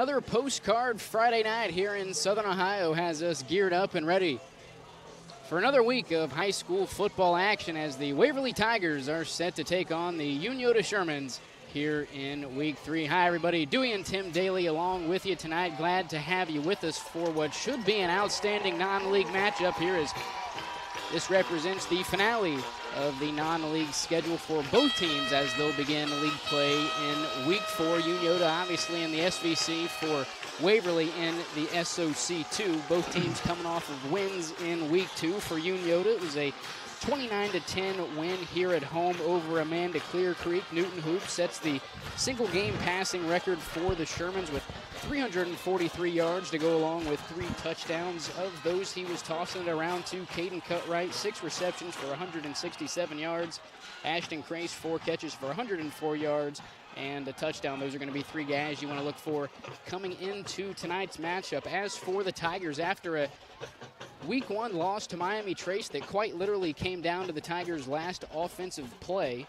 Another postcard Friday night here in Southern Ohio has us geared up and ready for another week of high school football action as the Waverly Tigers are set to take on the Unioto Shermans here in week 3. Hi, everybody. Dewey and Tim Daly along with you tonight. Glad to have you with us for what should be an outstanding non-league matchup here, as this represents the finale of the non-league schedule for both teams as they'll begin league play in week 4. Unioto obviously in the SVC, for Waverly in the SOC 2. Both teams coming off of wins in week 2. For Unioto, it was a 29-10 win here at home over Amanda Clear Creek. Newton Hoop sets the single-game passing record for the Shermans with 343 yards to go along with 3 touchdowns. Of those, he was tossing it around to Caden Cutright, 6 receptions for 167 yards. Ashton Crace, 4 catches for 104 yards and a touchdown. Those are going to be 3 guys you want to look for coming into tonight's matchup. As for the Tigers, after a Week 1 loss to Miami Trace that quite literally came down to the Tigers' last offensive play,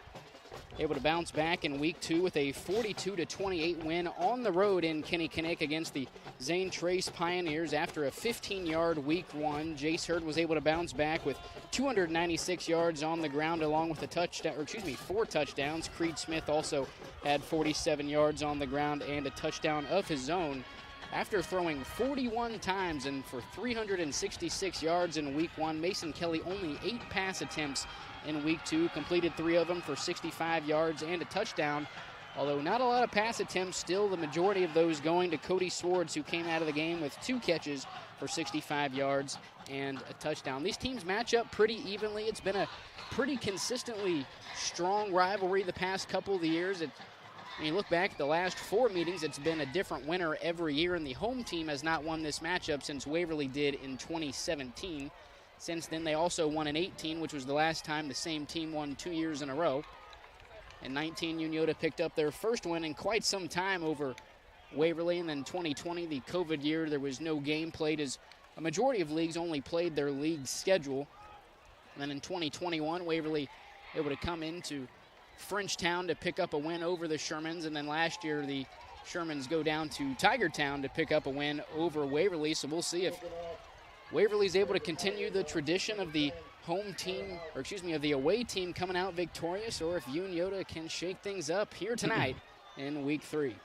able to bounce back in Week 2 with a 42-28 win on the road in Kinnickinnick against the Zane Trace Pioneers. After a 15-yard Week 1, Jace Hurd was able to bounce back with 296 yards on the ground along with 4 touchdowns. Creed Smith also had 47 yards on the ground and a touchdown of his own. After throwing 41 times and for 366 yards in Week 1, Mason Kelly only 8 pass attempts in Week 2, completed 3 of them for 65 yards and a touchdown. Although not a lot of pass attempts, still the majority of those going to Cody Swords, who came out of the game with 2 catches for 65 yards and a touchdown. These teams match up pretty evenly. It's been a pretty consistently strong rivalry the past couple of years. When you look back at the last 4 meetings, it's been a different winner every year, and the home team has not won this matchup since Waverly did in 2017. Since then, they also won in 18, which was the last time the same team won 2 years in a row. In 19, Unioto picked up their first win in quite some time over Waverly, and then 2020, the COVID year, there was no game played as a majority of leagues only played their league schedule. And then in 2021, Waverly able to come into Frenchtown to pick up a win over the Shermans, and then last year the Shermans go down to Tigertown to pick up a win over Waverly. So we'll see if Waverly's able to continue the tradition of the of the away team coming out victorious, or if Unioto can shake things up here tonight in week 3.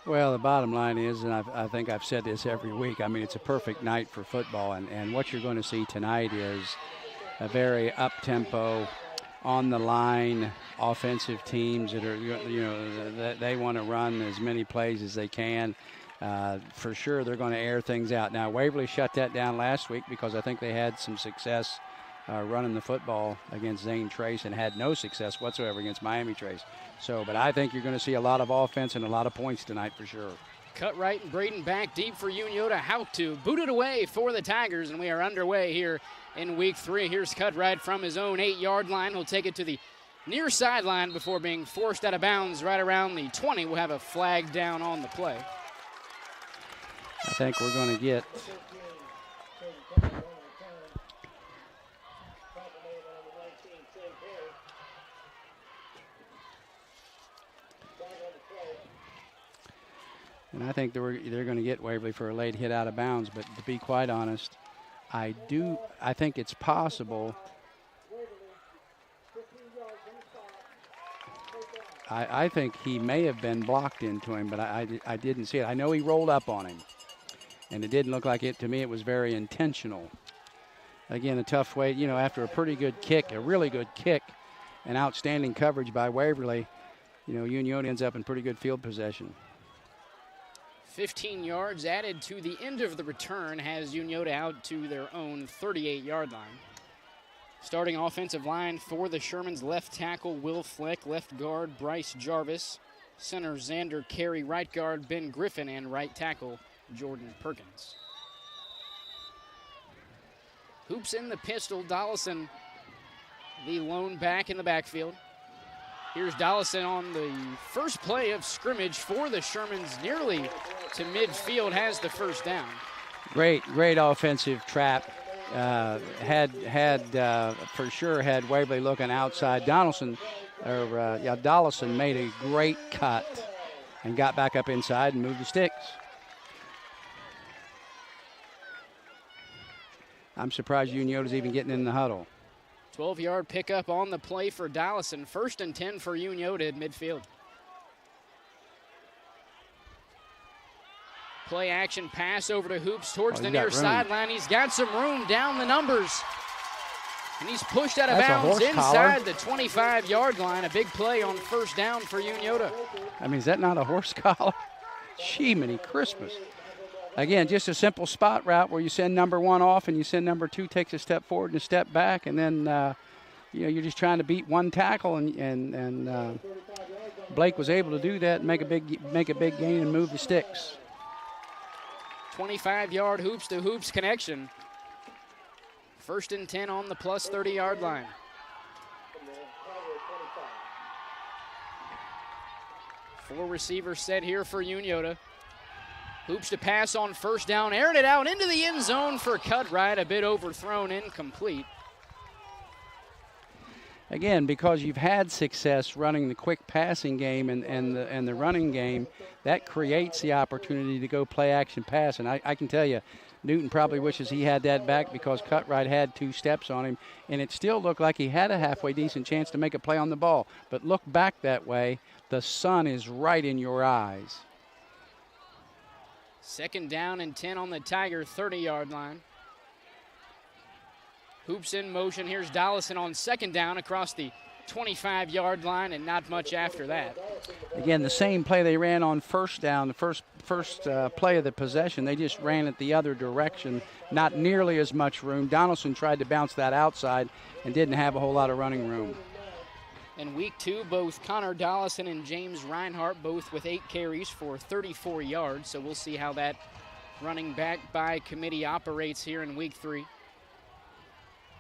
Well, the bottom line is, and I think I've said this every week, I mean, it's a perfect night for football, and what you're going to see tonight is a very up-tempo, on the line offensive teams that are, they want to run as many plays as they can. For sure, they're going to air things out. Now, Waverly shut that down last week because I think they had some success running the football against Zane Trace and had no success whatsoever against Miami Trace. But I think you're going to see a lot of offense and a lot of points tonight for sure. Cutright and Braden back deep for Unioto. How to boot it away for the Tigers, and we are underway here in week 3. Here's Cutright from his own 8-yard line. He'll take it to the near sideline before being forced out of bounds right around the 20. We'll have a flag down on the play. I think we're going to get and I think they're going to get Waverly for a late hit out of bounds, but to be quite honest, I think it's possible. I think he may have been blocked into him, but I didn't see it. I know he rolled up on him, and it didn't look like it. To me, it was very intentional. Again, a tough way, after a pretty good kick, a really good kick, and outstanding coverage by Waverly, Unioto ends up in pretty good field possession. 15 yards added to the end of the return has Unioto out to their own 38-yard line. Starting offensive line for the Shermans: left tackle Will Fleck, left guard Bryce Jarvis, center Xander Carey, right guard Ben Griffin, and right tackle Jordan Perkins. Hoops in the pistol, Dollison, the lone back in the backfield. Here's Dollison on the first play of scrimmage for the Shermans, nearly to midfield, has the first down. Great offensive trap. For sure had Waverly looking outside. Dollison made a great cut and got back up inside and moved the sticks. I'm surprised Unioto's even getting in the huddle. 12-yard pickup on the play for Dollison. 1st and 10 for Uniota at midfield. Play action pass over to Hoops towards the near sideline. He's got some room down the numbers. And he's pushed out of bounds inside the 25-yard line. A big play on 1st down for Uniota. I mean, is that not a horse collar? Jiminy Christmas. Again, just a simple spot route where you send number 1 off and you send number 2 takes a step forward and a step back, and then you're just trying to beat one tackle, and Blake was able to do that and make a big gain and move the sticks. 25-yard hoops to hoops connection. 1st and 10 on the plus 30-yard line. Four receivers set here for Uniota. Hoops to pass on 1st down, airing it out into the end zone for Cutright, a bit overthrown, incomplete. Again, because you've had success running the quick passing game and the running game, that creates the opportunity to go play action pass. And I can tell you, Newton probably wishes he had that back because Cutright had 2 steps on him, and it still looked like he had a halfway decent chance to make a play on the ball. But look back that way, the sun is right in your eyes. 2nd down and 10 on the Tiger 30-yard line. Hoops in motion. Here's Dollison on 2nd down across the 25-yard line, and not much after that. Again, the same play they ran on 1st down, the first play of the possession. They just ran it the other direction, not nearly as much room. Donaldson tried to bounce that outside and didn't have a whole lot of running room. In week 2, both Connor Dollison and James Reinhart both with 8 carries for 34 yards. So we'll see how that running back by committee operates here in week 3.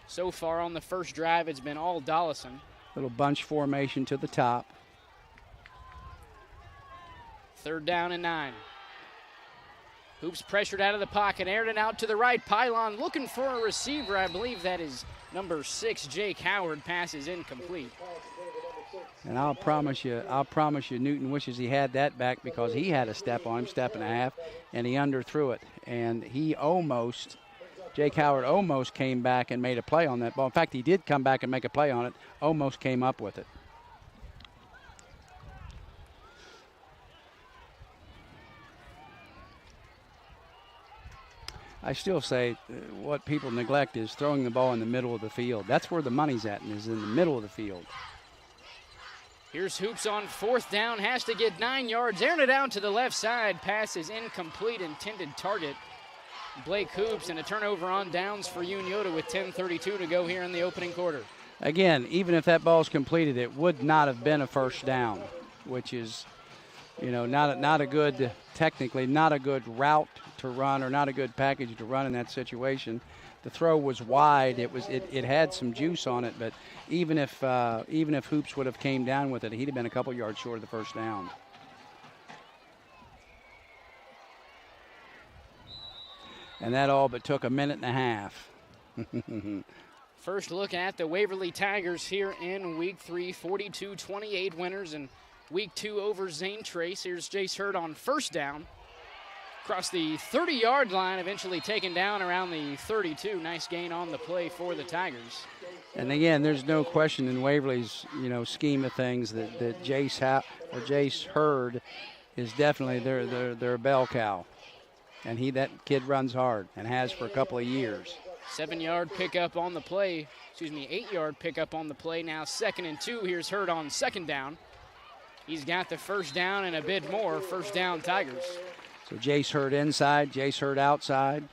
So far on the first drive, it's been all Dollison. Little bunch formation to the top. 3rd down and 9. Hoops pressured out of the pocket, aired it out to the right pylon, looking for a receiver. I believe that is number 6, Jake Howard. Passes incomplete. And I'll promise you, Newton wishes he had that back because he had a step on him, step and a half, and he underthrew it. And Jake Howard almost came back and made a play on that ball. In fact, he did come back and make a play on it, almost came up with it. I still say what people neglect is throwing the ball in the middle of the field. That's where the money's at, and is in the middle of the field. Here's Hoops on 4th down, has to get 9 yards, airing it out to the left side. Pass is incomplete, intended target Blake Hoops, and a turnover on downs for Uniota with 10:32 to go here in the opening quarter. Again, even if that ball's completed, it would not have been a 1st down, which is, not a good, technically not a good route to run or not a good package to run in that situation. The throw was wide. It had some juice on it, but even if Hoops would have came down with it, he'd have been a couple yards short of the 1st down. And that all but took a minute and a half. First look at the Waverly Tigers here in week 3, 42-28 winners in week 2 over Zane Trace. Here's Jace Hurd on 1st down. Across the 30-yard line, eventually taken down around the 32. Nice gain on the play for the Tigers. And again, there's no question in Waverly's, scheme of things that Jace Hurd is definitely their bell cow. And that kid runs hard and has for a couple of years. 7-yard pickup on the play. 8-yard pickup on the play. Now 2nd and 2. Here's Hurd on 2nd down. He's got the 1st down and a bit more. 1st down Tigers. So Jace Hurd inside, Jace Hurd outside.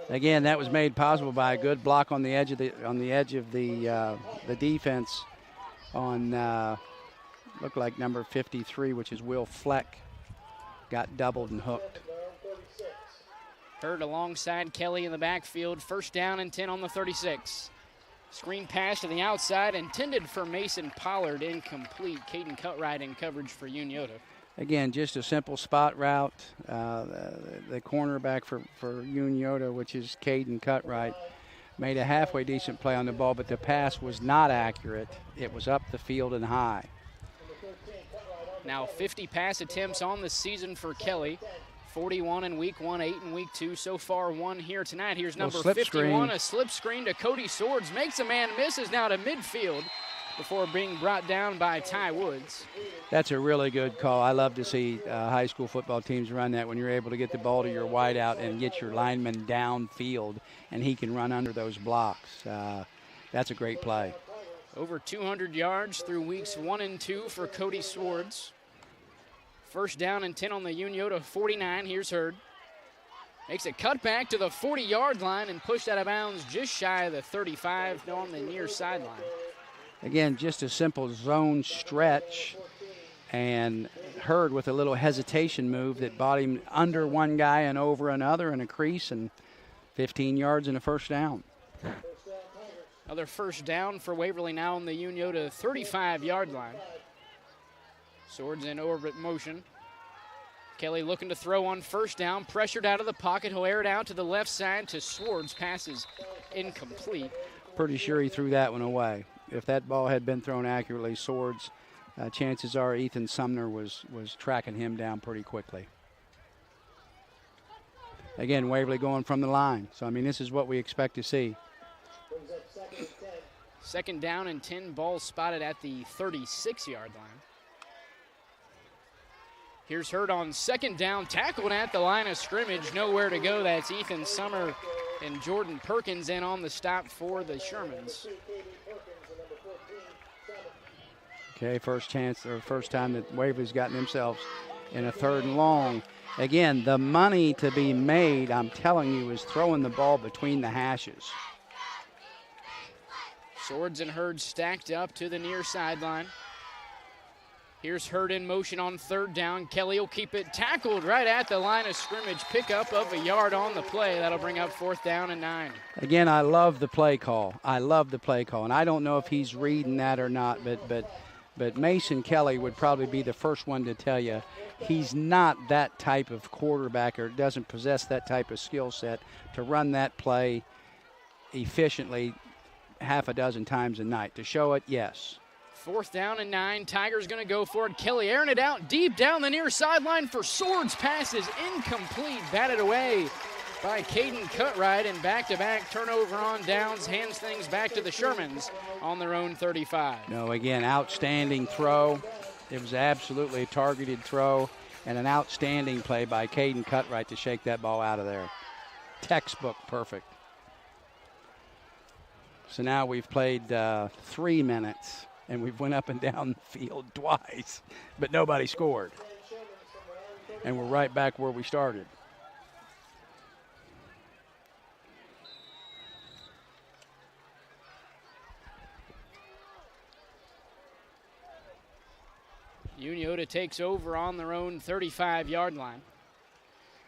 Again, that was made possible by a good block on the edge of the defense on looked like number 53, which is Will Fleck. Got doubled and hooked. Hurd alongside Kelly in the backfield. 1st down and 10 on the 36. Screen pass to the outside, intended for Mason Pollard, incomplete. Caden Cutright in coverage for Uniota. Again, just a simple spot route. The cornerback for Uniota, which is Caden Cutright, made a halfway decent play on the ball, but the pass was not accurate. It was up the field and high. Now 50 pass attempts on the season for Kelly. 41 in week 1, 8 in week 2. So far, 1 here tonight. Here's number 51, a slip screen to Cody Swords. Makes a man, misses now to midfield before being brought down by Ty Woods. That's a really good call. I love to see high school football teams run that when you're able to get the ball to your wideout and get your lineman downfield, and he can run under those blocks. That's a great play. Over 200 yards through weeks 1 and 2 for Cody Swords. First down and 10 on the Unioto 49. Here's Hurd. Makes a cutback to the 40-yard line and pushed out of bounds just shy of the 35 on the near sideline. Again, just a simple zone stretch, and Hurd with a little hesitation move that brought him under one guy and over another in a crease, and 15 yards and a first down. Another first down for Waverly now on the Unioto 35-yard line. Swords in orbit motion. Kelly looking to throw on first down, pressured out of the pocket. He'll air it out to the left side to Swords. Passes incomplete. Pretty sure he threw that one away. If that ball had been thrown accurately, Swords, chances are Ethan Sumner was tracking him down pretty quickly. Again, Waverly going from the line. So, I mean, this is what we expect to see. Second down and 10, ball spotted at the 36-yard line. Here's Hurd on second down, tackled at the line of scrimmage, nowhere to go. That's Ethan Sumner and Jordan Perkins in on the stop for the Shermans. Okay, first time that Waverly's gotten themselves in a 3rd and long. Again, the money to be made, I'm telling you, is throwing the ball between the hashes. Swords and Hurd stacked up to the near sideline. Here's Hurd in motion on 3rd down. Kelly will keep it tackled right at the line of scrimmage. Pickup of a yard on the play. That'll bring up 4th down and 9. Again, I love the play call. And I don't know if he's reading that or not, but Mason Kelly would probably be the first one to tell you he's not that type of quarterback or doesn't possess that type of skill set to run that play efficiently half a dozen times a night. To show it, yes. 4th down and 9. Tigers going to go for it. Kelly airing it out deep down the near sideline for Swords. Passes incomplete. Batted away by Caden Cutright, and back-to-back turnover on downs hands things back to the Shermans on their own 35. No, again, outstanding throw. It was absolutely a targeted throw and an outstanding play by Caden Cutright to shake that ball out of there. Textbook perfect. So now we've played 3 minutes. And we've went up and down the field twice, but nobody scored. And we're right back where we started. Unioto takes over on their own 35-yard line.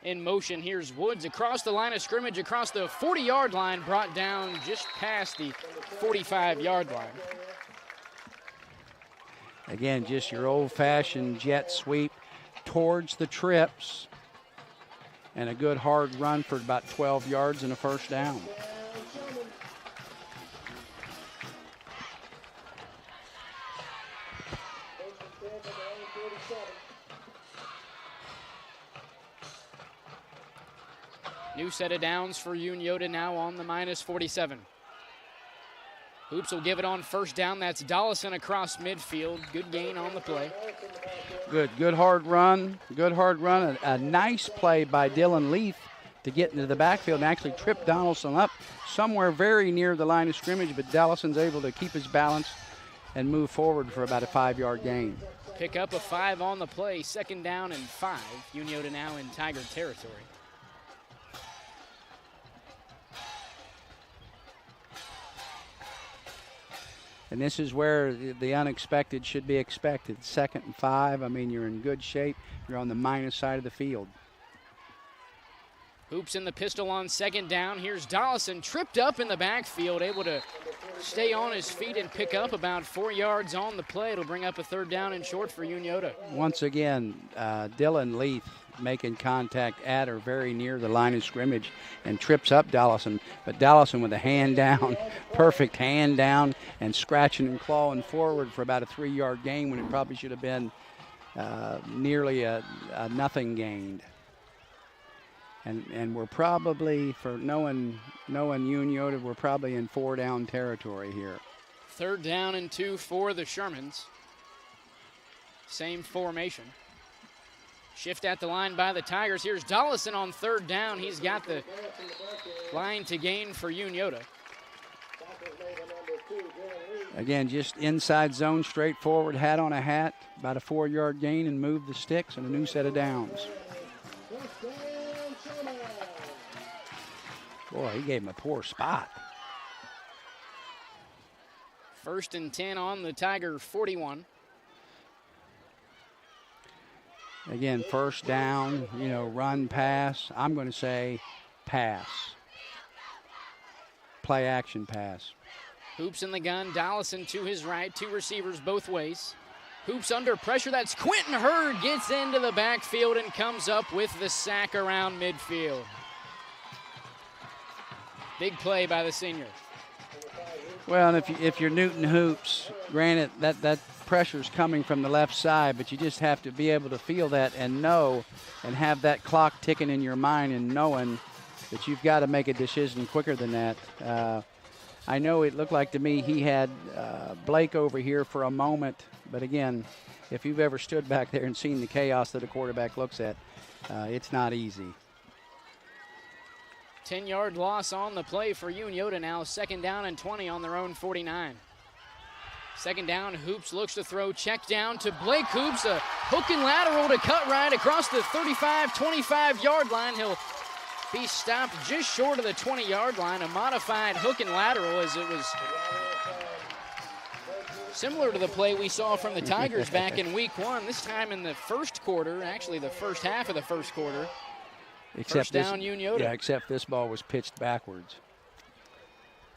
In motion, here's Woods across the line of scrimmage, across the 40-yard line, brought down just past the 45-yard line. Again, just your old-fashioned jet sweep towards the trips, and a good hard run for about 12 yards and a first down. New set of downs for Unioto now on the minus 47. Hoops will give it on first down. That's Dollison across midfield. Good gain on the play. Good hard run. Good hard run. A nice play by Dylan Leaf to get into the backfield and actually trip Donaldson up somewhere very near the line of scrimmage, but Dollison's able to keep his balance and move forward for about a 5-yard gain. Pick up a 5 on the play. 2nd down and 5. Unioto now in Tiger territory. And this is where the unexpected should be expected. 2nd and 5. I mean, you're in good shape. You're on the minus side of the field. Hoops in the pistol on 2nd down. Here's Dollison tripped up in the backfield, able to stay on his feet and pick up about 4 yards on the play. It'll bring up a 3rd down and short for Unioto. Once again, Dylan Leaf making contact at or very near the line of scrimmage and trips up Dollison. But Dollison with a hand down, perfect hand down, and scratching and clawing forward for about a 3-yard gain when it probably should have been nearly a nothing gained. And we're probably, for knowing Unioto, we're probably in 4-down territory here. 3rd down and 2 for the Shermans. Same formation. Shift at the line by the Tigers. Here's Dollison on 3rd down. He's got the line to gain for Unioto. Again, just inside zone, straightforward, hat on a hat, about a 4-yard gain, and move the sticks and a new set of downs. Boy, he gave him a poor spot. 1st and 10 on the Tiger 41. Again, 1st down, run, pass. I'm going to say pass. Play action pass. Hoops in the gun. Dollison to his right. 2 receivers both ways. Hoops under pressure. That's Quentin Hurd. Gets into the backfield and comes up with the sack around midfield. Big play by the senior. Well, and if you're Newton Hoops, granted that pressure's coming from the left side, but you just have to be able to feel that and know and have that clock ticking in your mind and knowing that you've got to make a decision quicker than that. I know it looked like to me he had Blake over here for a moment, but again, if you've ever stood back there and seen the chaos that a quarterback looks at, it's not easy. 10-yard loss on the play for Unioto now. 2nd down and 20 on their own 49. 2nd down, Hoops looks to throw. Check down to Blake Hoops. A hook and lateral to cut right across the 35, 25-yard line. He'll be stopped just short of the 20-yard line. A modified hook and lateral, as it was similar to the play we saw from the Tigers back in week 1. This time in the first quarter, actually the first half of the first quarter. First down, Unioto. Yeah, except this ball was pitched backwards.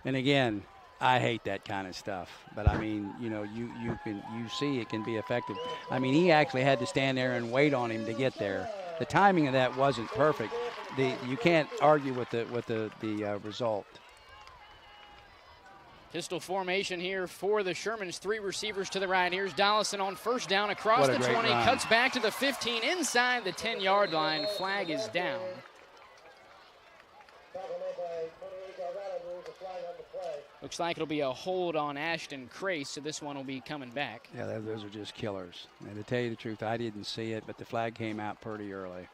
And again, I hate that kind of stuff. But I mean, you see it can be effective. I mean, he actually had to stand there and wait on him to get there. The timing of that wasn't perfect. You can't argue with the result. Pistol formation here for the Shermans. 3 receivers to the right. Here's Dollison on 1st down across the 20. Run. Cuts back to the 15 inside the 10-yard line. Flag is down. Looks like it'll be a hold on Ashton Crace, so this one will be coming back. Yeah, those are just killers. And to tell you the truth, I didn't see it, but the flag came out pretty early.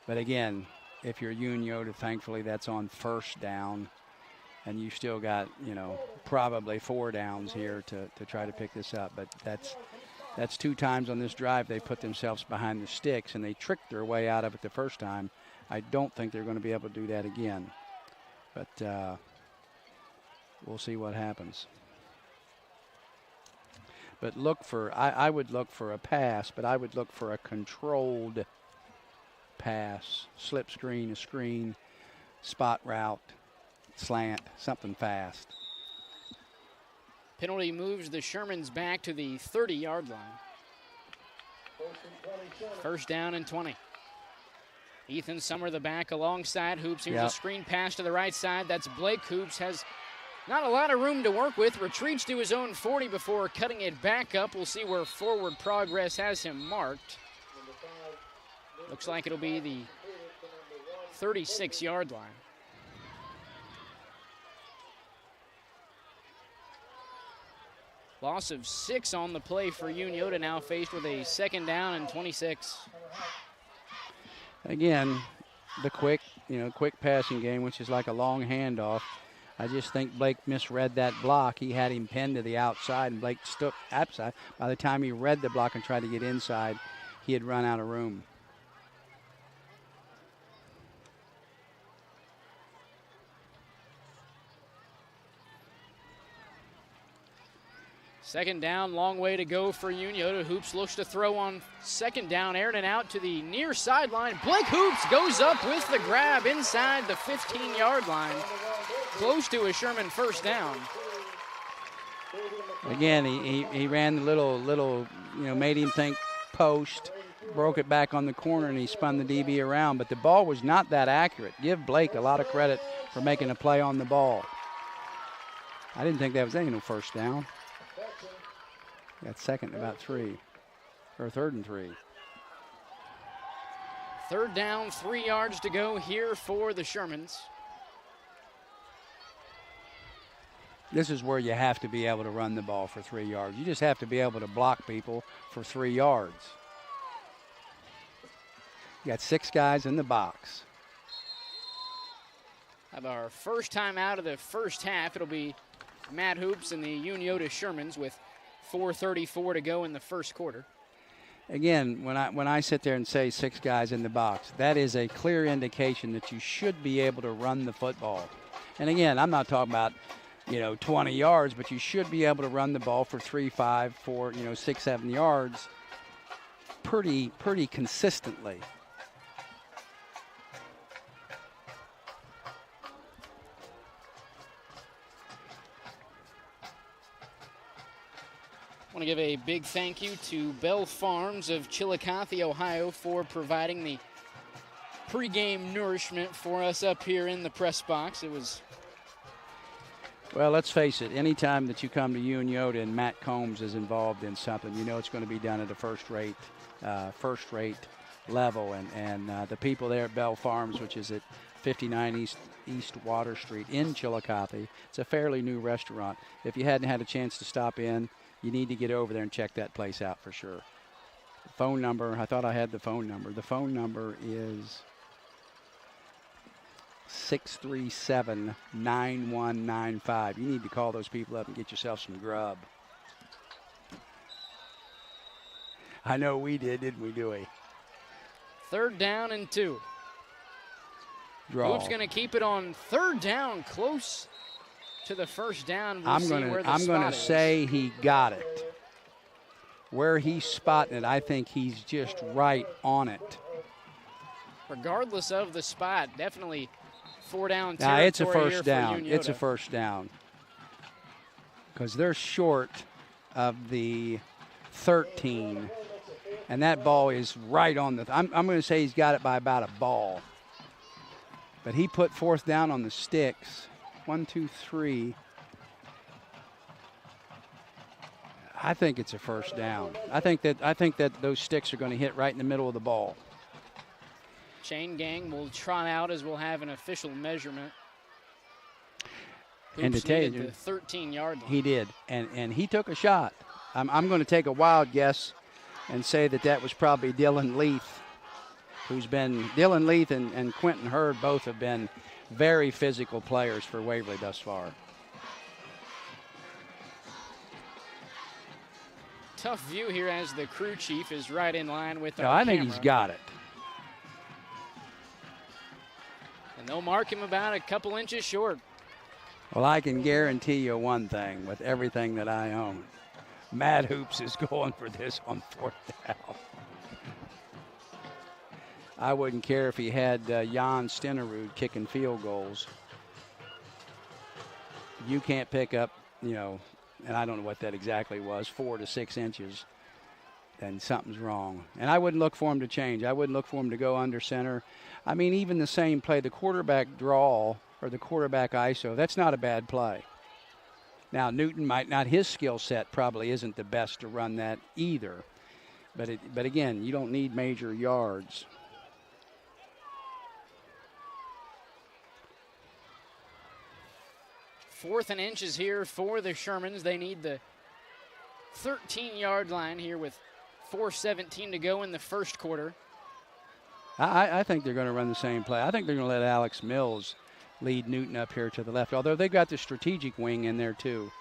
But again, if you're Unioto, thankfully that's on 1st down. And you still got, probably 4 downs here to try to pick this up. But that's 2 times on this drive they put themselves behind the sticks, and they tricked their way out of it the first time. I don't think they're going to be able to do that again. But we'll see what happens. But I would look for a pass, but I would look for a controlled pass, slip screen, a screen, spot route, slant, something fast. Penalty moves the Shermans back to the 30-yard line. 1st down and 20. Ethan Summer the back alongside Hoops. Here's a screen pass to the right side. That's Blake Hoops. Has not a lot of room to work with. Retreats to his own 40 before cutting it back up. We'll see where forward progress has him marked. Looks like it'll be the 36-yard line. Loss of 6 on the play for Unioto, now faced with a 2nd down and 26. Again, the quick passing game, which is like a long handoff. I just think Blake misread that block. He had him pinned to the outside, and Blake stuck outside. By the time he read the block and tried to get inside, he had run out of room. Second down, long way to go for Unioto. Hoops looks to throw on 2nd down, aired it out to the near sideline. Blake Hoops goes up with the grab inside the 15-yard line, close to a Sherman 1st down. Again, he ran the little, made him think post, broke it back on the corner, and he spun the DB around. But the ball was not that accurate. Give Blake a lot of credit for making a play on the ball. I didn't think that was any 1st down. Got 2nd, about 3. or 3rd and 3. 3rd down, 3 yards to go here for the Shermans. This is where you have to be able to run the ball for 3 yards. You just have to be able to block people for 3 yards. You got 6 guys in the box. Have our first time out of the first half. It'll be Matt Hoops and the Unioto Shermans with 4:34 to go in the first quarter. Again, when I sit there and say 6 guys in the box, that is a clear indication that you should be able to run the football. And again, I'm not talking about 20 yards, but you should be able to run the ball for 3, 5, 4, 6, 7 yards pretty consistently. I want to give a big thank you to Bell Farms of Chillicothe, Ohio, for providing the pregame nourishment for us up here in the press box. It was... Well, let's face it, anytime that you come to Unioto and Matt Combs is involved in something, you know it's going to be done at a first-rate level. And the people there at Bell Farms, which is at 59 East Water Street in Chillicothe, it's a fairly new restaurant. If you hadn't had a chance to stop in, you need to get over there and check that place out for sure. The phone number, I thought I had the phone number. The phone number is 637-9195. You need to call those people up and get yourself some grub. I know we did, didn't we, Dewey? 3rd down and 2. Draw. Hoop's going to keep it on 3rd down, close to the first down. I'm going to say he got it. Where he's spotting it, I think he's just right on it. Regardless of the spot, definitely 4 down territory. Now it's a first down. It's a first down. Because they're short of the 13. And that ball is right on the I'm going to say he's got it by about a ball. But he put 4th down on the sticks. 1, 2, 3. I think it's a first down. I think that those sticks are going to hit right in the middle of the ball. Chain gang will trot out as we'll have an official measurement. And to tell you, the 13-yard line. He did, and he took a shot. I'm going to take a wild guess and say that was probably Dylan Leith, Dylan Leith and Quentin Hurd both have been very physical players for Waverly thus far. Tough view here as the crew chief is right in line with our I think camera. He's got it. And they'll mark him about a couple inches short. Well, I can guarantee you one thing with everything that I own. Matt Hoops is going for this on 4th down. I wouldn't care if he had Jan Stenerud kicking field goals. You can't pick up, and I don't know what that exactly was, 4 to 6 inches, then something's wrong. And I wouldn't look for him to change. I wouldn't look for him to go under center. I mean, even the same play, the quarterback draw or the quarterback ISO, that's not a bad play. Now, Newton might not, his skill set probably isn't the best to run that either. But again, you don't need major yards. Fourth and inches here for the Shermans. They need the 13-yard line here with 4:17 to go in the first quarter. I think they're going to run the same play. I think they're going to let Alex Mills lead Newton up here to the left, although they've got the strategic wing in there too.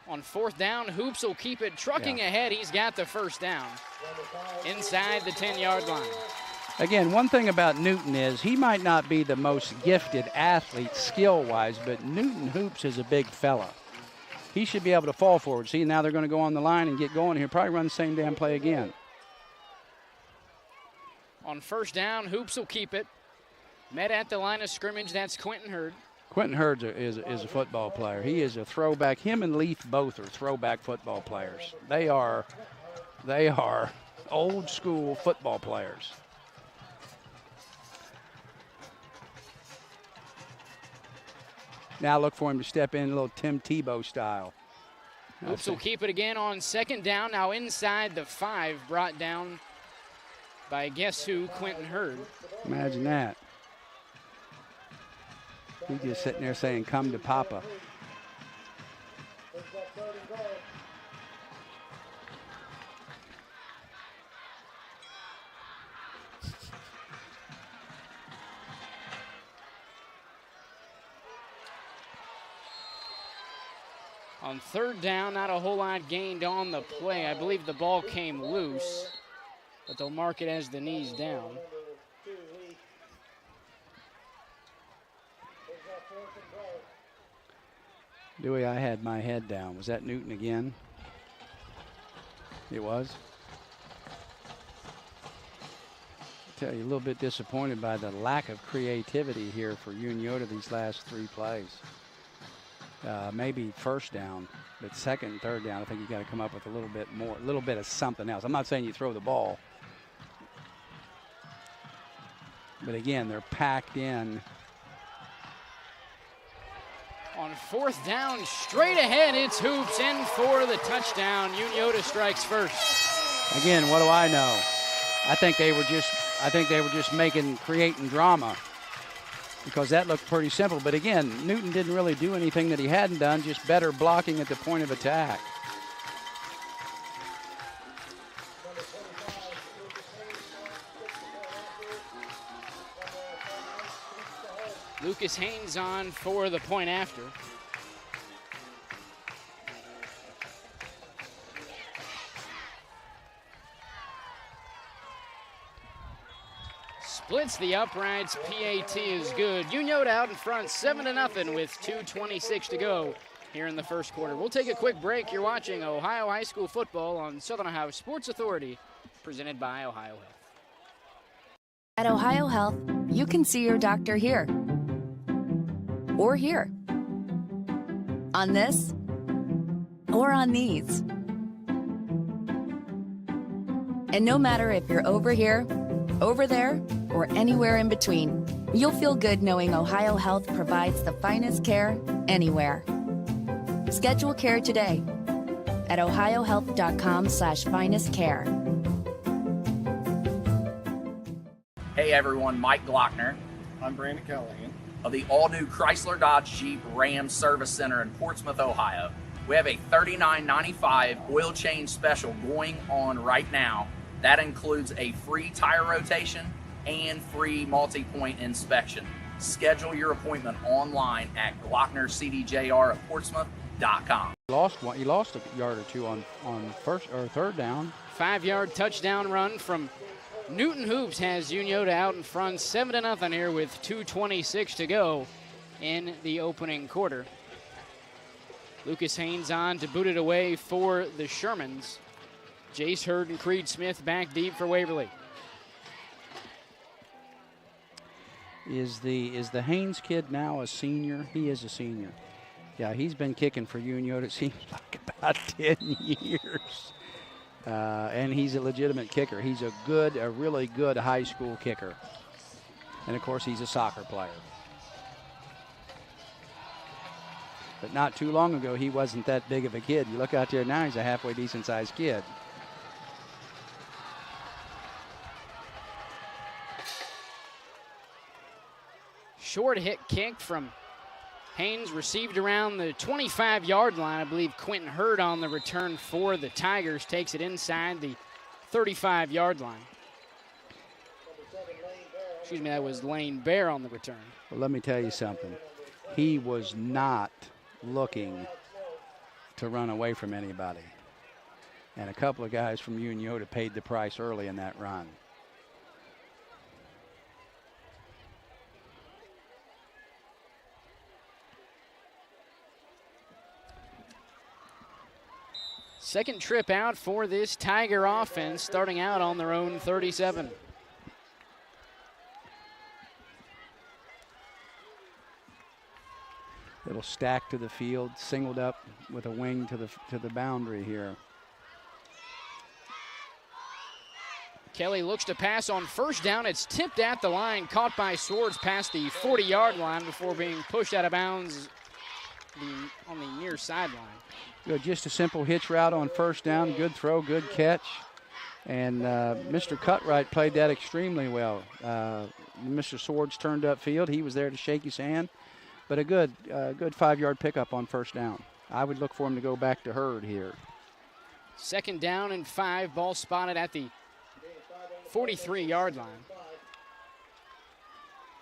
On 4th down, Hoops will keep it trucking ahead. He's got the first down inside the 10-yard line. Again, one thing about Newton is he might not be the most gifted athlete skill-wise, but Newton Hoops is a big fella. He should be able to fall forward. See, now they're going to go on the line and get going. He'll probably run the same damn play again. On 1st down, Hoops will keep it. Met at the line of scrimmage, that's Quentin Hurd. Quentin Hurd is a football player. He is a throwback. Him and Leith both are throwback football players. They are old school football players. Now look for him to step in a little Tim Tebow style. Hoops will keep it again on second down. Now inside the 5, brought down by guess who, Quentin Hurd. Imagine that. He's just sitting there saying, come to Papa. On third down, not a whole lot gained on the play. I believe the ball came loose, but they'll mark it as the knees down. Dewey, I had my head down. Was that Newton again? It was? I tell you, a little bit disappointed by the lack of creativity here for Unioto these last 3 plays. Maybe first down, but second and third down, I think you got to come up with a little bit more, a little bit of something else. I'm not saying you throw the ball, but again, they're packed in. On fourth down, straight ahead, it's Hoops in for the touchdown. Unioto strikes first. Again, what do I know? I think they were just creating drama, because that looked pretty simple. But again, Newton didn't really do anything that he hadn't done, just better blocking at the point of attack. Lucas Haynes on for the point after. Splits the uprights. PAT is good. Unioto out in front 7-0 with 2:26 to go here in the first quarter. We'll take a quick break. You're watching Ohio High School football on Southern Ohio Sports Authority, presented by Ohio Health. At Ohio Health, you can see your doctor here or here, on this or on these. And no matter if you're over here, over there, or anywhere in between, you'll feel good knowing Ohio Health provides the finest care anywhere. Schedule care today at ohiohealth.com/finestcare. Hey everyone, Mike Glockner. I'm Brandon Callahan. Of the all-new Chrysler Dodge Jeep Ram Service Center in Portsmouth, Ohio. We have a $39.95 oil change special going on right now. That includes a free tire rotation and free multi-point inspection. Schedule your appointment online at GlocknerCDJR@Portsmouth.com. He lost a yard or two on first or third down. 5-yard touchdown run from Newton. Hoops has Unioto out in front 7-0 here with 2:26 to go in the opening quarter. Lucas Haynes on to boot it away for the Shermans. Jace Hurd and Creed Smith back deep for Waverly. Is the Haynes kid now a senior? He is a senior. Yeah, he's been kicking for Unioto, it seems like about 10 years. And he's a legitimate kicker. He's a really good high school kicker. And of course, he's a soccer player. But not too long ago, he wasn't that big of a kid. You look out there now, he's a halfway decent sized kid. Short hit kick from Haynes, received around the 25-yard line. I believe Quentin Hurd on the return for the Tigers takes it inside the 35-yard line. Excuse me, that was Lane Bear on the return. Well, let me tell you something. He was not looking to run away from anybody. And a couple of guys from Unioto paid the price early in that run. Second trip out for this Tiger offense, starting out on their own 37. It'll stack to the field, singled up with a wing to the boundary here. Kelly looks to pass on first down. It's tipped at the line, caught by Swords past the 40-yard line before being pushed out of bounds on the near sideline. Good, just a simple hitch route on first down. Good throw, good catch. And Mr. Cutright played that extremely well. Mr. Swords turned upfield. He was there to shake his hand. But a good 5-yard pickup on first down. I would look for him to go back to Hurd here. 2nd down and 5. Ball spotted at the 43-yard line.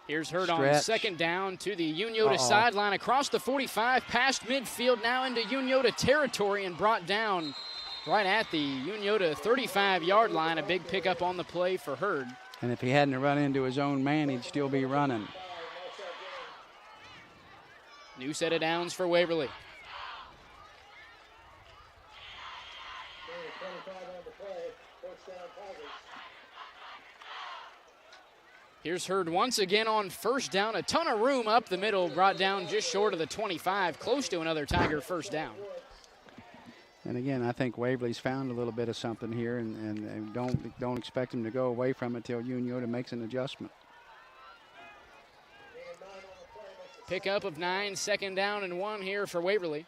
Here's Hurd on 2nd down to the Unioto sideline across the 45, past midfield, now into Unioto territory and brought down right at the Unioto 35-yard line. A big pickup on the play for Hurd. And if he hadn't run into his own man, he'd still be running. New set of downs for Waverly. Here's Hurd once again on first down. A ton of room up the middle, brought down just short of the 25, close to another Tiger first down. And again, I think Waverly's found a little bit of something here, and don't expect him to go away from it till Unioto makes an adjustment. Pickup of 9, 2nd down and 1 here for Waverly.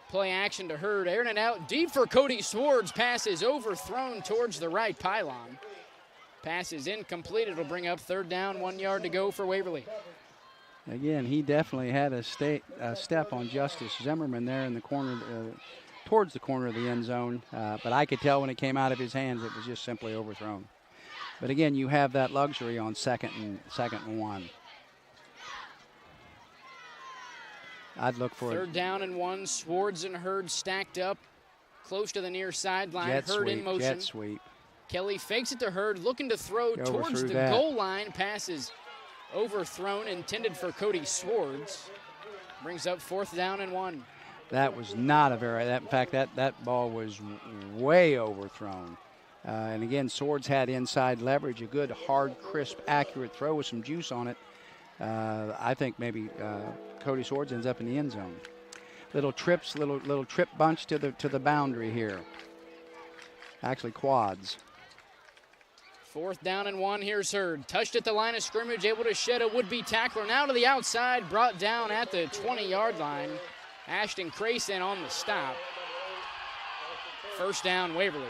Play action to Hurd, airing it out deep for Cody Swords. Pass is overthrown towards the right pylon. Pass is incomplete. It'll bring up 3rd down, 1 yard to go for Waverly. Again, he definitely had a step on Justice Zimmerman there in the corner, towards the corner of the end zone. But I could tell when it came out of his hands, it was just simply overthrown. But again, you have that luxury on second and 1. I'd look for 3rd down and 1. Swords and Hurd stacked up close to the near sideline. Hurd in motion. Jet sweep. Kelly fakes it to Hurd, looking to throw towards the goal line. Passes overthrown, intended for Cody Swords. Brings up 4th down and 1. That was not a very, in fact, that ball was way overthrown. And again, Swords had inside leverage, a good, hard, crisp, accurate throw with some juice on it. I think maybe Cody Swords ends up in the end zone. Little trips, little trip bunch to the boundary here. Actually, quads. 4th down and 1. Here's Hurd. Touched at the line of scrimmage, able to shed a would-be tackler. Now to the outside, brought down at the 20-yard line. Ashton Crayson on the stop. 1st down, Waverly.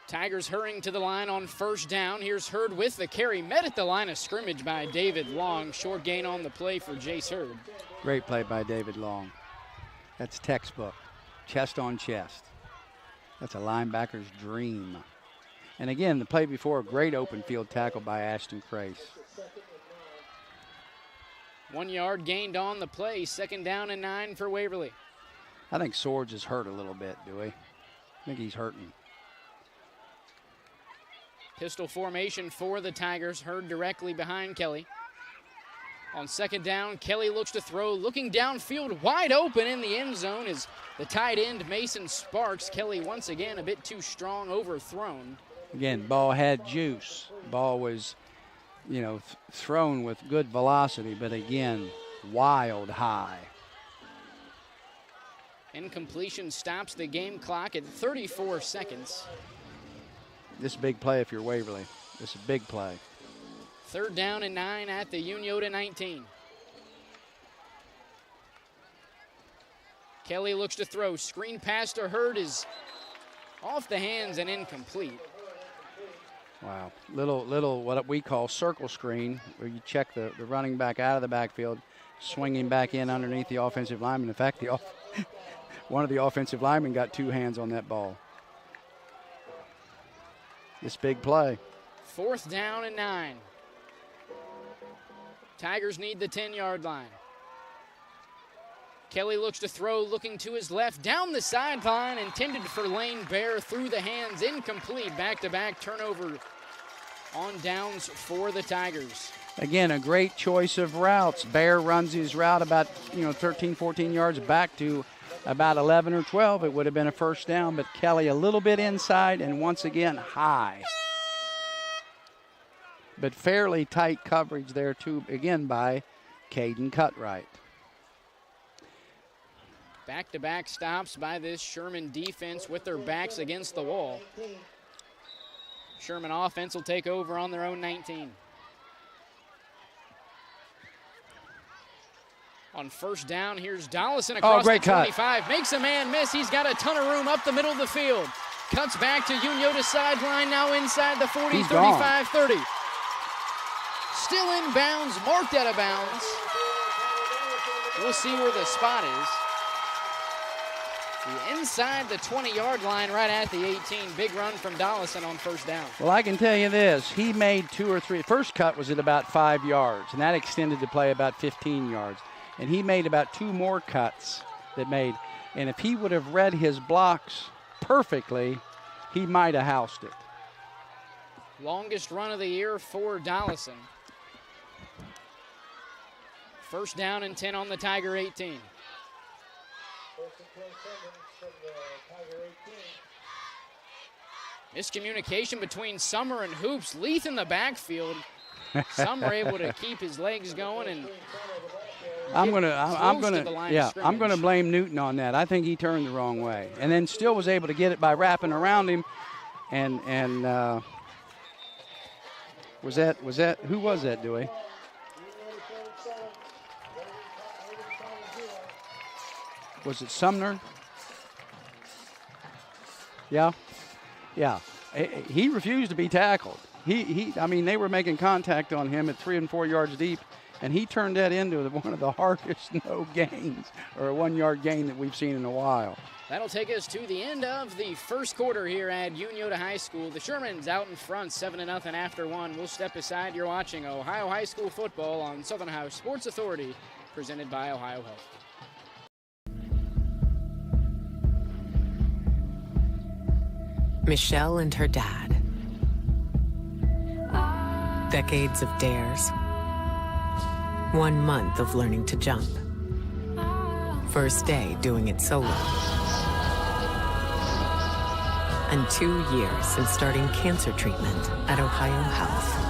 Tigers hurrying to the line on 1st down. Here's Hurd with the carry. Met at the line of scrimmage by David Long. Short gain on the play for Jace Hurd. Great play by David Long. That's textbook. Chest on chest. That's a linebacker's dream. And again, the play before, a great open field tackle by Ashton Crace. 1 yard gained on the play. 2nd down and 9 for Waverly. I think Swords is hurt a little bit, do we? I think he's hurting. Pistol formation for the Tigers. Hurd directly behind Kelly. On 2nd down, Kelly looks to throw, looking downfield, wide open in the end zone is the tight end, Mason Sparks. Kelly once again a bit too strong, overthrown. Again, ball had juice. Ball was, thrown with good velocity, but again, wild high. Incompletion stops the game clock at 34 seconds. This is a big play if you're Waverly. This is a big play. 3rd down and 9 at the Unioto 19. Kelly looks to throw. Screen pass to Hurd is off the hands and incomplete. Wow. Little what we call circle screen, where you check the running back out of the backfield, swinging back in underneath the offensive lineman. In fact, one of the offensive linemen got 2 hands on that ball. This big play. 4th down and 9. Tigers need the 10-yard line. Kelly looks to throw, looking to his left, down the sideline, intended for Lane Bear, through the hands, incomplete. Back-to-back turnover on downs for the Tigers. Again, a great choice of routes. Bear runs his route about 13, 14 yards back to about 11 or 12. It would have been a 1st down, but Kelly a little bit inside and once again high. But fairly tight coverage there too, again by Caden Cutright. Back-to-back stops by this Sherman defense with their backs against the wall. Sherman offense will take over on their own 19. On first down, here's Dollison across the 25. Cut. Makes a man miss. He's got a ton of room up the middle of the field. Cuts back to Unioto sideline, now inside the 40, 35, 30. Still in bounds, marked out of bounds. We'll see where the spot is. Inside the 20-yard line, right at the 18. Big run from Dollison on first down. Well, I can tell you this. He made 2 or 3. First cut was at about 5 yards, and that extended the play about 15 yards. And he made about 2 more cuts that made. And if he would have read his blocks perfectly, he might have housed it. Longest run of the year for Dollison. First down and 10 on the Tiger 18. Miscommunication between Summer and Hoops. Leith in the backfield. Summer able to keep his legs going, and I'm gonna blame Newton on that. I think he turned the wrong way, and then still was able to get it by wrapping around him, and was that who was that, Dewey? Was it Sumner? Yeah. He refused to be tackled. I mean, they were making contact on him at 3 and 4 yards deep, and he turned that into one of the hardest no gains, or a 1-yard gain that we've seen in a while. That'll take us to the end of the first quarter here at Unioto High School. The Shermans out in front, 7-0 after one. We'll step aside. You're watching Ohio High School football on Southern Ohio Sports Authority, presented by Ohio Health. Michelle and her dad. Decades of dares. 1 month of learning to jump. First day doing it solo. And 2 years since starting cancer treatment at Ohio Health.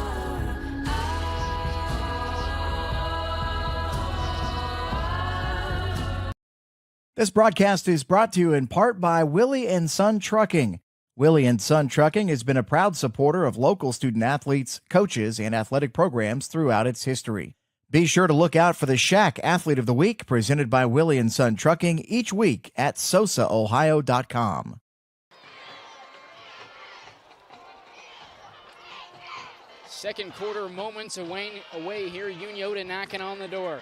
This broadcast is brought to you in part by Willie & Son Trucking. Willie & Son Trucking has been a proud supporter of local student-athletes, coaches, and athletic programs throughout its history. Be sure to look out for the Shack Athlete of the Week, presented by Willie & Son Trucking, each week at SOSAOhio.com. Second quarter moments away here. Unioto knocking on the door.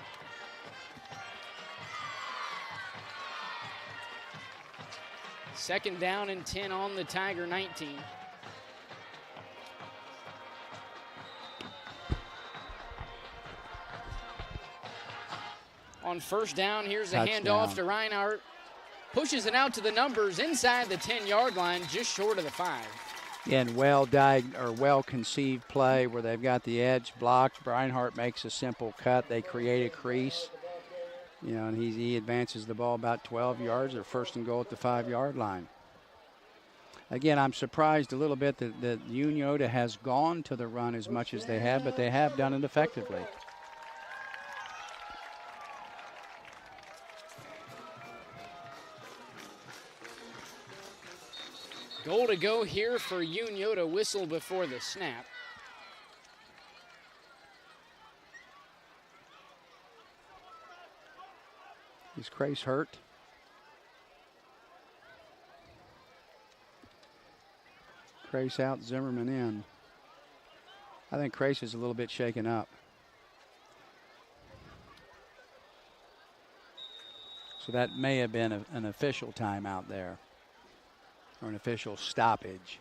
Second down and 10 on the Tiger 19. On first down, here's a handoff to Reinhardt. Pushes it out to the numbers inside the 10-yard line, just short of the 5. And well-conceived play where they've got the edge blocked. Reinhardt makes a simple cut. They create a crease. And he advances the ball about 12 yards, or first and goal at the 5-yard line. Again, I'm surprised a little bit that Unioto has gone to the run as much as they have, but they have done it effectively. Goal to go here for Unioto. Whistle before the snap. Is Crace hurt? Crace out, Zimmerman in. I think Crace is a little bit shaken up. So that may have been an official timeout there, or an official stoppage.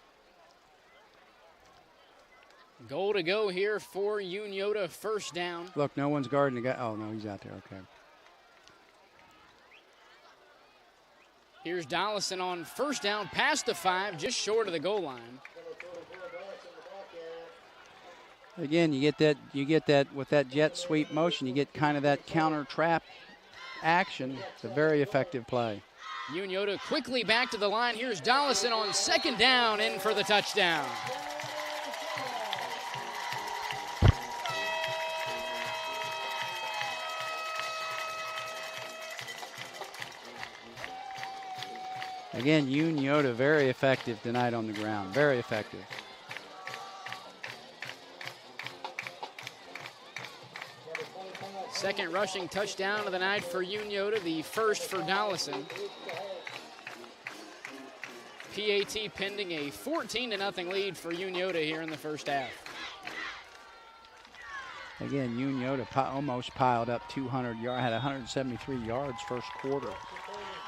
Goal to go here for Unioto. First down. Look, no one's guarding the guy. Oh, no, he's out there. Okay. Here's Dollison on first down, past the 5, just short of the goal line. Again, you get that with that jet sweep motion, you get kind of that counter trap action. It's a very effective play. Unioto quickly back to the line. Here's Dollison on second down, in for the touchdown. Again, Union-Scioto very effective tonight on the ground. Very effective. Second rushing touchdown of the night for Union-Scioto, the first for Dollison. PAT pending a 14-0 lead for Union-Scioto here in the first half. Again, Union-Scioto almost piled up 200 yards, had 173 yards first quarter.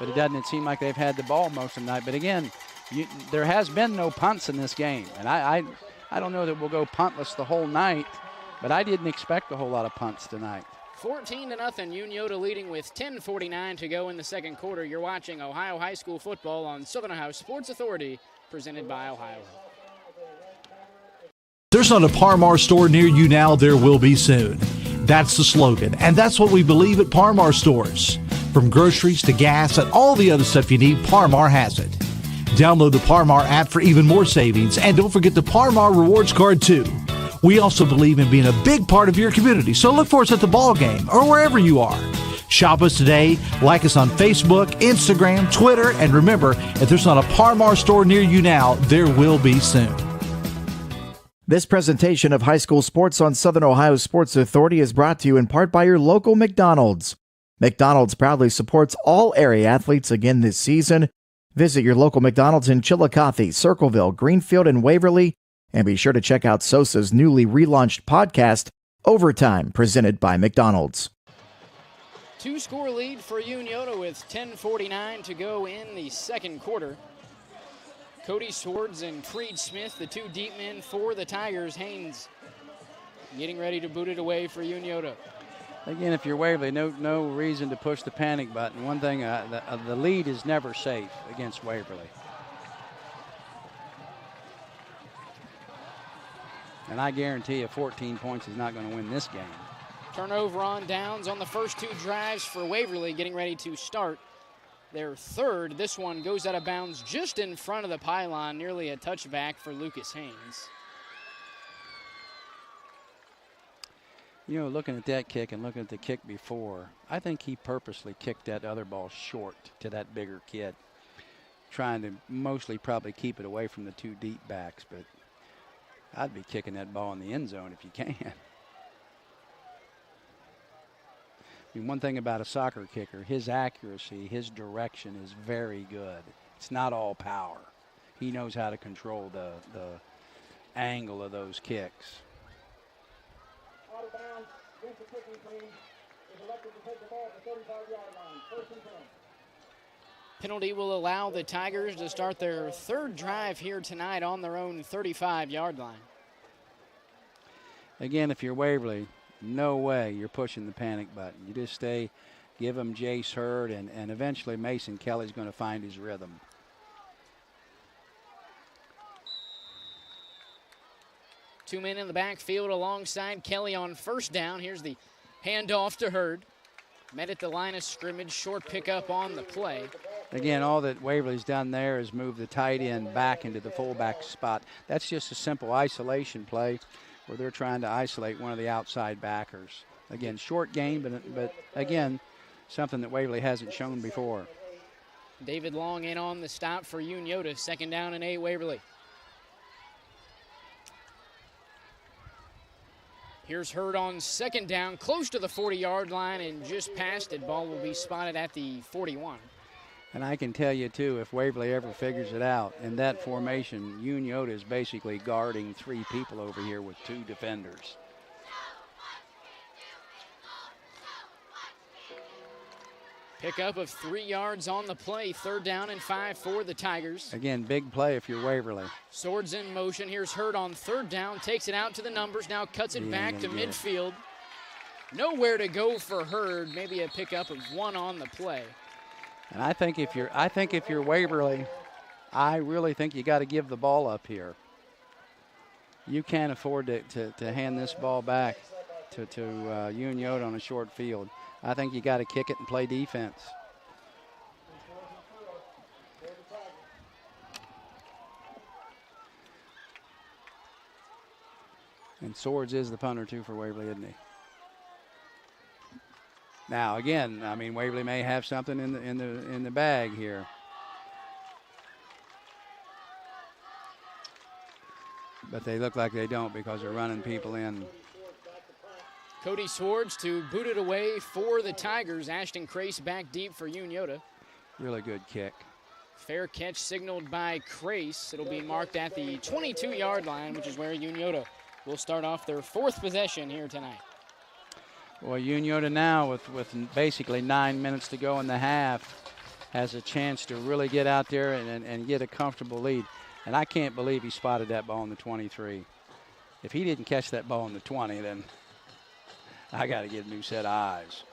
But it doesn't seem like they've had the ball most of the night. But again, there has been no punts in this game. And I don't know that we'll go puntless the whole night, but I didn't expect a whole lot of punts tonight. 14-0, Union-Scioto leading with 10:49 to go in the second quarter. You're watching Ohio High School football on Southern Ohio Sports Authority, presented by Ohio. There's not a Par-Mar store near you now, there will be soon. That's the slogan, and that's what we believe at Par-Mar stores. From groceries to gas and all the other stuff you need, Par-Mar has it. Download the Par-Mar app for even more savings, and don't forget the Par-Mar rewards card too. We also believe in being a big part of your community, so look for us at the ball game or wherever you are. Shop us today, like us on Facebook, Instagram, Twitter, and remember, if there's not a Par-Mar store near you now, there will be soon. This presentation of high school sports on Southern Ohio Sports Authority is brought to you in part by your local McDonald's. McDonald's proudly supports all area athletes again this season. Visit your local McDonald's in Chillicothe, Circleville, Greenfield, and Waverly. And be sure to check out SOSA's newly relaunched podcast, Overtime, presented by McDonald's. Two-score lead for Union-Scioto with 10:49 to go in the second quarter. Cody Swords and Creed Smith, the two deep men for the Tigers. Haynes getting ready to boot it away for Union-Scioto. Again, if you're Waverly, no reason to push the panic button. One thing, the lead is never safe against Waverly. And I guarantee you 14 points is not going to win this game. Turnover on downs on the first two drives for Waverly, getting ready to start their third. This one goes out of bounds just in front of the pylon, nearly a touchback for Lucas Haynes. You know, looking at that kick and looking at the kick before, I think he purposely kicked that other ball short to that bigger kid, trying to mostly probably keep it away from the two deep backs, but I'd be kicking that ball in the end zone if you can. I mean, one thing about a soccer kicker, his accuracy, his direction is very good. It's not all power. He knows how to control the angle of those kicks. Out of bounds, Vincent kicking team is elected to take the ball at the 35-yard line. First and 10. Penalty will allow the Tigers to start their third drive here tonight on their own 35-yard line. Again, if you're Waverly, no way you're pushing the panic button. You just stay, give them Jace Hurd, and eventually Mason Kelly's going to find his rhythm. Two men in the backfield alongside Kelly on first down. Here's the handoff to Hurd. Met at the line of scrimmage, short pickup on the play. Again, all that Waverly's done there is move the tight end back into the fullback spot. That's just a simple isolation play where they're trying to isolate one of the outside backers. Again, short game, but again, something that Waverly hasn't shown before. David Long in on the stop for Union-Scioto. Second down and 8, Waverly. Here's Hurd on second down, close to the 40-yard line and just past it. Ball will be spotted at the 41. And I can tell you, too, if Waverly ever figures it out, in that formation, Union-Scioto is basically guarding three people over here with two defenders. Pickup of 3 yards on the play. Third down and 5 for the Tigers. Again, big play if you're Waverly. Swords in motion. Here's Hurd on third down. Takes it out to the numbers. Now cuts it back to midfield. Nowhere to go for Hurd. Maybe a pickup of 1 on the play. And I think if you're Waverly, I really think you got to give the ball up here. You can't afford to hand this ball back to Union-Scioto on a short field. I think you got to kick it and play defense. And Swords is the punter too for Waverly, isn't he? Now again, I mean, Waverly may have something in the bag here. But they look like they don't because they're running people in. Cody Swords to boot it away for the Tigers. Ashton Crace back deep for Unioto. Really good kick. Fair catch signaled by Crace. It'll be marked at the 22-yard line, which is where Unioto will start off their 4th possession here tonight. Well, Unioto now, with basically 9 minutes to go in the half, has a chance to really get out there and get a comfortable lead. And I can't believe he spotted that ball in the 23. If he didn't catch that ball in the 20, then I got to get a new set of eyes.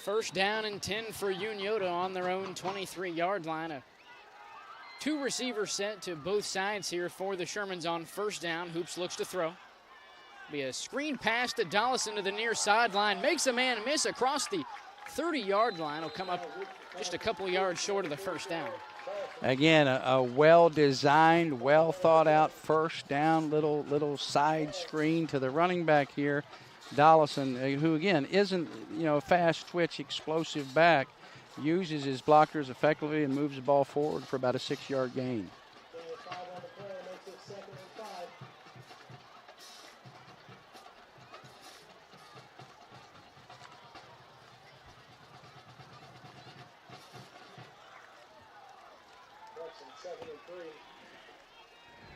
First down and 10 for Unioto on their own 23-yard line. A 2 receiver set to both sides here for the Shermans on first down. Hoops looks to throw. Be a screen pass to Dollison to the near sideline. Makes a man miss across the 30-yard line. Will come up just a couple yards short of the first down. Again, a well-designed, well-thought-out first down, little side screen to the running back here. Dollison, who again isn't, a fast twitch, explosive back, uses his blockers effectively and moves the ball forward for about a 6-yard gain.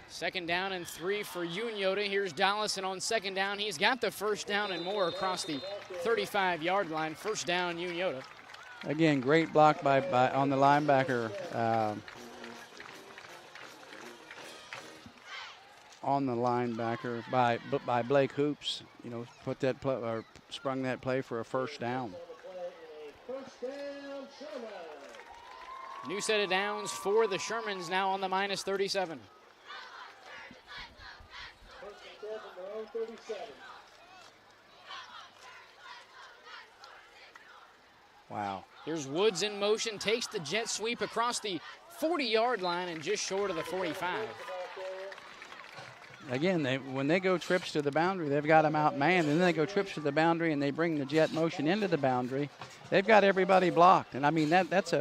Second down and 3 for Unioto. Here's Dollison on second down. He's got the first down and more across the 35-yard line. First down, Unioto. Again, great block by on the linebacker. On the linebacker by Blake Hoops. Put that play or sprung that play for a first down. New set of downs for the Shermans now on the minus 37. Wow. Here's Woods in motion, takes the jet sweep across the 40-yard line and just short of the 45. Again, when they go trips to the boundary, they've got them outmanned, and then they go trips to the boundary and they bring the jet motion into the boundary. They've got everybody blocked, and I mean that's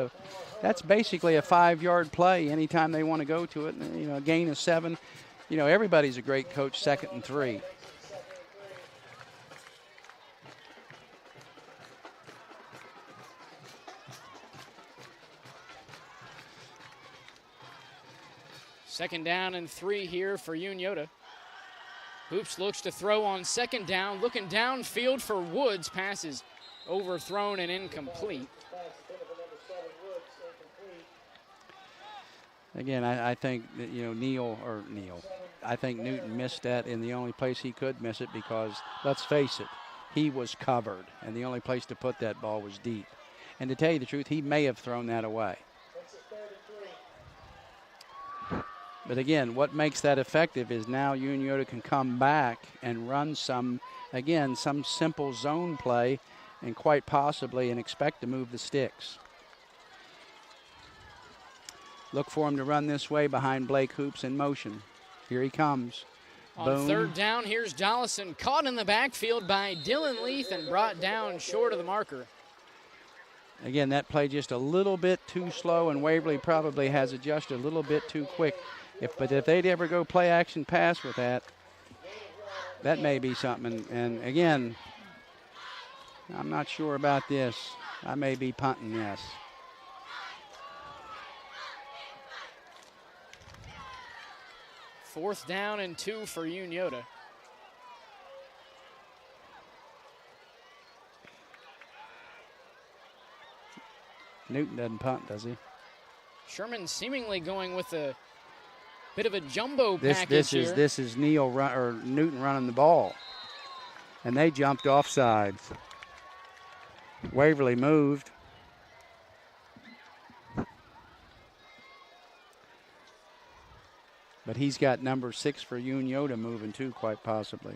basically a 5-yard play anytime they want to go to it. A gain of 7. Everybody's a great coach, 2nd and 3. Second down and 3 here for Unioto. Hoops looks to throw on second down, looking downfield for Woods. Pass is overthrown and incomplete. Again, I think that, I think Newton missed that in the only place he could miss it because, let's face it, he was covered, and the only place to put that ball was deep. And to tell you the truth, he may have thrown that away. But again, what makes that effective is now Unioto can come back and run some simple zone play and quite possibly and expect to move the sticks. Look for him to run this way behind Blake Hoops in motion. Here he comes. On Boom. third down, here's Dollison caught in the backfield by Dylan Leith and brought down short of the marker. Again, that play just a little bit too slow, and Waverly probably has adjusted a little bit too quick. But if they'd ever go play action pass with that may be something. And again, I'm not sure about this. I may be punting this. Fourth down and 2 for Unioto. Newton doesn't punt, does he? Sherman seemingly going with a bit of a jumbo package here. This is Newton running the ball, and they jumped off sides. Waverly moved. But he's got number 6 for Unioto moving too, quite possibly.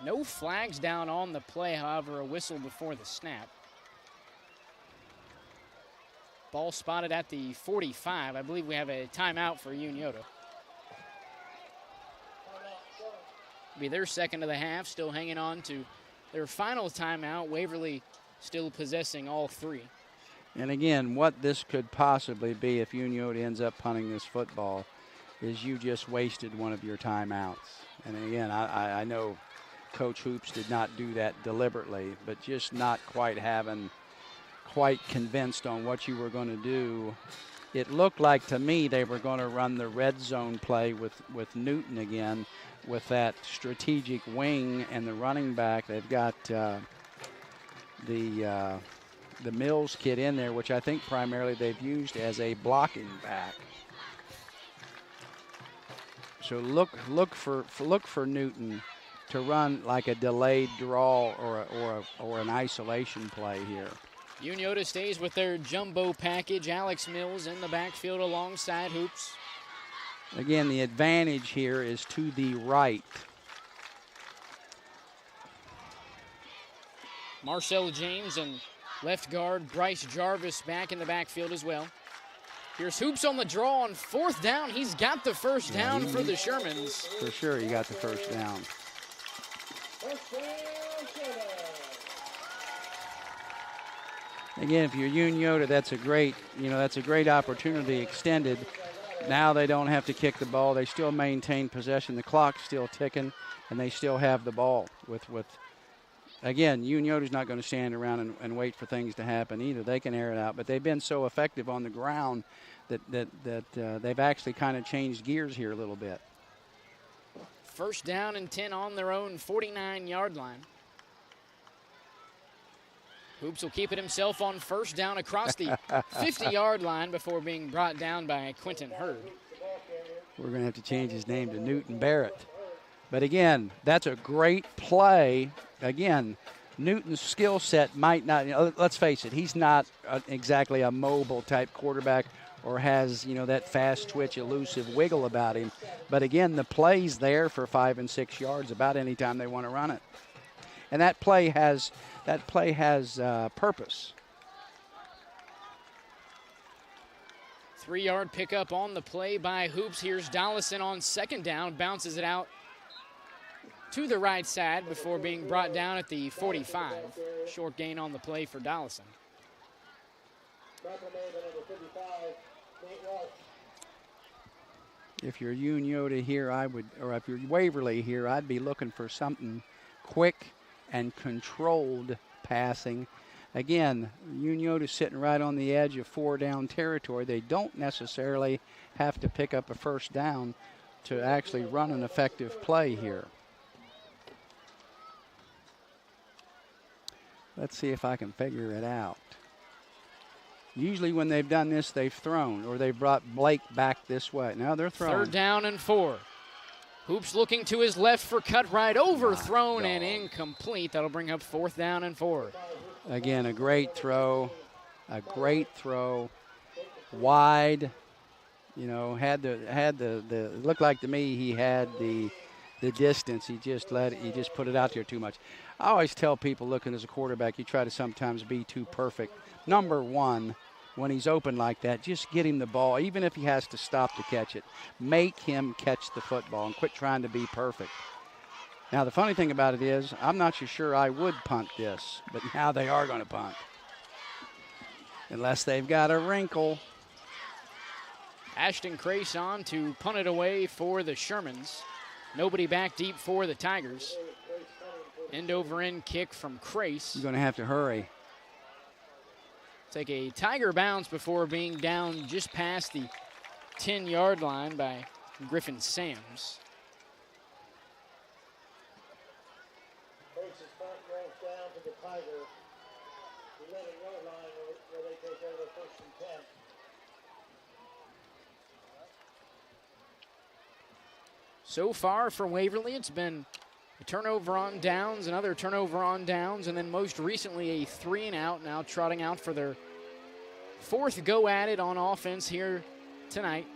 No flags down on the play, however, a whistle before the snap. Ball spotted at the 45. I believe we have a timeout for Unioto. Be their second of the half, still hanging on to their final timeout. Waverly still possessing all three. And again, what this could possibly be if Unioto ends up punting this football is you just wasted one of your timeouts. And again, I know Coach Hoops did not do that deliberately, but just not quite convinced on what you were going to do. It looked like to me they were going to run the red zone play with Newton again, with that strategic wing and the running back. They've got the Mills kid in there, which I think primarily they've used as a blocking back. So look for Newton to run like a delayed draw or an isolation play here. Unioto stays with their jumbo package. Alex Mills in the backfield alongside Hoops. Again, the advantage here is to the right. Marcel James and left guard Bryce Jarvis back in the backfield as well. Here's Hoops on the draw on 4th down. He's got the first down for the Shermans. For sure, he got the first down. Again, if you're Unioto, that's a great opportunity extended. Now they don't have to kick the ball. They still maintain possession. The clock's still ticking, and they still have the ball. Again, Unioto's not going to stand around and wait for things to happen either. They can air it out, but they've been so effective on the ground that they've actually kind of changed gears here a little bit. 1st down and 10 on their own 49-yard line. Hoops will keep it himself on 1st down across the 50-yard line before being brought down by Quentin Hurd. We're going to have to change his name to Newton Barrett. But again, that's a great play. Again, Newton's skill set might not, let's face it, he's not exactly a mobile type quarterback or has, that fast twitch, elusive wiggle about him. But again, the play's there for 5 and 6 yards about any time they want to run it. And that play has purpose. 3-yard pickup on the play by Hoops. Here's Dollison on 2nd down, bounces it out to the right side before being brought down at the 45. Short gain on the play for Dollison. If you're Unioto here, if you're Waverly here, I'd be looking for something quick and controlled passing. Again, Unioto's sitting right on the edge of 4-down territory. They don't necessarily have to pick up a 1st down to actually run an effective play here. Let's see if I can figure it out. Usually when they've done this, they've thrown, or they've brought Blake back this way. Now they're throwing. 3rd down and 4. Hoops looking to his left for cut right, overthrown and incomplete. That'll bring up 4th down and 4. Again, a great throw, wide. Had the looked like to me he had the distance. He just put it out there too much. I always tell people looking as a quarterback, you try to sometimes be too perfect. Number one, when he's open like that, just get him the ball, even if he has to stop to catch it. Make him catch the football and quit trying to be perfect. Now, the funny thing about it is, I'm not so sure I would punt this, but now they are going to punt. Unless they've got a wrinkle. Ashton Crayson to punt it away for the Shermans. Nobody back deep for the Tigers. End-over-end kick from Crace. You're going to have to hurry. Take a Tiger bounce before being down just past the 10-yard line by Griffin Sams. Crace's punt rolls down to the Tiger 11-yard line where they take over 1st and 10. So far for Waverly, it's been a turnover on downs, another turnover on downs, and then most recently a 3-and-out, now trotting out for their 4th go at it on offense here tonight.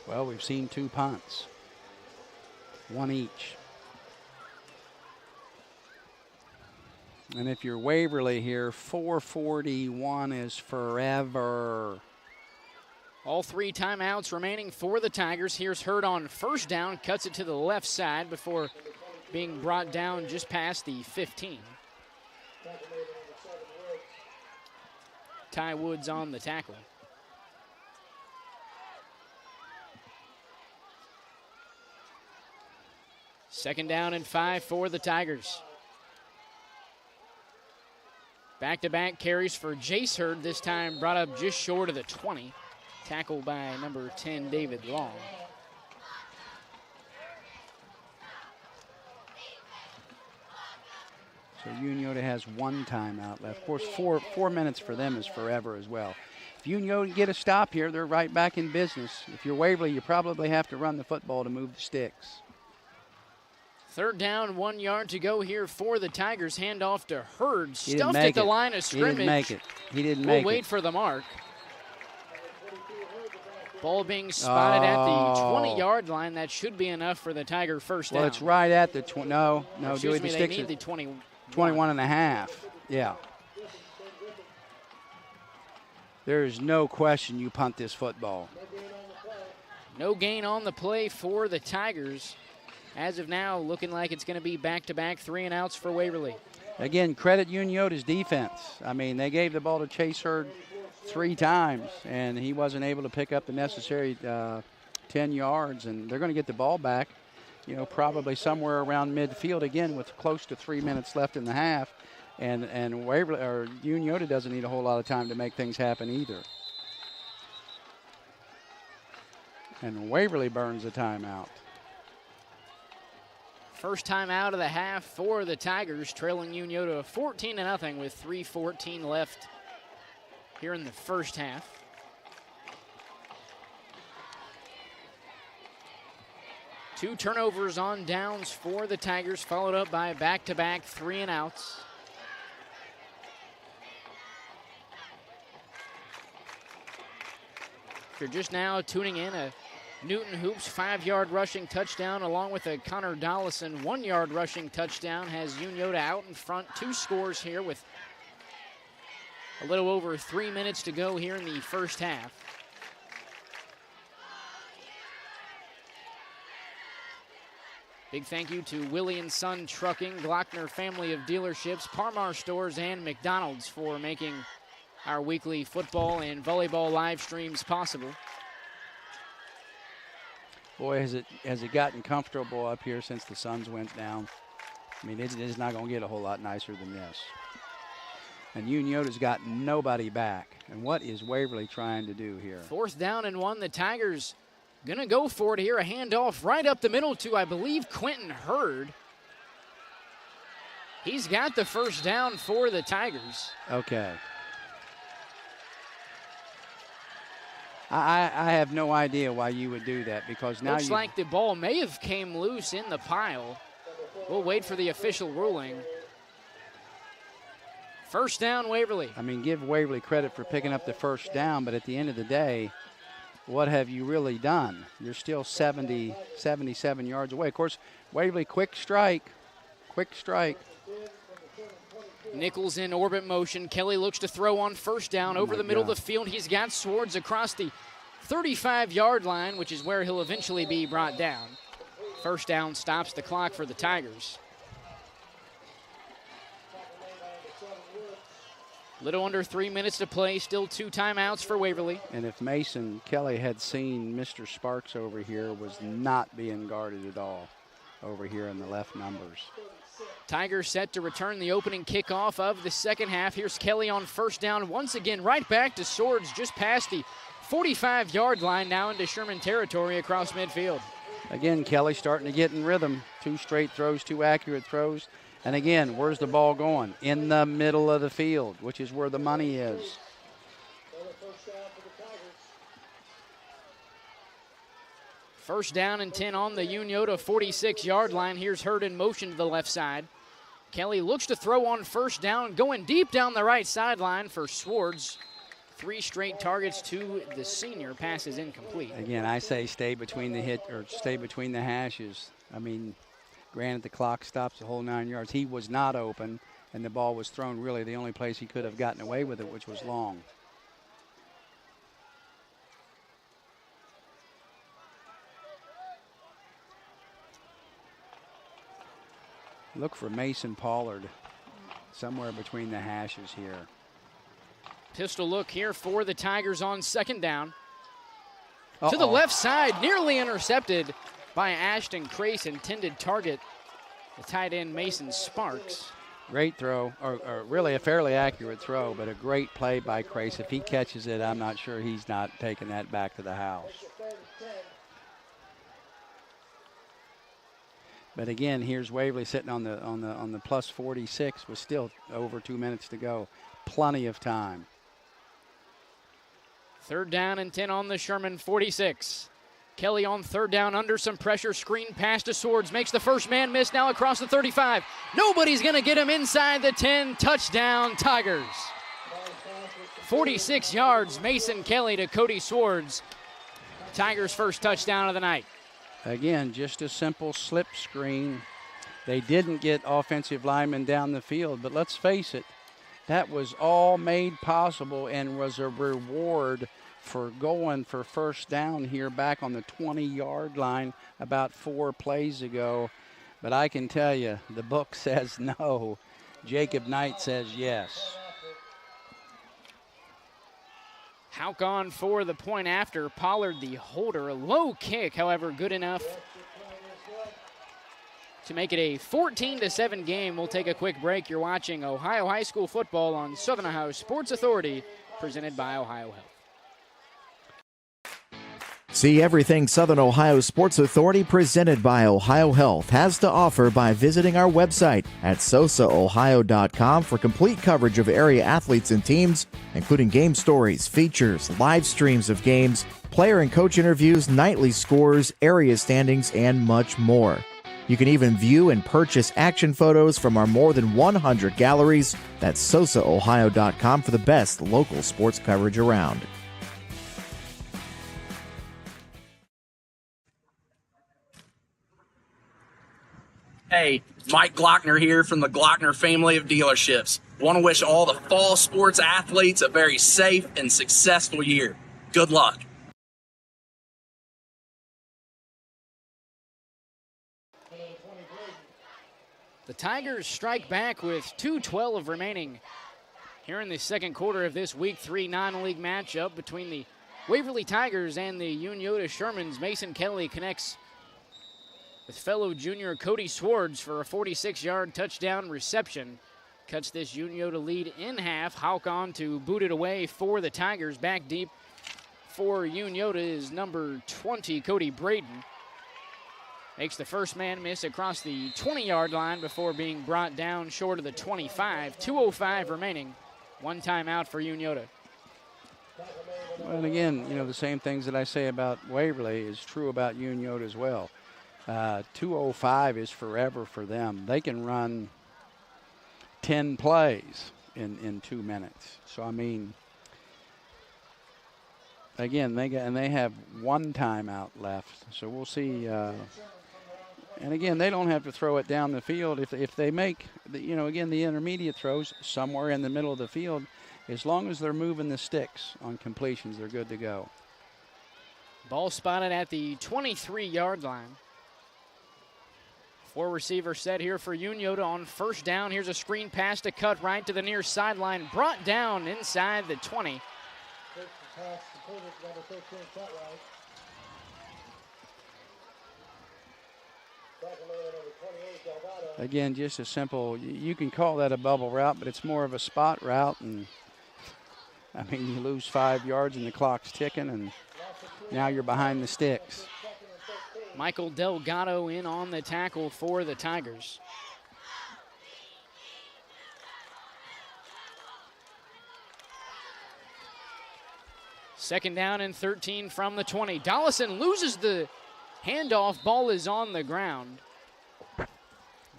Well, we've seen 2 punts. One each. And if you're Waverly here, 4:41 is forever. All 3 timeouts remaining for the Tigers. Here's Hurd on first down, cuts it to the left side before being brought down just past the 15. Ty Woods on the tackle. Second down and 5 for the Tigers. Back-to-back carries for Jace Hurd, this time brought up just short of the 20. Tackled by number 10, David Long. So Unioto has 1 timeout left. Of course, 4 minutes for them is forever as well. If Unioto get a stop here, they're right back in business. If you're Waverly, you probably have to run the football to move the sticks. Third down, 1 yard to go here for the Tigers. Handoff to Hurd, stuffed at the line of scrimmage. He didn't make it. He didn't make it. We'll wait for the mark. Ball being spotted at the 20-yard line. That should be enough for the Tiger first down. Well, it's right at the 20. No, excuse me, they need the 21. 21 and a half. Yeah. There's no question you punt this football. No gain on the play for the Tigers. As of now, looking like it's going to be back-to-back 3-and-outs for Waverly. Again, credit Unioto's defense. I mean, they gave the ball to Chase Hurd 3 times, and he wasn't able to pick up the necessary 10 yards, and they're going to get the ball back, probably somewhere around midfield again with close to 3 minutes left in the half, and Waverly or Unioto doesn't need a whole lot of time to make things happen either. And Waverly burns a timeout. First time out of the half for the Tigers, trailing Unioto 14-0 with 3:14 left here in the first half. Two turnovers on downs for the Tigers, followed up by back-to-back 3-and-outs. If you're just now tuning in, a Newton Hoops 5-yard rushing touchdown along with a Connor Dollison 1-yard rushing touchdown has Unioto out in front. 2 scores here with a little over 3 minutes to go here in the first half. Big thank you to Willie & Son Trucking, Glockner Family of Dealerships, Parmar Stores, and McDonald's for making our weekly football and volleyball live streams possible. Boy, has it gotten comfortable up here since the Suns went down. I mean, it is not going to get a whole lot nicer than this. And Unioto's got nobody back. And what is Waverly trying to do here? 4th down and 1. The Tigers going to go for it here. A handoff right up the middle to, I believe, Quentin Hurd. He's got the first down for the Tigers. Okay. I have no idea why you would do that, because now looks like the ball may have came loose in the pile. We'll wait for the official ruling. First down, Waverly. I mean, give Waverly credit for picking up the first down, but at the end of the day, what have you really done? You're still 77 yards away. Of course, Waverly, quick strike. Nichols in orbit motion. Kelly looks to throw on first down over the middle of the field. He's got Swords across the 35-yard line, which is where he'll eventually be brought down. First down stops the clock for the Tigers. Little under 3 minutes to play, still 2 timeouts for Waverly. And if Mason Kelly had seen Mr. Sparks over here, was not being guarded at all over here in the left numbers. Tigers set to return the opening kickoff of the second half. Here's Kelly on first down once again, right back to Swords just past the 45-yard line, now into Sherman territory across midfield. Again, Kelly starting to get in rhythm. 2 straight throws, 2 accurate throws. And again, where's the ball going? In the middle of the field, which is where the money is. First down and 10 on the Unioto 46-yard line. Here's Hurd in motion to the left side. Kelly looks to throw on first down, going deep down the right sideline for Swords. 3 straight targets to the senior. Pass is incomplete. Again, I say stay between the hashes. I mean, granted, the clock stops the whole 9 yards. He was not open, and the ball was thrown really the only place he could have gotten away with it, which was long. Look for Mason Pollard somewhere between the hashes here. Pistol look here for the Tigers on 2nd down. Uh-oh. To the left side, nearly intercepted by Ashton Crace, intended target, the tight end Mason Sparks. Great throw, or really a fairly accurate throw, but a great play by Crace. If he catches it, I'm not sure he's not taking that back to the house. But again, here's Waverly sitting on the plus 46 with still over 2 minutes to go. Plenty of time. 3rd down and 10 on the Sherman 46. Kelly on 3rd down under some pressure. Screen pass to Swords. Makes the first man miss now across the 35. Nobody's going to get him inside the 10. Touchdown, Tigers. 46 yards, Mason Kelly to Cody Swords. Tigers' first touchdown of the night. Again, just a simple slip screen. They didn't get offensive linemen down the field, but let's face it, that was all made possible and was a reward for going for first down here back on the 20-yard line about 4 plays ago. But I can tell you, the book says no. Jacob Knight says yes. Hauk on for the point after. Pollard the holder. A low kick, however, good enough to make it a 14-7 game. We'll take a quick break. You're watching Ohio High School football on Southern Ohio Sports Authority, presented by Ohio Health. See everything Southern Ohio Sports Authority presented by Ohio Health has to offer by visiting our website at sosaohio.com for complete coverage of area athletes and teams, including game stories, features, live streams of games, player and coach interviews, nightly scores, area standings, and much more. You can even view and purchase action photos from our more than 100 galleries. That's sosaohio.com for the best local sports coverage around. Hey, Mike Glockner here from the Glockner family of dealerships. Want to wish all the fall sports athletes a very safe and successful year. Good luck. The Tigers strike back with 2:12 remaining here in the second quarter of this Week 3 non-league matchup between the Waverly Tigers and the Unioto Shermans. Mason Kelly connects with fellow junior Cody Swords for a 46-yard touchdown reception. Cuts this Unioto lead in half. Hauk on to boot it away for the Tigers. Back deep for Unioto is number 20, Cody Braden. Makes the first man miss across the 20-yard line before being brought down short of the 25. 2:05 remaining. One timeout for Unioto. Well, and again, the same things that I say about Waverly is true about Unioto as well. 2:05 is forever for them. They can run 10 plays in 2 minutes. So, I mean, again, they have one timeout left. So we'll see. And again, they don't have to throw it down the field. If they make, again, the intermediate throws somewhere in the middle of the field, as long as they're moving the sticks on completions, they're good to go. Ball spotted at the 23-yard line. 4 receivers set here for Unioto on first down. Here's a screen pass to cut right to the near sideline. Brought down inside the 20. Again, just a simple, you can call that a bubble route, but it's more of a spot route. And I mean, you lose 5 yards and the clock's ticking, and now you're behind the sticks. Michael Delgado in on the tackle for the Tigers. Second down and 13 from the 20. Dollison loses the handoff. Ball is on the ground.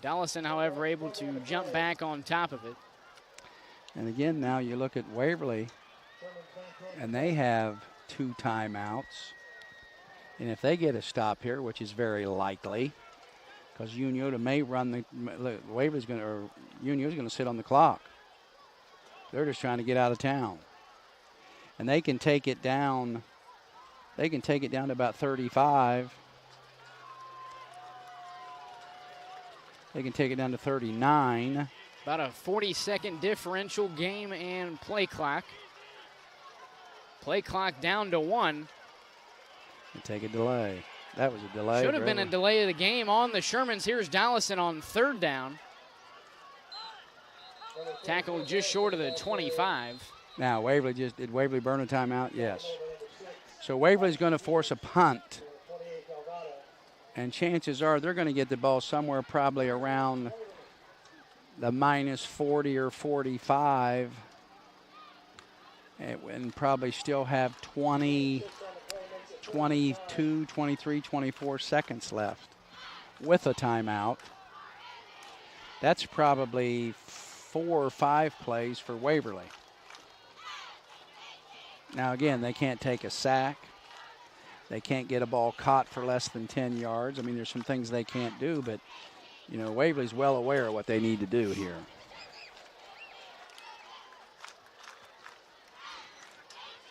Dollison, however, able to jump back on top of it. And again, now you look at Waverly. And they have 2 timeouts. And if they get a stop here, which is very likely, because Unioto may run the Waverly's going to, or Unioto's going to sit on the clock. They're just trying to get out of town. And they can take it down. They can take it down to about 35. They can take it down to 39. About a 40-second differential game and play clock. Play clock down to 1. And take a delay. That was a delay. Should have been a delay of the game on the Shermans. Here's Dallison on 3rd down. Tackled just short of the 25. Now, did Waverly burn a timeout? Yes. So Waverly's going to force a punt. And chances are they're going to get the ball somewhere probably around the -40 or 45. And probably still have 20, 22, 23, 24 seconds left with a timeout. That's probably 4 or 5 plays for Waverly. Now, again, they can't take a sack. They can't get a ball caught for less than 10 yards. I mean, there's some things they can't do, but, you know, Waverly's well aware of what they need to do here.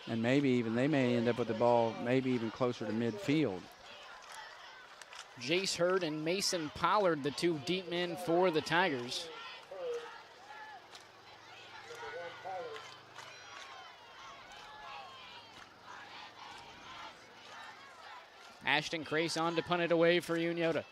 And maybe even they may end up with the ball maybe even closer to midfield. Jace Hurd and Mason Pollard, the 2 deep men for the Tigers. Ashton Crace on to punt it away for Unioto.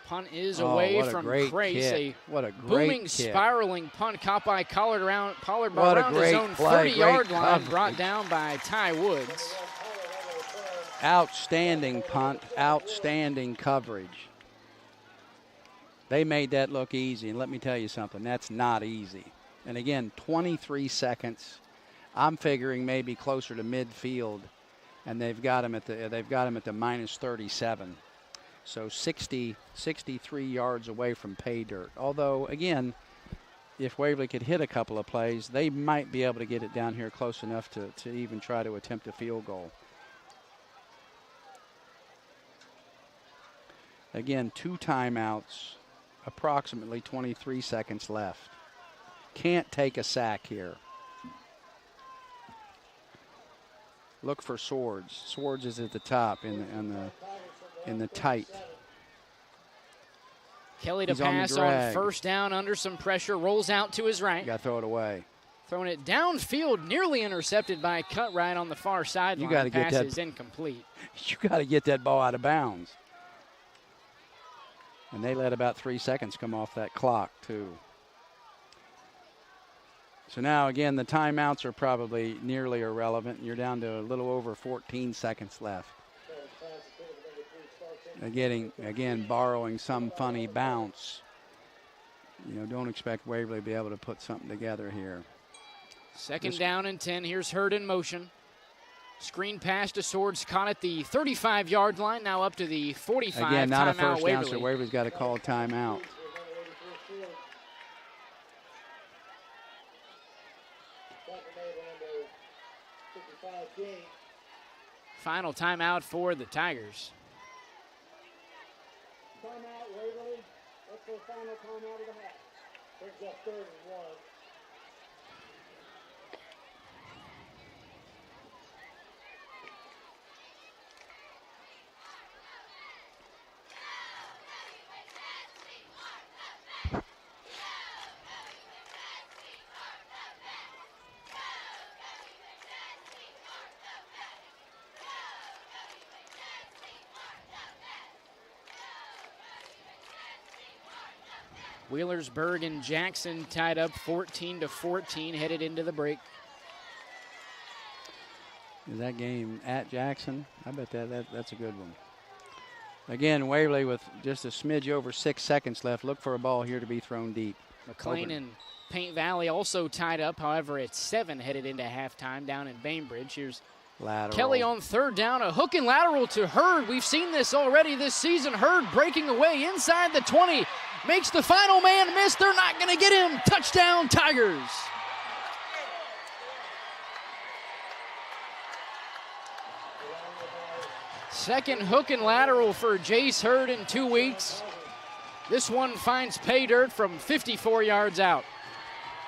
Punt is away from Crace. What a great booming, kick. Spiraling punt caught by Pollard around his own 30-yard line, brought down by Ty Woods. Outstanding punt, outstanding coverage. They made that look easy, and let me tell you something, that's not easy. And again, 23 seconds. I'm figuring maybe closer to midfield, and they've got him at the -37. So 63 yards away from pay dirt. Although, again, if Waverly could hit a couple of plays, they might be able to get it down here close enough to even try to attempt a field goal. Again, 2 timeouts, approximately 23 seconds left. Can't take a sack here. Look for Swords. Swords is at the top in the tight. Kelly to pass on 1st down under some pressure, rolls out to his right. You got to throw it away. Throwing it downfield, nearly intercepted by Cutright on the far sideline. You got to get that. Pass is incomplete. You got to get that ball out of bounds. And they let about 3 seconds come off that clock, too. So now, again, the timeouts are probably nearly irrelevant. You're down to a little over 14 seconds left. Again, borrowing some funny bounce. You know, don't expect Waverly to be able to put something together here. Second down and 10. Here's Hurd in motion. Screen pass to Swords, caught at the 35-yard line, now up to the 45. Again, not a timeout first down, Waverly. so Waverly's got to call a timeout. Final timeout for the Tigers. Timeout, Waverly. That's the final timeout of the half. Brings up 3rd and 1. Wheelersburg and Jackson tied up 14-14, headed into the break. Is that game at Jackson? I bet that's a good one. Again, Waverly with just a smidge over 6 seconds left. Look for a ball here to be thrown deep. McLean and Paint Valley also tied up. However, it's 7 headed into halftime down in Bainbridge. Here's Lateral. Kelly on third down, a hook and lateral to Hurd. We've seen this already this season. Hurd breaking away inside the 20, makes the final man miss. They're not going to get him. Touchdown, Tigers. Second hook and lateral for Jace Hurd in 2 weeks. This one finds pay dirt from 54 yards out.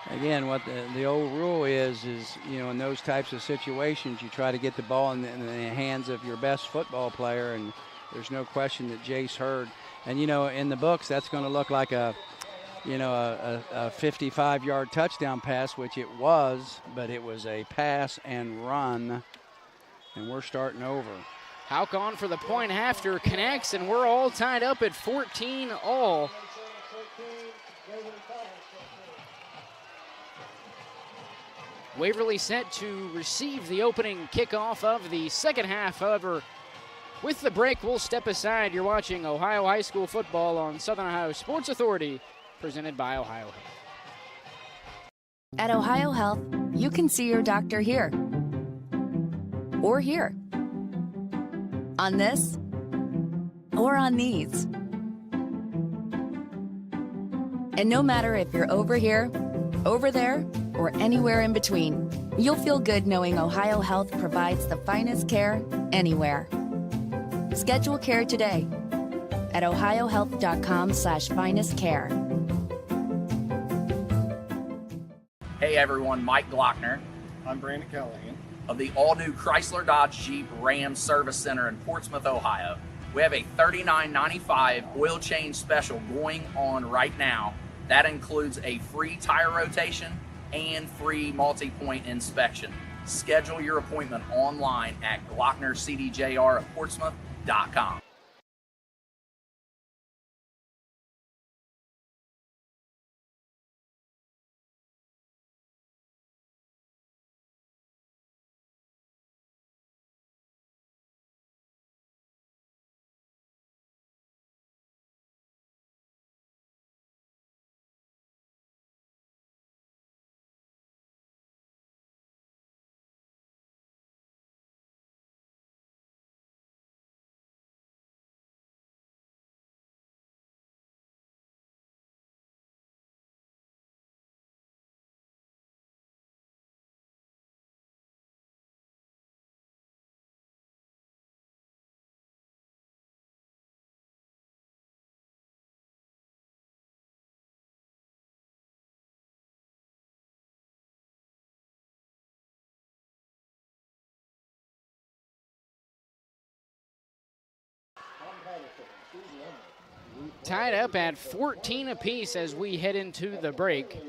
Again, what the old rule is, in those types of situations, you try to get the ball in the hands of your best football player, and there's no question that Jace Hurd, and in the books, that's going to look like a 55-yard touchdown pass, which it was, but it was a pass and run, and we're starting over. Houck on for the point after, connects, and we're all tied up at 14 all. Waverly set to receive the opening kickoff of the second half. However, with the break, we'll step aside. You're watching Ohio High School football on Southern Ohio Sports Authority, presented by Ohio Health. At Ohio Health, you can see your doctor here or here, on this or on these. And no matter if you're over here, over there, or anywhere in between, you'll feel good knowing Ohio Health provides the finest care anywhere. Schedule care today at ohiohealth.com/finestcare. Hey everyone, Mike Glockner I'm Brandon Callahan. of the all-new Chrysler Dodge Jeep Ram Service Center in Portsmouth, Ohio. We have a $39.95 oil change special going on right now. That includes a free tire rotation and free multi-point inspection. Schedule your appointment online at glocknercdjr@portsmouth.com. Tied up at 14 apiece as we head into the break.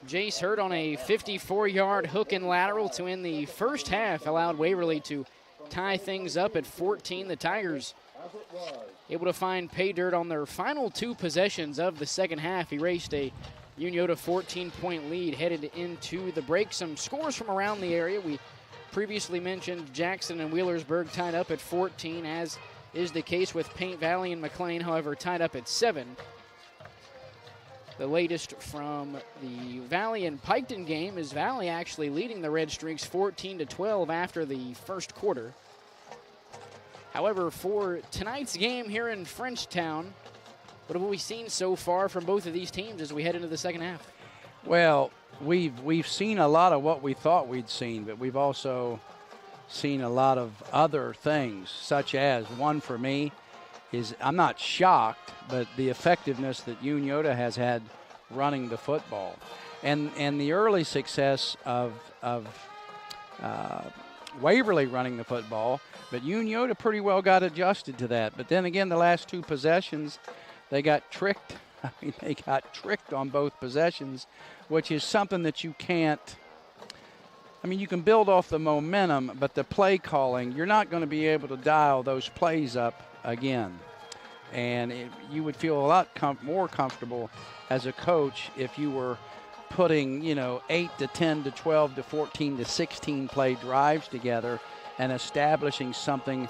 Jace Hurd on a 54-yard hook and lateral to end the first half allowed Waverly to tie things up at 14. The Tigers able to find pay dirt on their final 2 possessions of the second half. Erased a Unioto 14-point lead headed into the break. Some scores from around the area. We previously mentioned Jackson and Wheelersburg tied up at 14, as is the case with Paint Valley and McLean, however, tied up at 7. The latest from the Valley and Piketon game is Valley actually leading the Red Streaks 14-12 after the first quarter. However, for tonight's game here in Frenchtown, what have we seen so far from both of these teams as we head into the second half? Well, we've seen a lot of what we thought we'd seen, but we've also seen a lot of other things, such as, one for me is, I'm not shocked, but the effectiveness that Unioto has had running the football, and the early success of Waverly running the football, but Unioto pretty well got adjusted to that. But then again, the last 2 possessions, they got tricked. I mean, they got tricked on both possessions, which is something that you can't. I mean, you can build off the momentum, but the play calling, you're not going to be able to dial those plays up again. And you would feel a lot more comfortable as a coach if you were putting, 8 to 10 to 12 to 14 to 16 play drives together and establishing something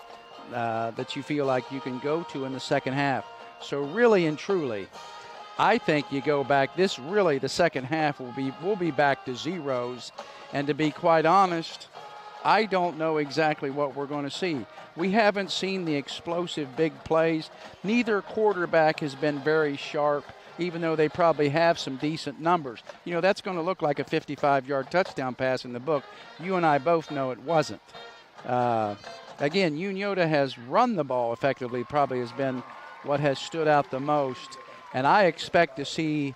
that you feel like you can go to in the second half. So really and truly, I think you go back. This really, the second half we'll be back to zeros, and to be quite honest, I don't know exactly what we're going to see. We haven't seen the explosive big plays. Neither quarterback has been very sharp, even though they probably have some decent numbers. You know, that's going to look like a 55-yard touchdown pass in the book. You and I both know it wasn't. Again, Unioto has run the ball effectively, probably has been what has stood out the most. And I expect to see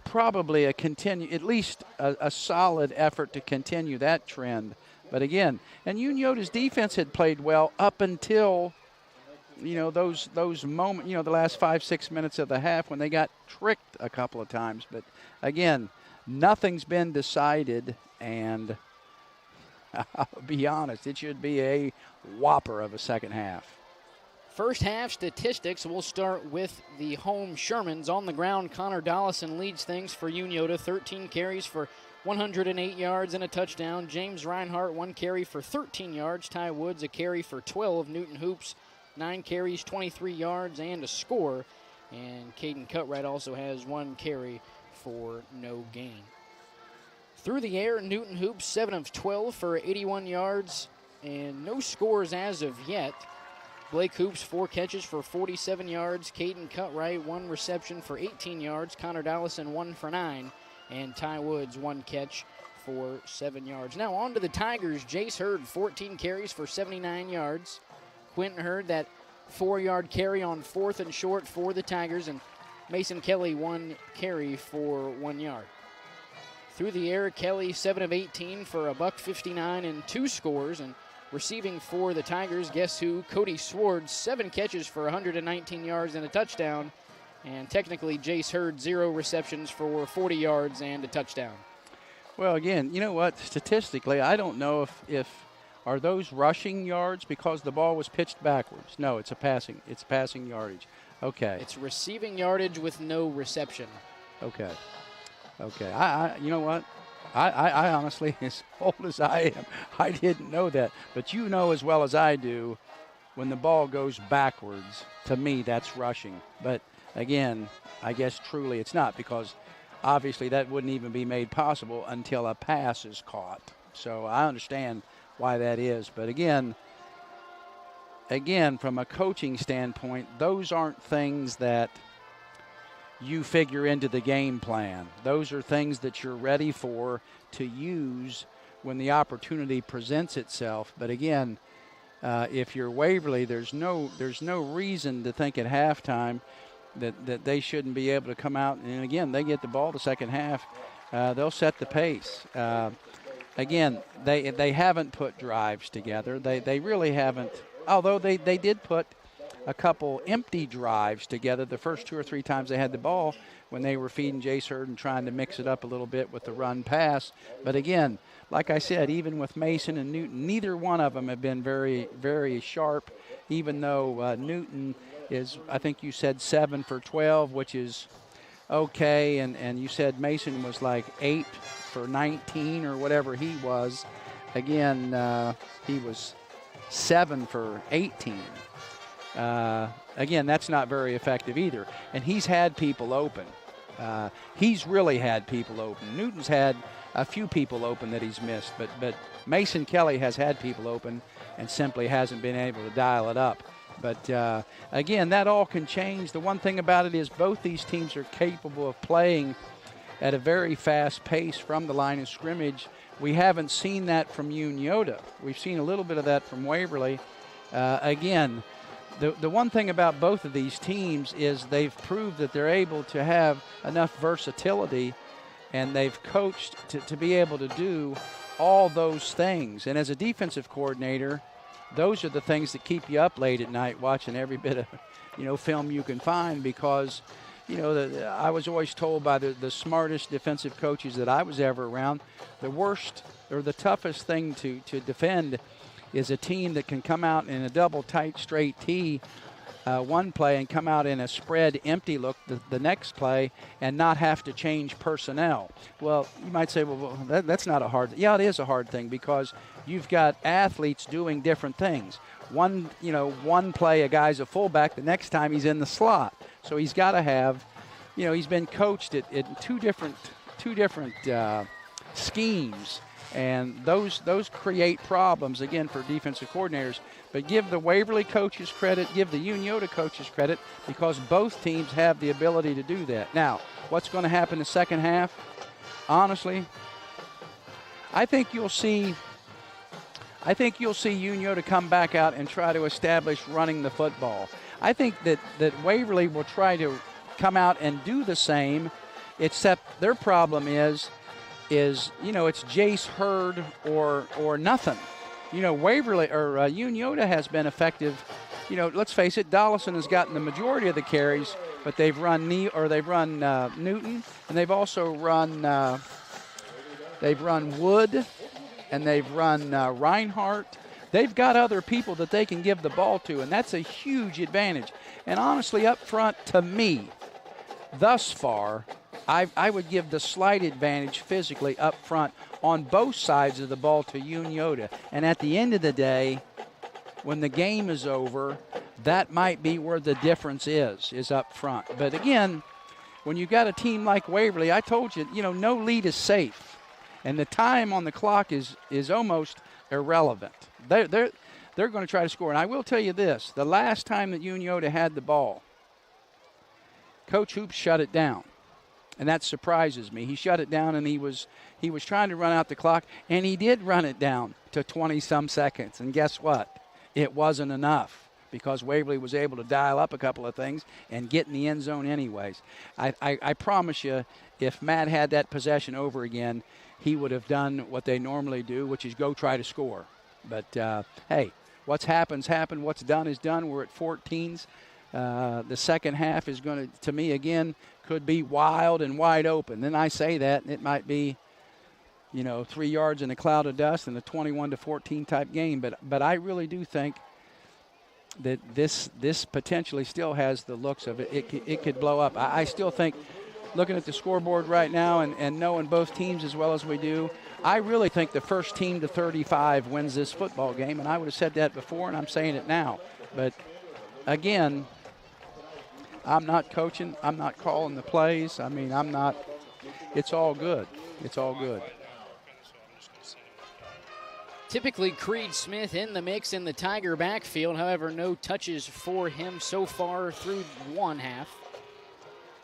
probably at least a solid effort to continue that trend. But again, and Unioto's defense had played well up until, you know, those moments, you know, the last 5-6 minutes of the half when they got tricked a couple of times. But again, nothing's been decided, and I'll be honest, it should be a whopper of a second half. First half statistics, we'll start with the home Shermans. On the ground, Connor Dollison leads things for Unioto, 13 carries for 108 yards and a touchdown. James Reinhart, 1 carry for 13 yards. Ty Woods, a carry for 12. Newton Hoops, 9 carries, 23 yards, and a score. And Caden Cutright also has 1 carry for no gain. Through the air, Newton Hoops, 7 of 12 for 81 yards, and no scores as of yet. Blake Hoops, 4 catches for 47 yards. Caden Cutright, 1 reception for 18 yards. Connor Dollison, 1 for 9. And Ty Woods, 1 catch for 7 yards. Now on to the Tigers. Jace Hurd, 14 carries for 79 yards. Quentin Hurd, that 4-yard carry on 4th and short for the Tigers. And Mason Kelly, 1 carry for 1 yard. Through the air, Kelly, 7 of 18 for $159 and 2 scores. And receiving for the Tigers, guess who? Cody Swartz, 7 catches for 119 yards and a touchdown. And technically, Jace Hurd, 0 receptions for 40 yards and a touchdown. Well, again, you know what? Statistically, I don't know if are those rushing yards because the ball was pitched backwards. No, it's passing yardage. Okay. It's receiving yardage with no reception. Okay. I you know what? I honestly, as old as I am, I didn't know that. But you know as well as I do, when the ball goes backwards, to me, that's rushing. But again, I guess truly it's not, because obviously that wouldn't even be made possible until a pass is caught. So I understand why that is. But again, from a coaching standpoint, those aren't things that you figure into the game plan. Those are things that you're ready for to use when the opportunity presents itself. But again, if you're Waverly, there's no reason to think at halftime that they shouldn't be able to come out. And again, they get the ball the second half, they'll set the pace. Again, they haven't put drives together. They really haven't, although they did put a couple empty drives together the first 2 or 3 times they had the ball when they were feeding Jace Hurd and trying to mix it up a little bit with the run pass. But again, like I said, even with Mason and Newton, neither one of them have been very, very sharp, even though Newton is, I think you said 7 for 12, which is okay, and you said Mason was like 8 for 19 or whatever he was. Again, he was 7 for 18. Again, that's not very effective either. And he's had people open. He's really had people open. Newton's had a few people open that he's missed, but Mason Kelly has had people open and simply hasn't been able to dial it up. But again, that all can change. The one thing about it is both these teams are capable of playing at a very fast pace from the line of scrimmage. We haven't seen that from Unioto. We've seen a little bit of that from Waverly. Again, the one thing about both of these teams is they've proved that they're able to have enough versatility, and they've coached to be able to do all those things. And as a defensive coordinator, those are the things that keep you up late at night watching every bit of film you can find, because I was always told by the smartest defensive coaches that I was ever around, the worst or the toughest thing to defend is a team that can come out in a double tight straight T one play and come out in a spread empty look the next play and not have to change personnel. Well, you might say, well, that's not a hard thing. Yeah, it is a hard thing, because you've got athletes doing different things. One play a guy's a fullback, the next time he's in the slot. So he's got to have he's been coached at two different schemes, and those create problems again for defensive coordinators. But give the Waverly coaches credit, give the Unioto coaches credit, because both teams have the ability to do that. Now, what's going to happen in the second half? Honestly, I think you'll see Unioto come back out and try to establish running the football. I think that Waverly will try to come out and do the same, except their problem is it's Jace Hurd or nothing. Waverly or Unioto has been effective. Let's face it, Dollison has gotten the majority of the carries, but they've run Newton, and they've also run Wood, and they've run Reinhardt. They've got other people that they can give the ball to, and that's a huge advantage. And honestly, up front, to me, thus far, I would give the slight advantage physically up front on both sides of the ball to Unioto. And at the end of the day, when the game is over, that might be where the difference is up front. But again, when you've got a team like Waverly, I told you, no lead is safe. And the time on the clock is almost irrelevant. They're going to try to score. And I will tell you this, the last time that Unioto had the ball, Coach Hoops shut it down. And that surprises me. He shut it down, and he was trying to run out the clock, and he did run it down to 20-some seconds. And guess what? It wasn't enough, because Waverly was able to dial up a couple of things and get in the end zone anyways. I promise you, if Matt had that possession over again, he would have done what they normally do, which is go try to score. But, hey, what's happened. What's done is done. We're at 14s. The second half is going to me, again, could be wild and wide open. Then I say that, and it might be, 3 yards in a cloud of dust in a 21-14 type game. But I really do think that this potentially still has the looks of it. It could blow up. I still think, looking at the scoreboard right now and knowing both teams as well as we do, I really think the first team to 35 wins this football game. And I would have said that before, and I'm saying it now. But, again, I'm not coaching. I'm not calling the plays. I'm not. It's all good. It's all good. Typically, Creed Smith in the mix in the Tiger backfield. However, no touches for him so far through one half.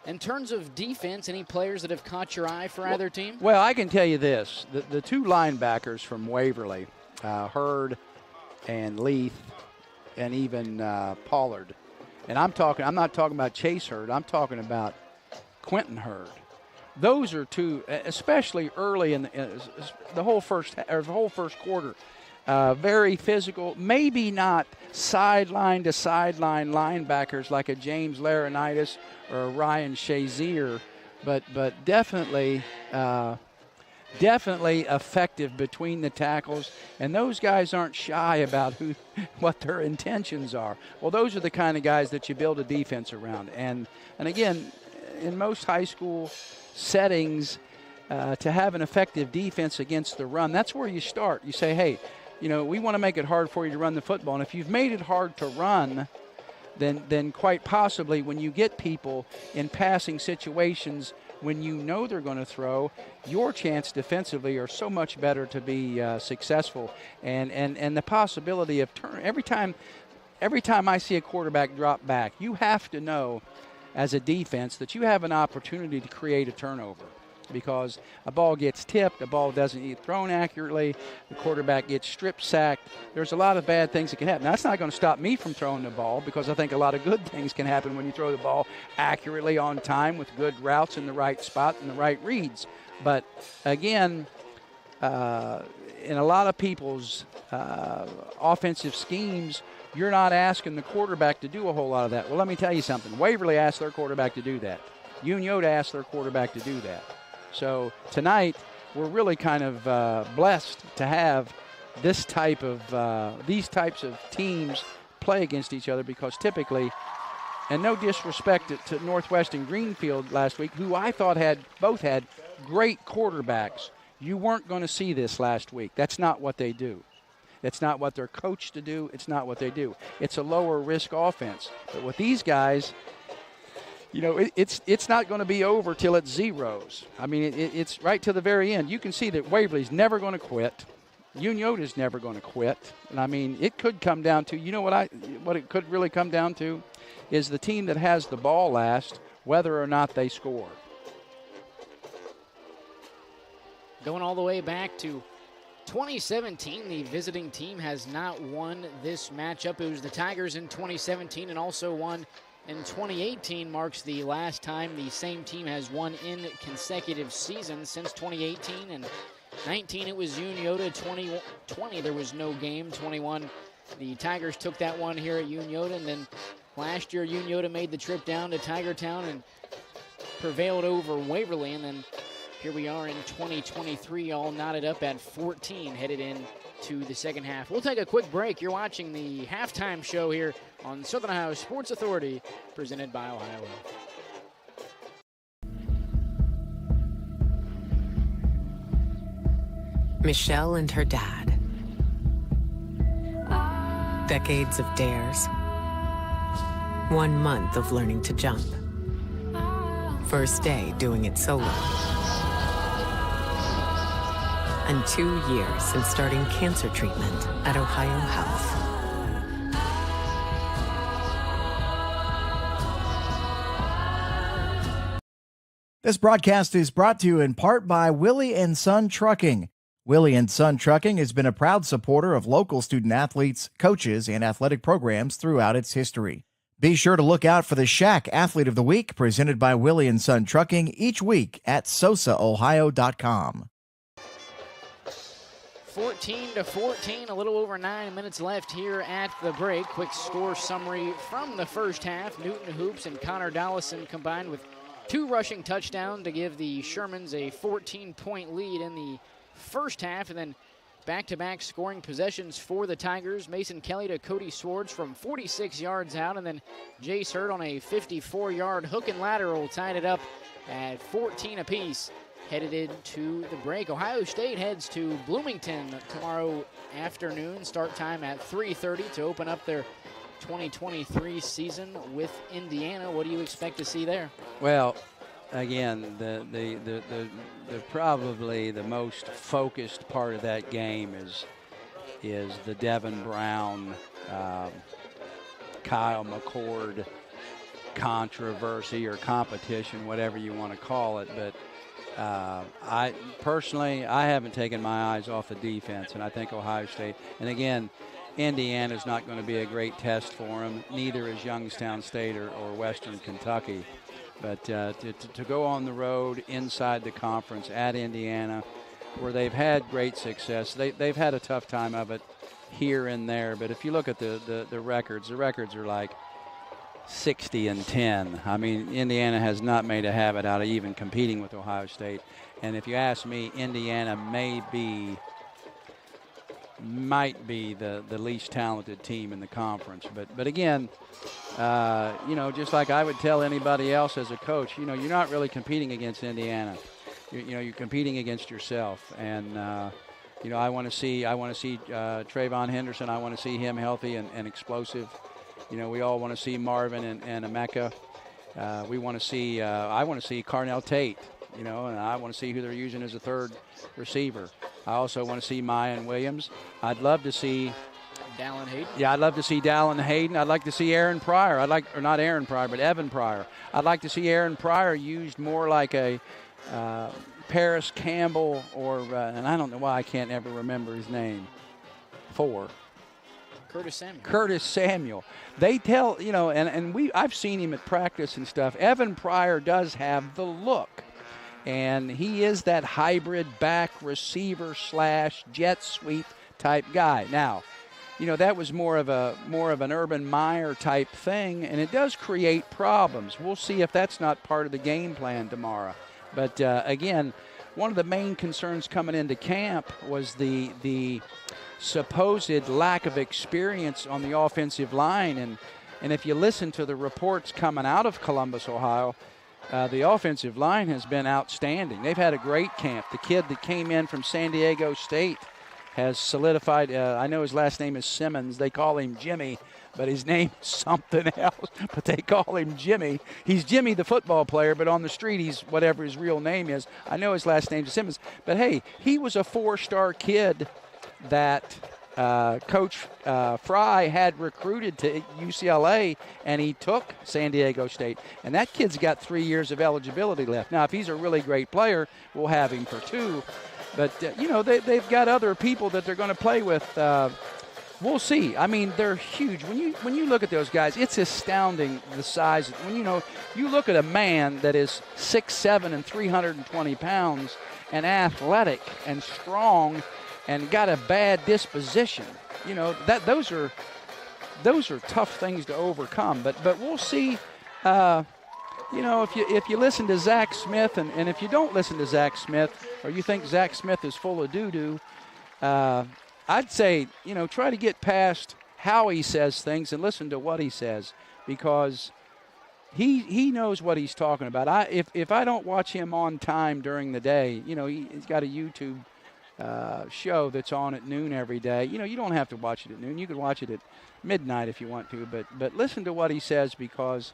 In terms of defense, any players that have caught your eye for either team? Well, I can tell you this. The two linebackers from Waverly, Hurd and Leith, and even Pollard. And I'm not talking about Chase Hurd. I'm talking about Quentin Hurd. Those are two, especially early in the whole first quarter, very physical. Maybe not sideline to sideline linebackers like a James Laurinaitis or a Ryan Shazier, but definitely effective between the tackles. And those guys aren't shy about what their intentions are. Well, those are the kind of guys that you build a defense around. And again, in most high school settings, to have an effective defense against the run, that's where you start. You say, hey, we want to make it hard for you to run the football. And if you've made it hard to run, then quite possibly when you get people in passing situations when you know they're going to throw, your chance defensively are so much better to be successful. And the possibility of turn every time I see a quarterback drop back, you have to know as a defense that you have an opportunity to create a turnover, because a ball gets tipped, a ball doesn't get thrown accurately, the quarterback gets strip sacked. There's a lot of bad things that can happen. Now, that's not going to stop me from throwing the ball, because I think a lot of good things can happen when you throw the ball accurately on time with good routes in the right spot and the right reads. But again, in a lot of people's offensive schemes, you're not asking the quarterback to do a whole lot of that. Well, let me tell you something. Waverly asked their quarterback to do that. Unioto asked their quarterback to do that. So tonight, we're really kind of blessed to have these types of teams play against each other, because typically, and no disrespect to Northwestern Greenfield last week, who I thought both had great quarterbacks, you weren't going to see this last week. That's not what they do. It's not what they're coached to do. It's not what they do. It's a lower risk offense. But with these guys, it's not going to be over till it's zeros. I mean, it's right to the very end. You can see that Waverly's never going to quit. Unioto's never going to quit. And I mean, it could come down to, what it could really come down to is the team that has the ball last, whether or not they score. Going all the way back to 2017, the visiting team has not won this matchup. It was the Tigers in 2017 and also won in 2018, marks the last time the same team has won in consecutive seasons since 2018. And 19, it was Unioto. 2020, there was no game. 21, the Tigers took that one here at Unioto. And then last year, Unioto made the trip down to Tigertown and prevailed over Waverly. And then here we are in 2023, all knotted up at 14, headed into the second half. We'll take a quick break. You're watching the halftime show here on Southern Ohio Sports Authority, presented by Ohio Health. Michelle and her dad. Decades of dares. 1 month of learning to jump. First day doing it solo. And 2 years since starting cancer treatment at Ohio Health. This broadcast is brought to you in part by Willie and Son Trucking. Willie and Son Trucking has been a proud supporter of local student athletes, coaches, and athletic programs throughout its history. Be sure to look out for the Shack Athlete of the Week presented by Willie and Son Trucking each week at SOSAOhio.com. 14-14, a little over 9 minutes left here at the break. Quick score summary from the first half. Newton Hoops and Connor Dollison combined with 2 rushing touchdowns to give the Shermans a 14-point lead in the first half, and then back-to-back scoring possessions for the Tigers. Mason Kelly to Cody Swartz from 46 yards out, and then Jace Hurd on a 54-yard hook and lateral tied it up at 14 apiece. Headed into the break. Ohio State heads to Bloomington tomorrow afternoon. Start time at 3:30 to open up their 2023 season with Indiana. What do you expect to see there? Well, again, the probably the most focused part of that game is the Devin Brown, Kyle McCord controversy or competition, whatever you want to call it. But I haven't taken my eyes off the defense, and I think Ohio State, and again, Indiana's not going to be a great test for them. Neither is Youngstown State or Western Kentucky. But to go on the road inside the conference at Indiana, where they've had great success, they've had a tough time of it here and there. But if you look at the records are like 60-10. I mean, Indiana has not made a habit out of even competing with Ohio State. And if you ask me, Indiana might be the least talented team in the conference. But again, just like I would tell anybody else as a coach, you're not really competing against Indiana. You're competing against yourself. And I want to see Trayvon Henderson. I want to see him healthy and explosive. We all want to see Marvin and Emeka. We want to see. I want to see Carnell Tate. And I want to see who they're using as a third receiver. I also want to see Mayan Williams. I'd love to see Dallin Hayden. Yeah, I'd love to see Dallin Hayden. I'd like to see Aaron Pryor. Not Aaron Pryor, but Evan Pryor. I'd like to see Aaron Pryor used more like a Paris Campbell or, and I don't know why I can't ever remember his name. Curtis Samuel. They tell, I've seen him at practice and stuff. Evan Pryor does have the look. And he is that hybrid back receiver / jet sweep type guy. Now, that was more of an Urban Meyer type thing, and it does create problems. We'll see if that's not part of the game plan tomorrow. But again, one of the main concerns coming into camp was the supposed lack of experience on the offensive line, and if you listen to the reports coming out of Columbus, Ohio. The offensive line has been outstanding. They've had a great camp. The kid that came in from San Diego State, has solidified. I know his last name is Simmons. They call him Jimmy, but his name's something else. But they call him Jimmy. He's Jimmy the football player, but on the street he's whatever his real name is. I know his last name's Simmons. But, hey, he was a 4-star kid that Coach Fry had recruited to UCLA, and he took San Diego State. And that kid's got 3 years of eligibility left. Now, if he's a really great player, we'll have him for 2. But, they've got other people that they're going to play with. We'll see. I mean, they're huge. When you look at those guys, it's astounding the size. When you look at a man that is 6'7" and 320 pounds and athletic and strong and got a bad disposition, those are tough things to overcome. But we'll see. If you listen to Zach Smith and if you don't listen to Zach Smith or you think Zach Smith is full of doo-doo, I'd say, try to get past how he says things and listen to what he says, because he knows what he's talking about. If I don't watch him on time during the day, he's got a YouTube show that's on at noon every day. You don't have to watch it at noon. You can watch it at midnight if you want to, but listen to what he says, because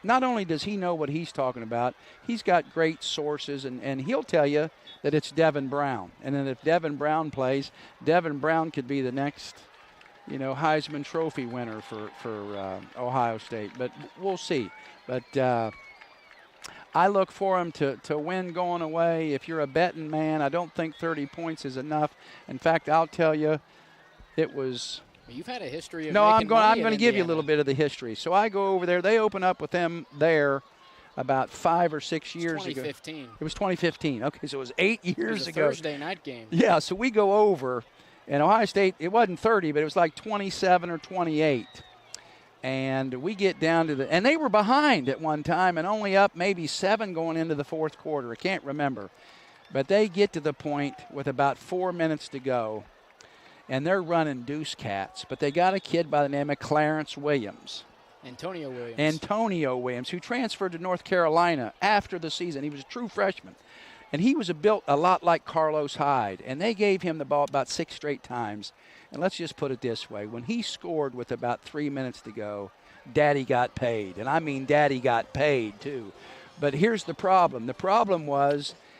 not only does he know what he's talking about, he's got great sources, and he'll tell you that it's Devin Brown. And then if Devin Brown plays, Devin Brown could be the next, Heisman Trophy winner for Ohio State. But we'll see. But I look for him to win going away. If you're a betting man, I don't think 30 points is enough. In fact, I'll tell you, it was. You've had a history of No, making I'm money going to give you a little bit of the history. So I go over there. They open up with them there about 5 or 6 years ago. 2015. It was 2015. Okay, so it was 8 years it was a ago. Thursday night game. Yeah, so we go over, and Ohio State, it wasn't 30, but it was like 27 or 28. And we get down to and they were behind at one time and only up maybe 7 going into the fourth quarter. I can't remember. But they get to the point with about 4 minutes to go, and they're running deuce cats. But they got a kid by the name of Clarence Williams. Antonio Williams, who transferred to North Carolina after the season. He was a true freshman. And he was built a lot like Carlos Hyde. And they gave him the ball about 6 straight times. And let's just put it this way. When he scored with about 3 minutes to go, Daddy got paid. And I mean Daddy got paid too. But here's the problem. The problem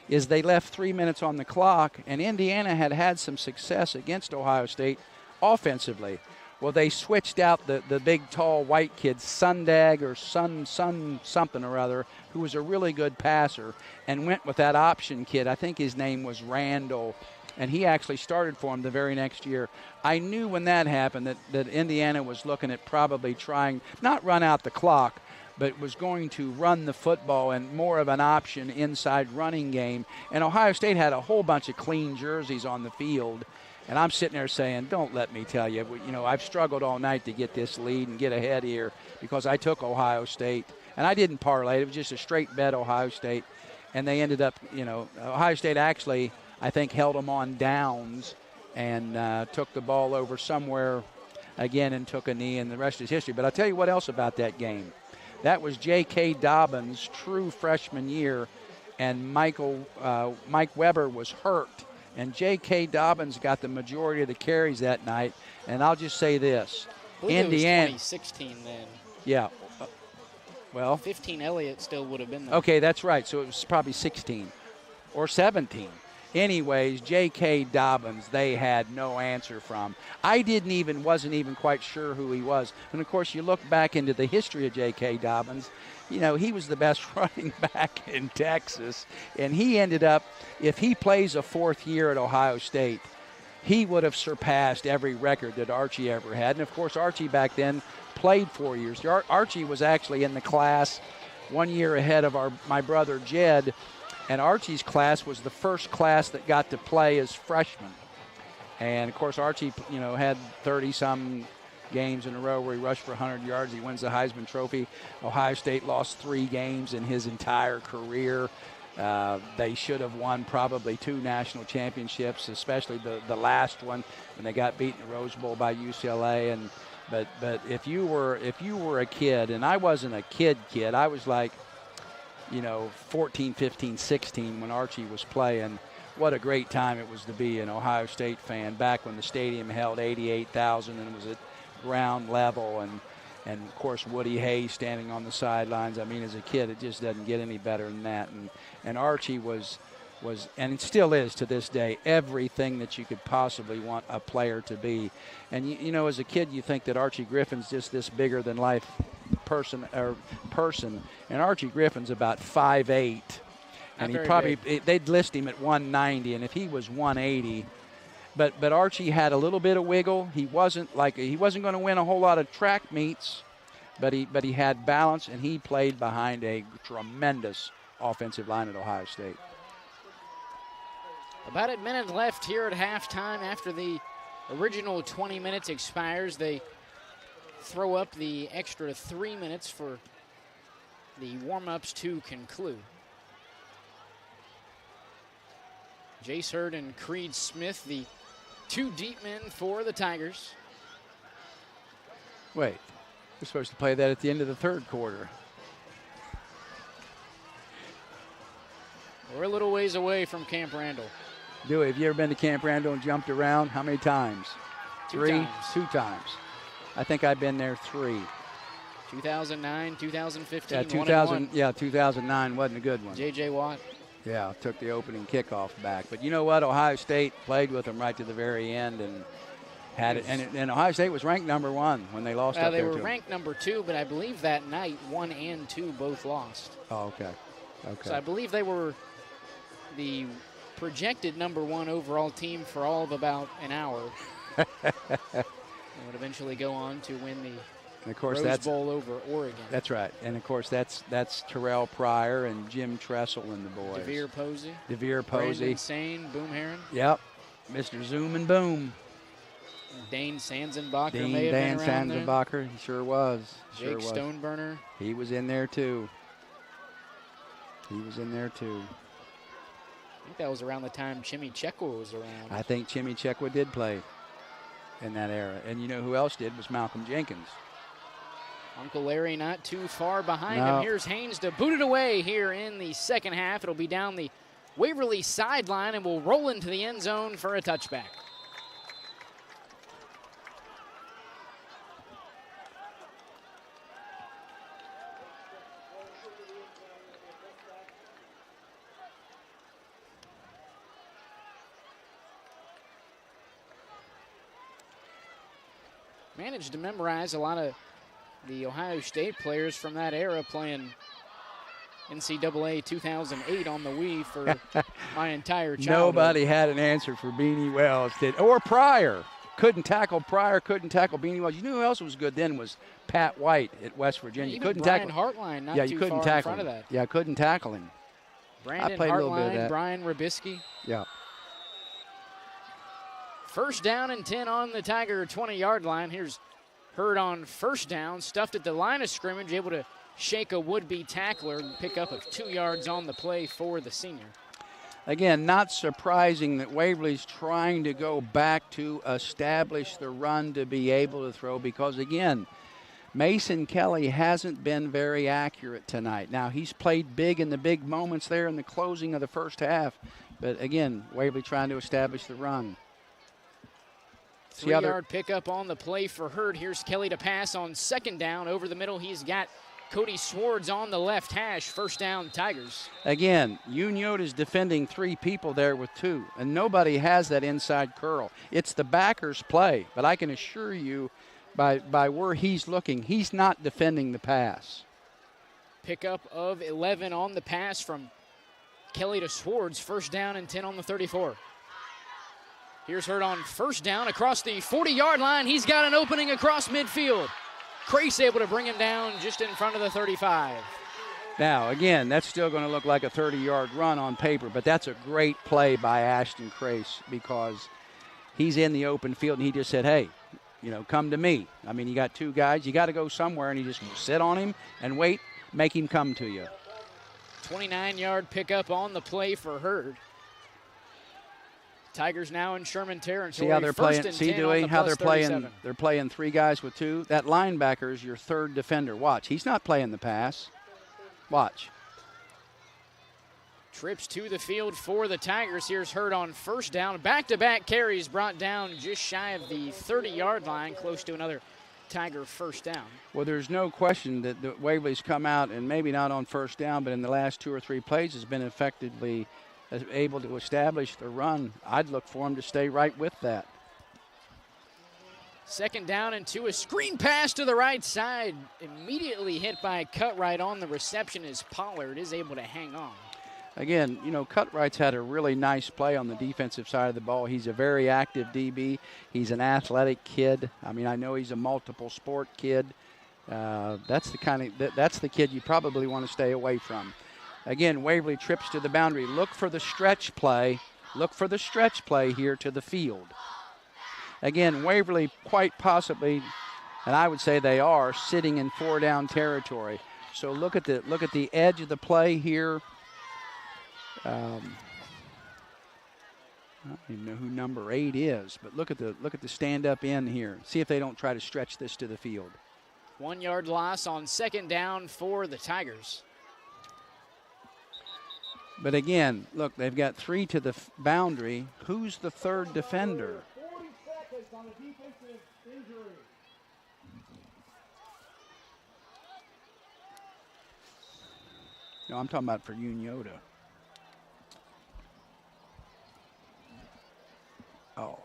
is they left 3 minutes on the clock, and Indiana had some success against Ohio State offensively. Well, they switched out the big, tall, white kid, Sundag or Sun something or other, who was a really good passer, and went with that option kid. I think his name was Randall, and he actually started for him the very next year. I knew when that happened that Indiana was looking at probably trying, not run out the clock, but was going to run the football and more of an option inside running game. And Ohio State had a whole bunch of clean jerseys on the field. And I'm sitting there saying, don't let me tell you, I've struggled all night to get this lead and get ahead here because I took Ohio State. And I didn't parlay. It was just a straight bet Ohio State. And they ended up, Ohio State actually, I think, held them on downs and took the ball over somewhere again and took a knee, and the rest is history. But I'll tell you what else about that game. That was J.K. Dobbins' true freshman year, and Mike Weber was hurt. And J.K. Dobbins got the majority of the carries that night. And I'll just say this. Indiana. It was 2016 then. Yeah. Well. 15 Elliott still would have been there. Okay, that's right. So it was probably 16 or 17. Anyways, J.K. Dobbins, they had no answer from. I wasn't even quite sure who he was. And, of course, you look back into the history of J.K. Dobbins, he was the best running back in Texas. And he ended up, if he plays a fourth year at Ohio State, he would have surpassed every record that Archie ever had. And, of course, Archie back then played 4 years. Archie was actually in the class 1 year ahead of my brother Jed. And Archie's class was the first class that got to play as freshmen. And, of course, Archie, had 30-some games in a row where he rushed for 100 yards. He wins the Heisman Trophy. Ohio State lost 3 games in his entire career. They should have won probably 2 national championships, especially the last one when they got beaten in the Rose Bowl by UCLA. But if you were a kid, and I wasn't a kid, I was like, 14, 15, 16 when Archie was playing. what a great time it was to be an Ohio State fan back when the stadium held 88,000 and was at ground level, and of course Woody Hayes standing on the sidelines. I mean, as a kid, it just doesn't get any better than that. And Archie was and it still is to this day, everything that you could possibly want a player to be. And you know, as a kid, you think that Archie Griffin's just this bigger than life person, and Archie Griffin's about 5'8". And he probably they'd list him at 190, and if he was 180, but Archie had a little bit of wiggle. He wasn't going to win a whole lot of track meets, but he had balance, and he played behind a tremendous offensive line at Ohio State. About a minute left here at halftime. After the original 20 minutes expires, they throw up the extra 3 minutes for the warm-ups to conclude. Jace Hurd and Creed Smith, the two deep men for the Tigers. Wait, we're supposed to play that at the end of the third quarter. We're a little ways away from Camp Randall. Dewey, have you ever been to Camp Randall and jumped around? How many times? Two times. 2 times. I think I've been there 3. 2009, 2015, yeah, 2009 wasn't a good one. J.J. Watt. Yeah, took the opening kickoff back. But you know what? Ohio State played with them right to the very end and had it. And Ohio State was ranked number 1 when they lost up there. They were ranked number 2, but I believe that night 1 and 2 both lost. Oh, okay. So I believe they were the projected number 1 overall team for all of about an hour. They would eventually go on to win the Rose Bowl over Oregon. That's right. And, of course, that's Terrell Pryor and Jim Tressel and the boys. DeVere Posey. Brandon Sane, Boom Heron. Yep. Mr. Zoom and Boom. Dane Sanzenbacher may have been around there. Sanzenbacher, he sure was. Jake Stoneburner. He was in there, too. I think that was around the time Chimmy Chekwa was around. I think Chimmy Chekwa did play in that era. And you know who else did was Malcolm Jenkins. Uncle Larry not too far behind him. Here's Haynes to boot it away here in the second half. It'll be down the Waverly sideline and will roll into the end zone for a touchback. Managed to memorize a lot of the Ohio State players from that era playing NCAA 2008 on the Wii for my entire childhood. Nobody had an answer for Beanie Wells, or Pryor. Couldn't tackle Pryor, couldn't tackle Beanie Wells. You knew who else was good then was Pat White at West Virginia. Yeah, you couldn't Brian tackle Hartline, not too far in front of that. Yeah, I couldn't tackle him. Brandon I played Hartline, a little bit of that. Brian Rabisky. Yeah. First down and 10 on the Tiger 20-yard line. Here's Hurd on first down, stuffed at the line of scrimmage, able to shake a would-be tackler and pick up 2 yards on the play for the senior. Again, not surprising that Waverly's trying to go back to establish the run to be able to throw because, again, Mason Kelly hasn't been very accurate tonight. Now, he's played big in the big moments there in the closing of the first half, but, again, Waverly trying to establish the run. 3-yard pickup on the play for Hurd. Here's Kelly to pass on second down. Over the middle, he's got Cody Swords on the left hash. First down, Tigers. Again, Unioto is defending 3 people there with 2, and nobody has that inside curl. It's the backer's play, but I can assure you by where he's looking, he's not defending the pass. Pickup of 11 on the pass from Kelly to Swords. First down and 10 on the 34. Here's Hurd on first down across the 40-yard line. He's got an opening across midfield. Crace able to bring him down just in front of the 35. Now, again, that's still going to look like a 30-yard run on paper, but that's a great play by Ashton Crace because he's in the open field, and he just said, hey, come to me. I mean, you got 2 guys. You got to go somewhere, and he just sit on him and wait, make him come to you. 29-yard pickup on the play for Hurd. Tigers now in Sherman territory. See how they're playing. See, Dewey, how they're playing. They're playing 3 guys with 2. That linebacker is your 3rd defender. Watch. He's not playing the pass. Watch. Trips to the field for the Tigers. Here's Hurd on first down. Back-to-back carries brought down just shy of the 30-yard line, close to another Tiger first down. Well, there's no question that the Waverly's come out, and maybe not on first down, but in the last 2 or 3 plays has been effectively able to establish the run. I'd look for him to stay right with that. Second down and 2, a screen pass to the right side. Immediately hit by Cutright on the reception as Pollard is able to hang on. Again, you know, Cutright's had a really nice play on the defensive side of the ball. He's a very active DB. He's an athletic kid. I mean, I know he's a multiple sport kid. That's the kid you probably want to stay away from. Again, Waverly trips to the boundary. Look for the stretch play. Look for the stretch play here to the field. Again, Waverly quite possibly, and I would say they are, sitting in 4-down territory. So look at the edge of the play here. I don't even know who number 8 is, but look at the stand-up end here. See if they don't try to stretch this to the field. 1-yard loss on second down for the Tigers. But again, look, they've got 3 to the boundary. Who's the third defender? 40 seconds on a defensive injury. No, I'm talking about for Unioto. Oh.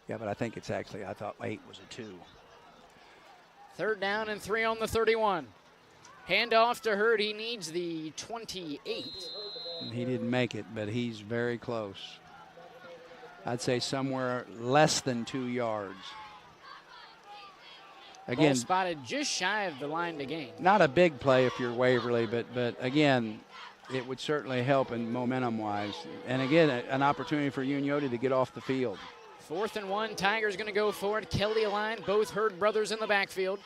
Yeah, but I think it's actually, I thought 8 was a 2. Third down and 3 on the 31. Handoff to Hurd. He needs the 28. He didn't make it, but he's very close. I'd say somewhere less than 2 yards. Again, ball spotted just shy of the line to gain. Not a big play if you're Waverly, but again, it would certainly help in momentum-wise. And again, an opportunity for Unioto to get off the field. 4th and 1, Tigers going to go for it. Kelly aligned, both Hurd brothers in the backfield.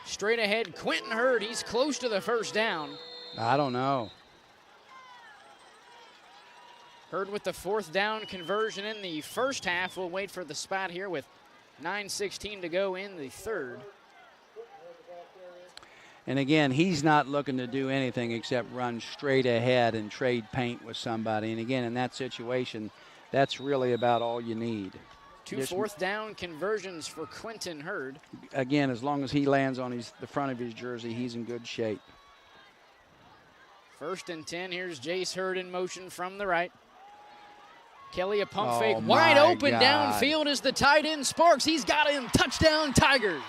Straight ahead, Quentin Hurd. He's close to the first down. I don't know. Hurd with the 4th down conversion in the first half. We'll wait for the spot here with 9:16 to go in the third. And again, he's not looking to do anything except run straight ahead and trade paint with somebody. And again, in that situation, that's really about all you need. 2 4th down conversions for Quentin Hurd. Again, as long as he lands on the front of his jersey, he's in good shape. 1st and 10. Here's Jace Hurd in motion from the right. Kelly a pump fake. Wide open downfield is the tight end Sparks. He's got him. Touchdown Tigers.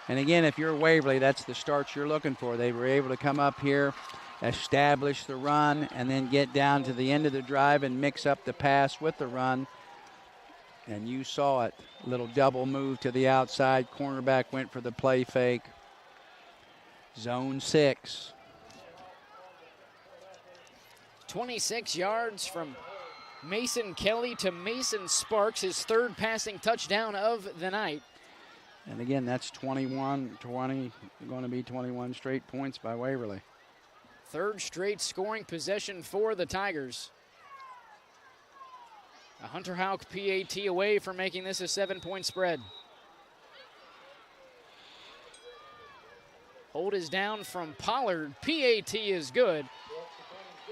And again, if you're Waverly, that's the start you're looking for. They were able to come up here, establish the run, and then get down to the end of the drive and mix up the pass with the run. And you saw it. A little double move to the outside. Cornerback went for the play fake. Zone 6. 26 yards from Mason Kelly to Mason Sparks, his 3rd passing touchdown of the night. And again, that's 21-20, going to be 21 straight points by Waverly. 3rd straight scoring possession for the Tigers. A Hunter Houck PAT away from making this a 7-point spread. Hold is down from Pollard. PAT is good.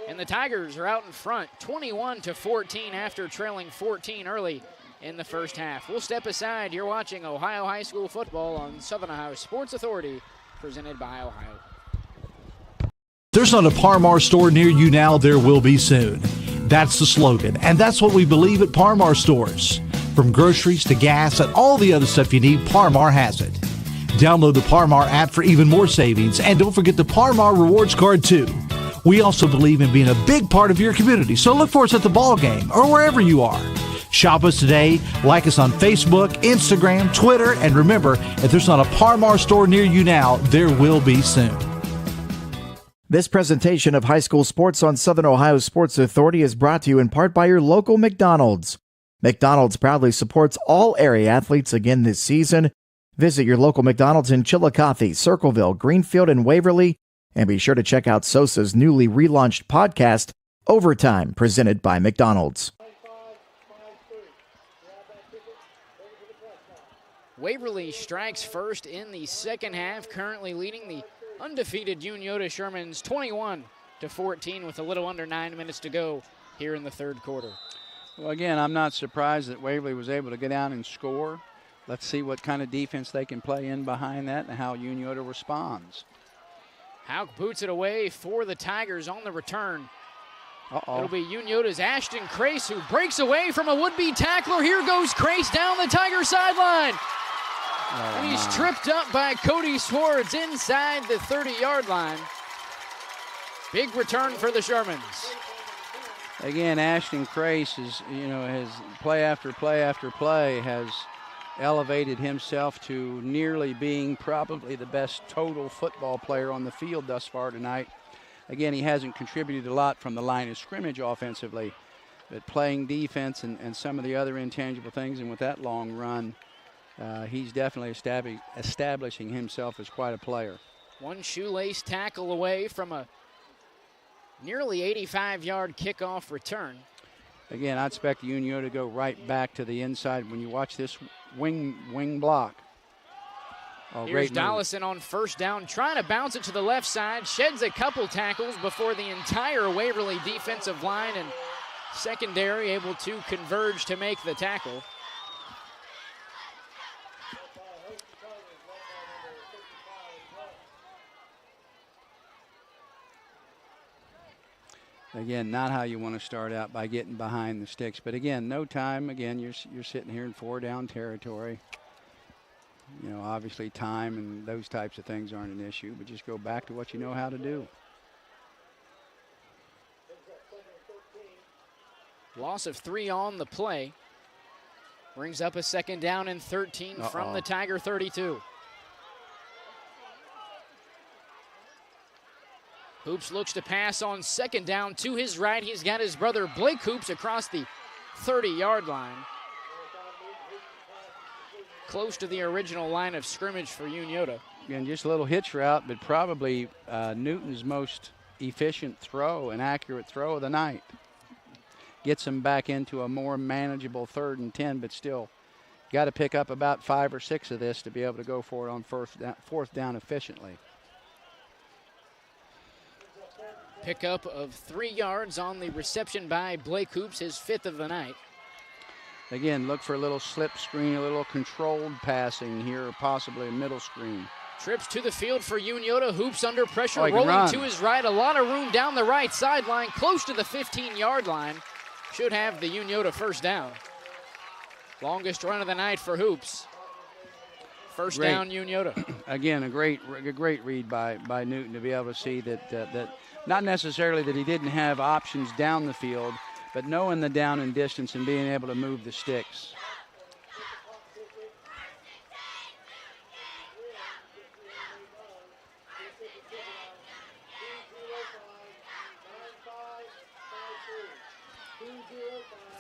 And the Tigers are out in front, 21-14 after trailing 14 early in the first half. We'll step aside. You're watching Ohio High School football on Southern Ohio Sports Authority, presented by Ohio. There's not a Par-Mar store near you now, there will be soon. That's the slogan, and that's what we believe at Par-Mar stores. From groceries to gas and all the other stuff you need, Par-Mar has it. Download the Par-Mar app for even more savings, and don't forget the Par-Mar rewards card too. We also believe in being a big part of your community, so look for us at the ball game or wherever you are. Shop us today, like us on Facebook, Instagram, Twitter, and remember, if there's not a Par-Mar store near you now, there will be soon. This presentation of high school sports on Southern Ohio Sports Authority is brought to you in part by your local McDonald's. McDonald's proudly supports all area athletes again this season. Visit your local McDonald's in Chillicothe, Circleville, Greenfield, and Waverly, and be sure to check out SOSA's newly relaunched podcast, Overtime, presented by McDonald's. Waverly strikes first in the second half, currently leading the undefeated Unioto Shermans 14 with a little under 9 minutes to go here in the third quarter. Well, again, I'm not surprised that Waverly was able to get down and score. Let's see what kind of defense they can play in behind that and how Unioto responds. Hauk boots it away for the Tigers on the return. Uh-oh. It'll be Unioto's Ashton Crace who breaks away from a would-be tackler. Here goes Crace down the Tiger sideline. And he's tripped up by Cody Swartz inside the 30-yard line. Big return for the Shermans. Again, Ashton Crace is, his play after play after play has elevated himself to nearly being probably the best total football player on the field thus far tonight. Again, he hasn't contributed a lot from the line of scrimmage offensively, but playing defense and some of the other intangible things, and with that long run, he's definitely establishing himself as quite a player. One shoelace tackle away from a nearly 85-yard kickoff return. Again, I expect Unioto to go right back to the inside when you watch this wing block. Oh, here's great Dollison on first down, trying to bounce it to the left side, sheds a couple tackles before the entire Waverly defensive line and secondary able to converge to make the tackle. Again, not how you want to start out by getting behind the sticks. But again, no time. Again, you're sitting here in 4-down territory. Obviously time and those types of things aren't an issue, but just go back to what you know how to do. Loss of 3 on the play. Brings up a 2nd down and 13 from the Tiger 32. Hoops looks to pass on 2nd down to his right. He's got his brother Blake Hoops across the 30-yard line. Close to the original line of scrimmage for Unioto. Again, just a little hitch route, but probably Newton's most efficient throw and accurate throw of the night. Gets him back into a more manageable 3rd and 10, but still got to pick up about 5 or 6 of this to be able to go for it on 4th down efficiently. Pickup of 3 yards on the reception by Blake Hoops, his 5th of the night. Again, look for a little slip screen, a little controlled passing here, possibly a middle screen. Trips to the field for Unioto. Hoops under pressure, rolling rolling to his right. A lot of room down the right sideline, close to the 15-yard line. Should have the Unioto first down. Longest run of the night for Hoops. First down, Unioto. Again, a great read by Newton to be able to see that not necessarily that he didn't have options down the field, but knowing the down and distance and being able to move the sticks.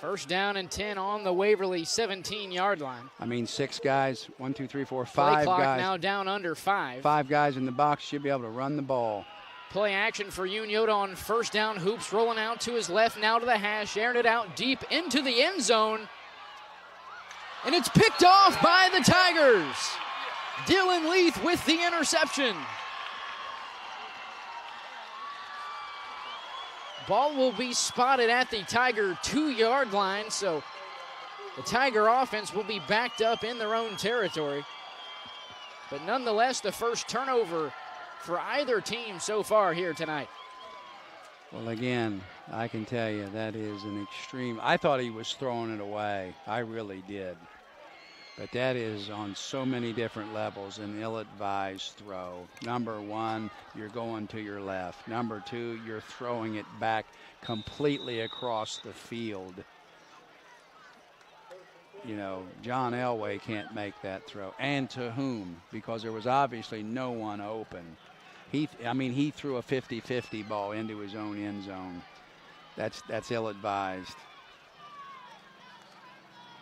First down and 10 on the Waverly 17-yard line. I mean, 6 guys, 1, 2, 3, 4, 5 Play clock guys. now down under 5. 5 guys in the box should be able to run the ball. Play action for Unioto on first down. Hoops rolling out to his left, now to the hash, airing it out deep into the end zone. And it's picked off by the Tigers. Dylan Leith with the interception. Ball will be spotted at the Tiger 2-yard line, so the Tiger offense will be backed up in their own territory. But nonetheless, the first turnover for either team so far here tonight. Well, again, I can tell you that is an extreme. I thought he was throwing it away. I really did. But that is on so many different levels an ill-advised throw. Number 1, you're going to your left. Number 2, you're throwing it back completely across the field. John Elway can't make that throw. And to whom? Because there was obviously no one open. He threw a 50-50 ball into his own end zone. That's ill-advised.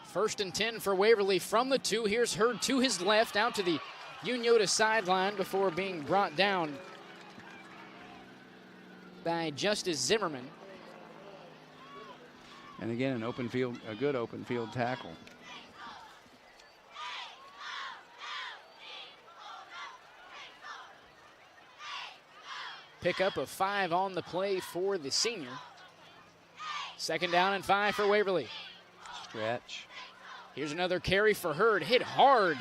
First and 10 for Waverly from the 2. Here's Hurd to his left, out to the Unioto sideline before being brought down by Justice Zimmerman. And again, a good open field tackle. Pickup of 5 on the play for the senior. 2nd down and 5 for Waverly. Stretch. Here's another carry for Hurd. Hit hard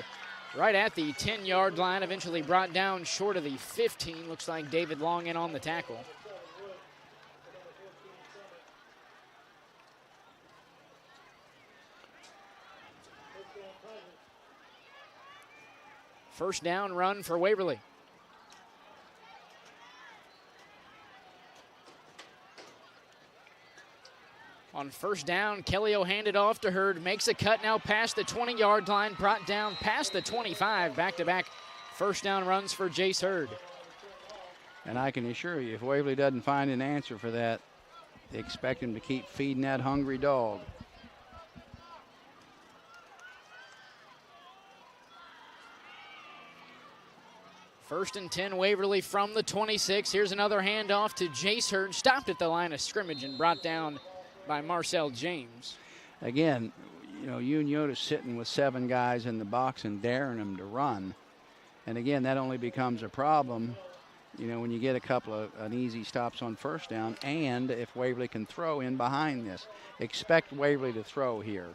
right at the 10-yard line. Eventually brought down short of the 15. Looks like David Long in on the tackle. First down run for Waverly. On first down, Kelly will hand it off to Hurd. Makes a cut now past the 20-yard line. Brought down past the 25. Back-to-back first down runs for Jace Hurd. And I can assure you, if Waverly doesn't find an answer for that, they expect him to keep feeding that hungry dog. First and 10, Waverly from the 26. Here's another handoff to Jace Hurd. Stopped at the line of scrimmage and brought down by Marcel James. Again, you know, Unioto's sitting with 7 guys in the box and daring them to run. And again, that only becomes a problem, you know, when you get a couple of uneasy stops on first down, and if Waverly can throw in behind this. Expect Waverly to throw here.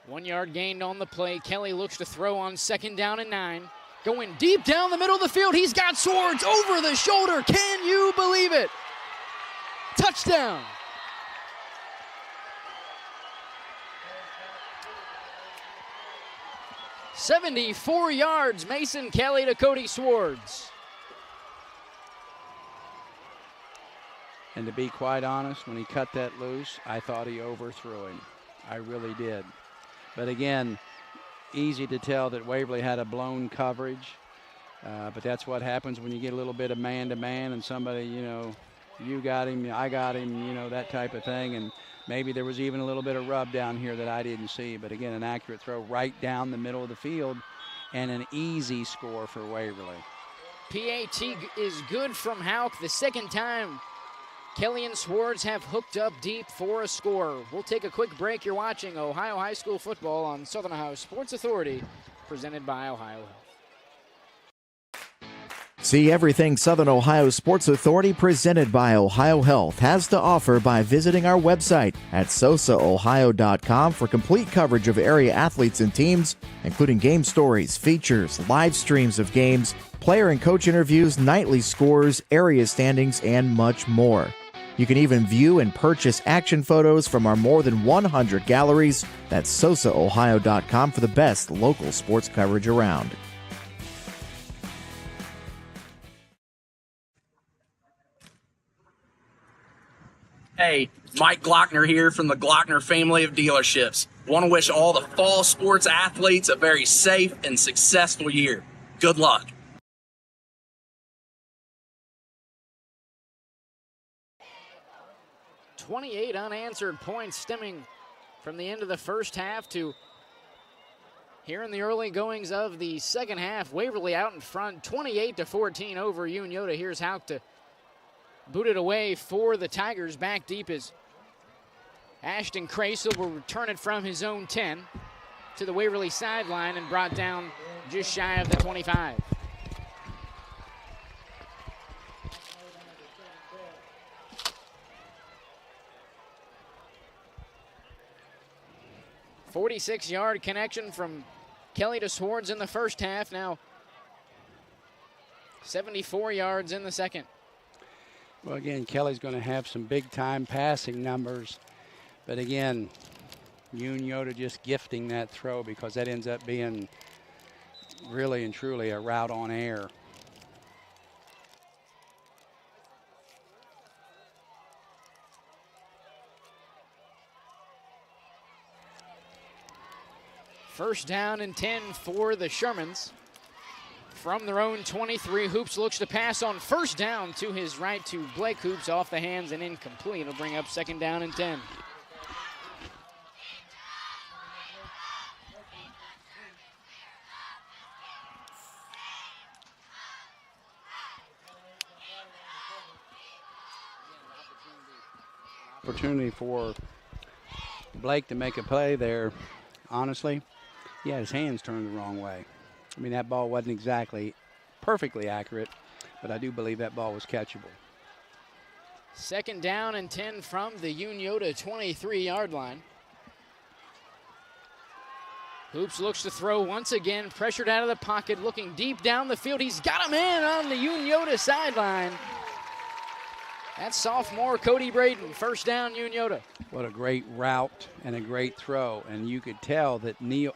1 yard gained on the play. Kelly looks to throw on 2nd down and 9. Going deep down the middle of the field. He's got Swords over the shoulder. Can you believe it? Touchdown. "74 yards, Mason Kelly to Cody Swords." And to be quite honest, when he cut that loose, I thought he overthrew him. I really did. But again, easy to tell that Waverly had a blown coverage. But that's what happens when you get a little bit of man-to-man and somebody, you know, you got him, I got him, you know, that type of thing. And maybe there was even a little bit of rub down here that I didn't see. But again, an accurate throw right down the middle of the field and an easy score for Waverly. PAT is good from Houck. The 2nd time Kelly and Swords have hooked up deep for a score. We'll take a quick break. You're watching Ohio High School football on Southern Ohio Sports Authority, presented by Ohio Health. See everything Southern Ohio Sports Authority presented by Ohio Health has to offer by visiting our website at sosaohio.com for complete coverage of area athletes and teams, including game stories, features, live streams of games, player and coach interviews, nightly scores, area standings, and much more. You can even view and purchase action photos from our more than 100 galleries. That's sosaohio.com for the best local sports coverage around. Hey, Mike Glockner here from the Glockner family of dealerships. Want to wish all the fall sports athletes a very safe and successful year. Good luck. "28 unanswered points stemming from the end of the first half to here in the early goings of the second half. Waverly out in front, 28-14 over Unioto. Here's Houck to boot it away for the Tigers. Back deep is Ashton Krasel will return it from his own 10 to the Waverly sideline and brought down just shy of the 25. "46-yard connection from Kelly to Swords in the first half. Now 74 yards in the second. Well, again, Kelly's going to have some big-time passing numbers. But again, Unioto just gifting that throw because that ends up being really and truly a route on air. First down and 10 for the Shermans. From their own 23, Hoops looks to pass on first down to his right to Blake Hoops, off the hands and incomplete. It'll bring up 2nd down and 10. Opportunity for Blake to make a play there. Honestly, he had his hands turned the wrong way. I mean, that ball wasn't exactly perfectly accurate, but I do believe that ball was catchable. 2nd down and 10 from the Unioto 23-yard line. Hoops looks to throw once again, pressured out of the pocket, looking deep down the field. He's got him in on the Unioto sideline. That's sophomore Cody Braden, 1st down Unioto. What a great route and a great throw. And you could tell that Newton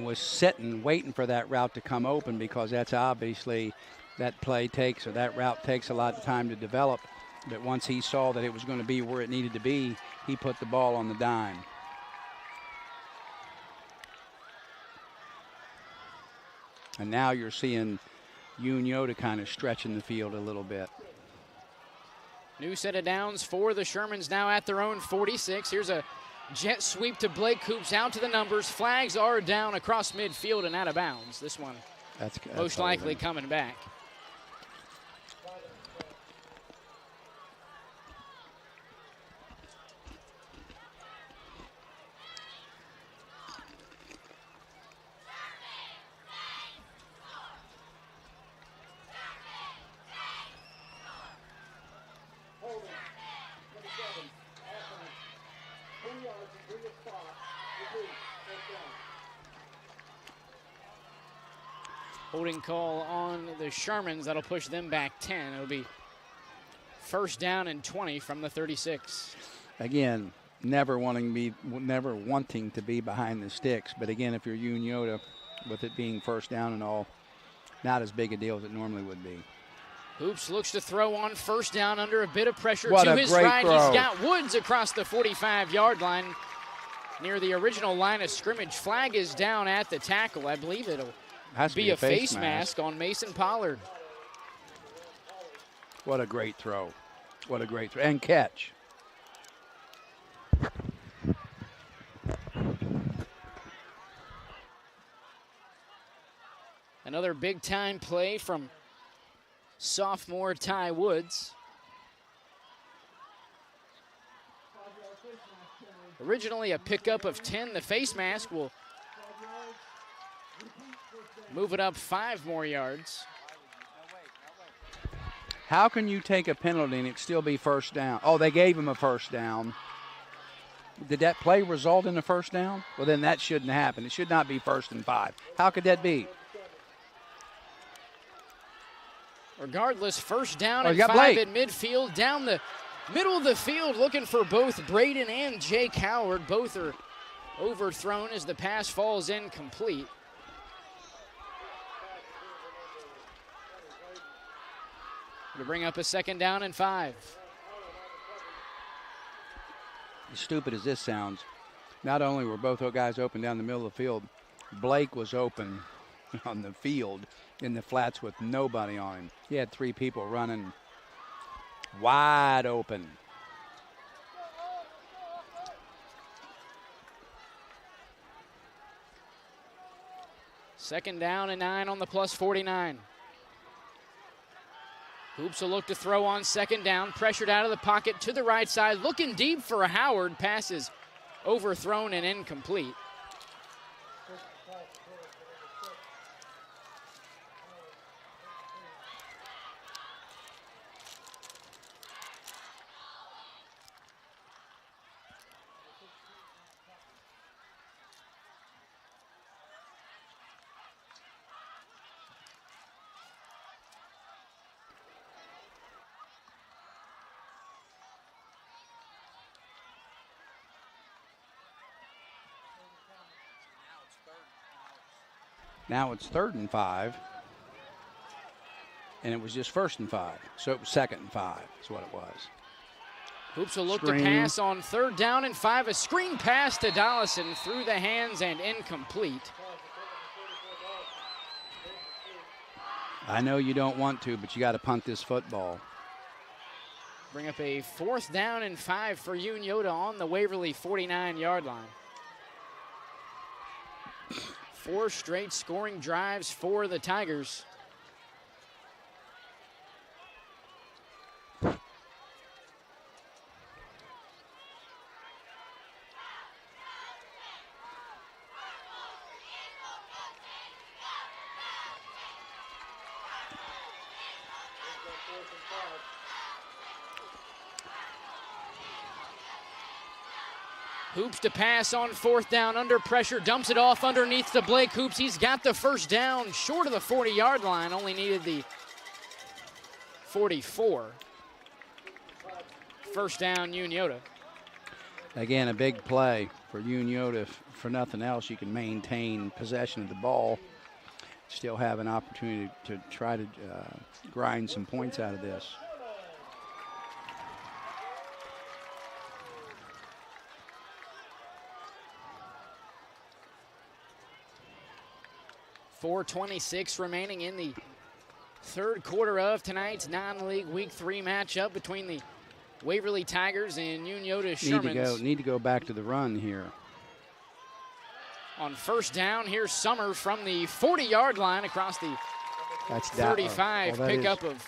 was sitting, waiting for that route to come open, because that's obviously that route takes a lot of time to develop. But once he saw that it was going to be where it needed to be, he put the ball on the dime. And now you're seeing Unioto kind of stretching the field a little bit. New set of downs for the Shermans now at their own 46. Here's a jet sweep to Blake Coops out to the numbers. Flags are down across midfield and out of bounds. This one that's most likely coming back. Holding call on the Shermans. That'll push them back 10. It'll be 1st down and 20 from the 36. Again, never wanting to be behind the sticks. But again, if you're Unioto, with it being 1st down and all, not as big a deal as it normally would be. Hoops looks to throw on 1st down under a bit of pressure. What to a his great right. throw. He's got Woods across the 45-yard line near the original line of scrimmage. Flag is down at the tackle. I believe it'll be a face mask on Mason Pollard. What a great throw. What a great throw. And catch. Another big-time play from sophomore Ty Woods. Originally a pickup of 10. The face mask will move it up 5 more yards. How can you take a penalty and it still be 1st down? Oh, they gave him a 1st down. Did that play result in a 1st down? Well, then that shouldn't happen. It should not be 1st and 5. How could that be? Regardless, 1st down and got 5 Blake at midfield. Down the middle of the field, looking for both Braden and Jake Howard. Both are overthrown as the pass falls incomplete. To bring up a 2nd down and 5. As stupid as this sounds, not only were both those guys open down the middle of the field, Blake was open on the field in the flats with nobody on him. He had 3 people running wide open. Second down and 9 on the plus 49. Hoops will look to throw on 2nd down. Pressured out of the pocket to the right side. Looking deep for Howard. Passes overthrown and incomplete. Now it's 3rd and 5. And it was just 1st and 5. So it was 2nd and 5 is what it was. Hoops will look to pass on 3rd down and 5. A screen pass to Dollison through the hands and incomplete. I know you don't want to, but you got to punt this football. Bring up a 4th down and 5 for Unioto on the Waverly 49-yard line. 4 straight scoring drives for the Tigers. Hoops to pass on 4th down under pressure, dumps it off underneath to Blake Hoops. He's got the first down short of the 40-yard line, only needed the 44. First down, Unioto. Again, a big play for Unioto. If for nothing else, you can maintain possession of the ball, still have an opportunity to try to grind some points out of this. .426 remaining in the third quarter of tonight's non-league Week 3 matchup between the Waverly Tigers and Unioto Shermans. Need to go back to the run here. On first down, here's Summer from the 40-yard line across the 35. Pickup of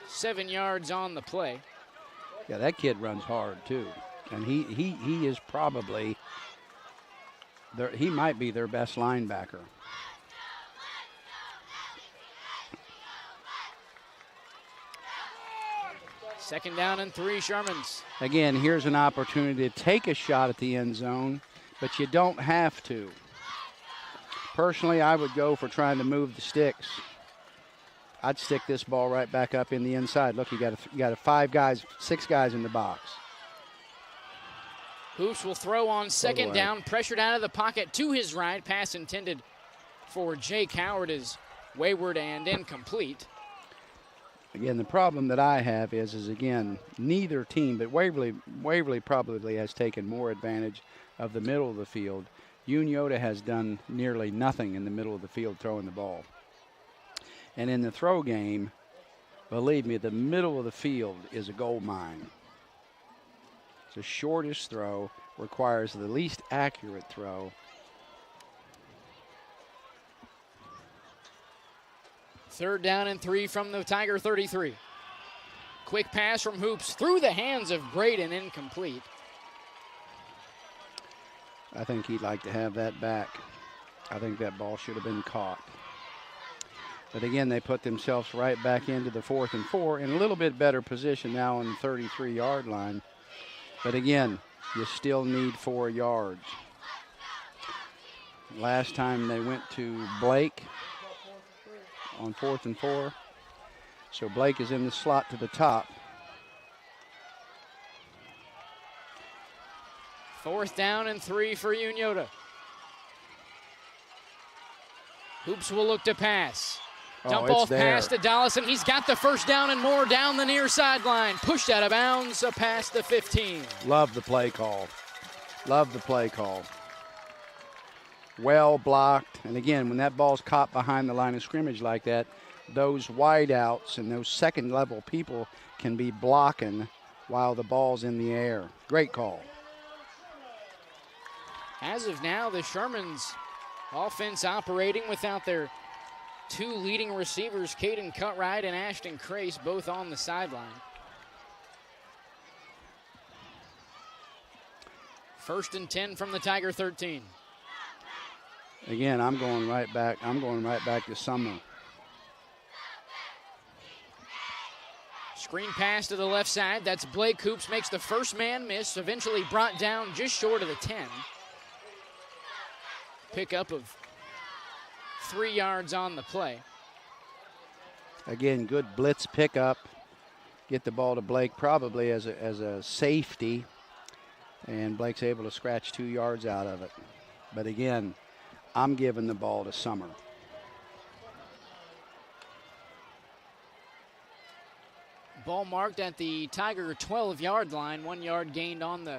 7 yards on the play. Yeah, that kid runs hard too, and he is probably he might be their best linebacker. Second down and 3, Shermans. Again, here's an opportunity to take a shot at the end zone, but you don't have to. Personally, I would go for trying to move the sticks. I'd stick this ball right back up in the inside. Look, you got 6 guys in the box. Hoops will throw on second down, pressured out of the pocket to his right. Pass intended for Jake Howard is wayward and incomplete. Again, the problem that I have is again, neither team, but Waverly probably has taken more advantage of the middle of the field. Unioto has done nearly nothing in the middle of the field throwing the ball. And in the throw game, believe me, the middle of the field is a gold mine. The shortest throw requires the least accurate throw. Third down and 3 from the Tiger 33. Quick pass from Hoops through the hands of Braden, incomplete. I think he'd like to have that back. I think that ball should have been caught. But again, they put themselves right back into the 4th and 4 in a little bit better position now on the 33-yard line. But again, you still need 4 yards. Last time they went to Blake on 4th and 4. So Blake is in the slot to the top. 4th down and 3 for Unioto. Hoops will look to pass. Dump off pass to Dollison. He's got the first down and more down the near sideline. Pushed out of bounds past the 15. Love the play call. Love the play call. Well blocked. And again, when that ball's caught behind the line of scrimmage like that, those wideouts and those second-level people can be blocking while the ball's in the air. Great call. As of now, the Shermans offense operating without their 2 leading receivers, Caden Cutright and Ashton Crace, both on the sideline. First and 10 from the Tiger 13. Again, I'm going right back to Summer. Screen pass to the left side. That's Blake Hoops, makes the first man miss, eventually brought down just short of the 10. Pickup of 3 yards on the play. Again, good blitz pickup. Get the ball to Blake probably as a safety. And Blake's able to scratch 2 yards out of it. But again, I'm giving the ball to Summer. Ball marked at the Tiger 12-yard line. 1 yard gained on the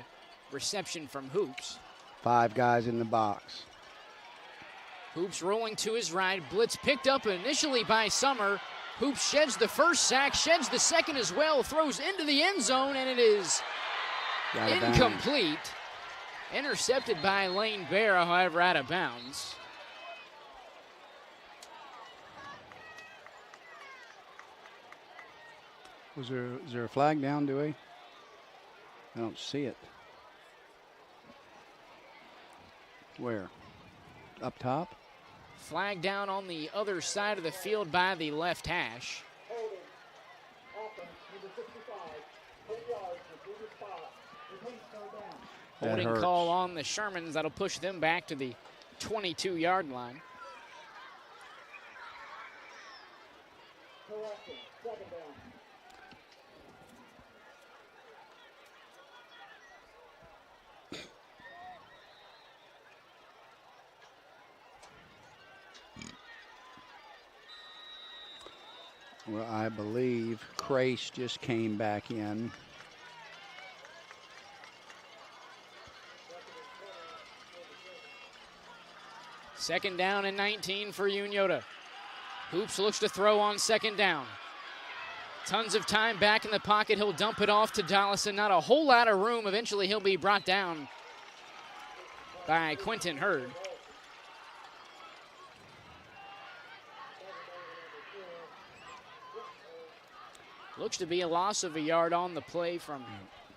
reception from Hoops. 5 guys in the box. Hoops rolling to his right. Blitz picked up initially by Summer. Hoops sheds the first sack, sheds the second as well, throws into the end zone, and it is incomplete. Intercepted by Lane Bear, however, out of bounds. Is there a flag down, Dewey? I don't see it. Where? Up top? Flag down on the other side of the field by the left hash. Holding call on the Shermans. That'll push them back to the 22-yard line. Correction, second down. Well, I believe Crace just came back in. Second down and 19 for Unioto. Hoops looks to throw on second down. Tons of time back in the pocket. He'll dump it off to Dollison. Not a whole lot of room. Eventually he'll be brought down by Quentin Hurd. Looks to be a loss of a yard on the play from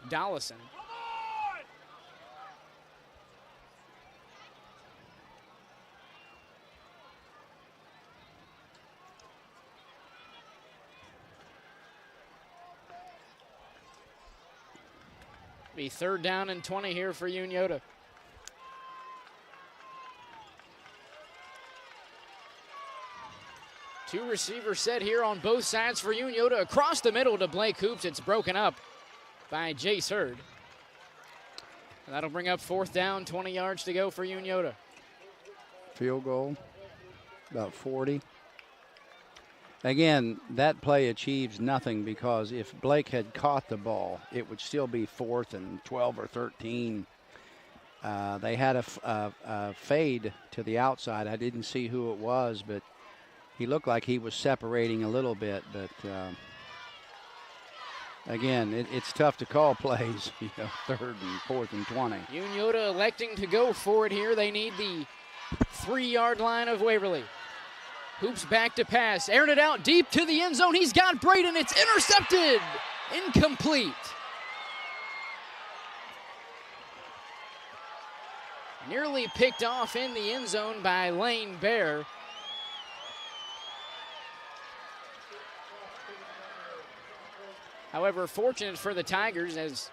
Dollison. Be third down and 20 here for Unioto. Two receivers set here on both sides for Unioto. Across the middle to Blake Hoops. It's broken up by Jace Hurd. That'll bring up fourth down, 20 yards to go for Unioto. Field goal, about 40. Again, that play achieves nothing because if Blake had caught the ball, it would still be 4th and 12 or 13. They had a fade to the outside. I didn't see who it was, but he looked like he was separating a little bit. But again, it's tough to call plays, 3rd and 4th and 20. Unioto electing to go for it here. They need the 3-yard line of Waverly. Hoops back to pass, aired it out deep to the end zone. He's got Braden. It's intercepted. Incomplete. Nearly picked off in the end zone by Lane Bear. However, fortunate for the Tigers, as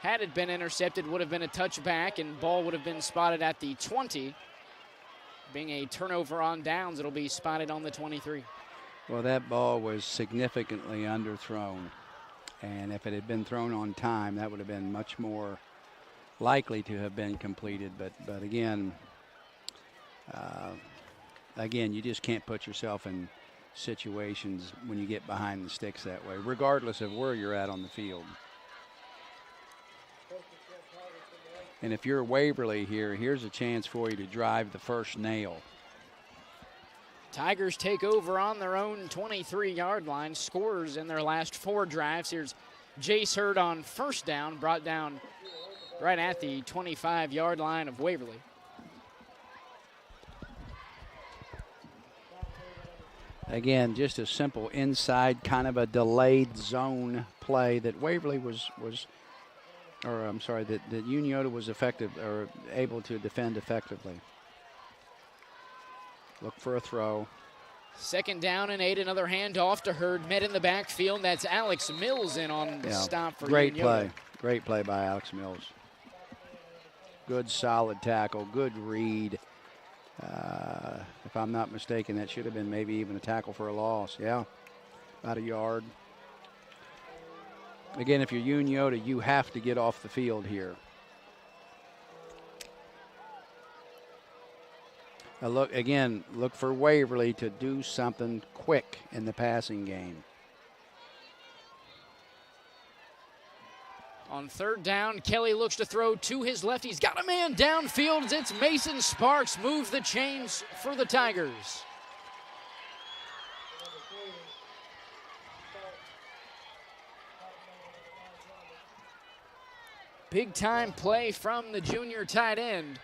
had it been intercepted, would have been a touchback and ball would have been spotted at the 20. Being a turnover on downs, it'll be spotted on the 23. Well, that ball was significantly underthrown. And if it had been thrown on time, that would have been much more likely to have been completed. But again, you just can't put yourself in situations when you get behind the sticks that way, regardless of where you're at on the field. And if you're Waverly here, here's a chance for you to drive the first nail. Tigers take over on their own 23-yard line. Scorers in their last 4 drives. Here's Jace Hurd on first down, brought down right at the 25-yard line of Waverly. Again, just a simple inside kind of a delayed zone play that Waverly that Unioto was effective or able to defend effectively. Look for a throw. Second down and 8, another handoff to Hurd. Met in the backfield. That's Alex Mills in on the stop for Great Unioto. play. Great play by Alex Mills. Good solid tackle. Good read. If I'm not mistaken, that should have been maybe even a tackle for a loss. Yeah, about a yard. Again, if you're Unioto, you have to get off the field here. Look for Waverly to do something quick in the passing game. On third down, Kelly looks to throw to his left. He's got a man downfield. It's Mason Sparks. Moves the chains for the Tigers. Big time play from the junior tight end.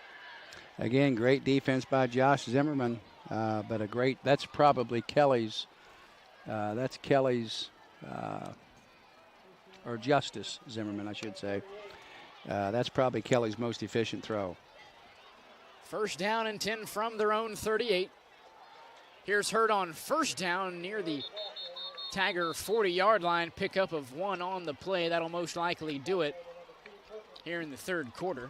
Again, great defense by Josh Zimmerman, but that's probably Kelly's, or Justice Zimmerman, I should say. That's probably Kelly's most efficient throw. First down and 10 from their own 38. Here's Hurd on first down near the Tiger 40-yard line. Pickup of 1 on the play. That'll most likely do it. here in the third quarter.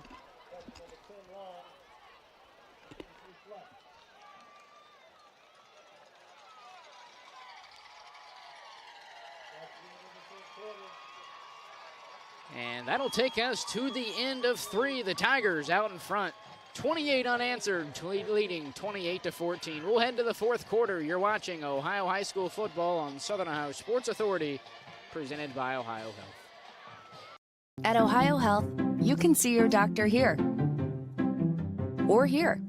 And that'll take us to the end of three. The Tigers out in front, 28 unanswered, leading 28-14. We'll head to the fourth quarter. You're watching Ohio High School football on Southern Ohio Sports Authority, presented by Ohio Health. At Ohio Health, you can see your doctor here or here,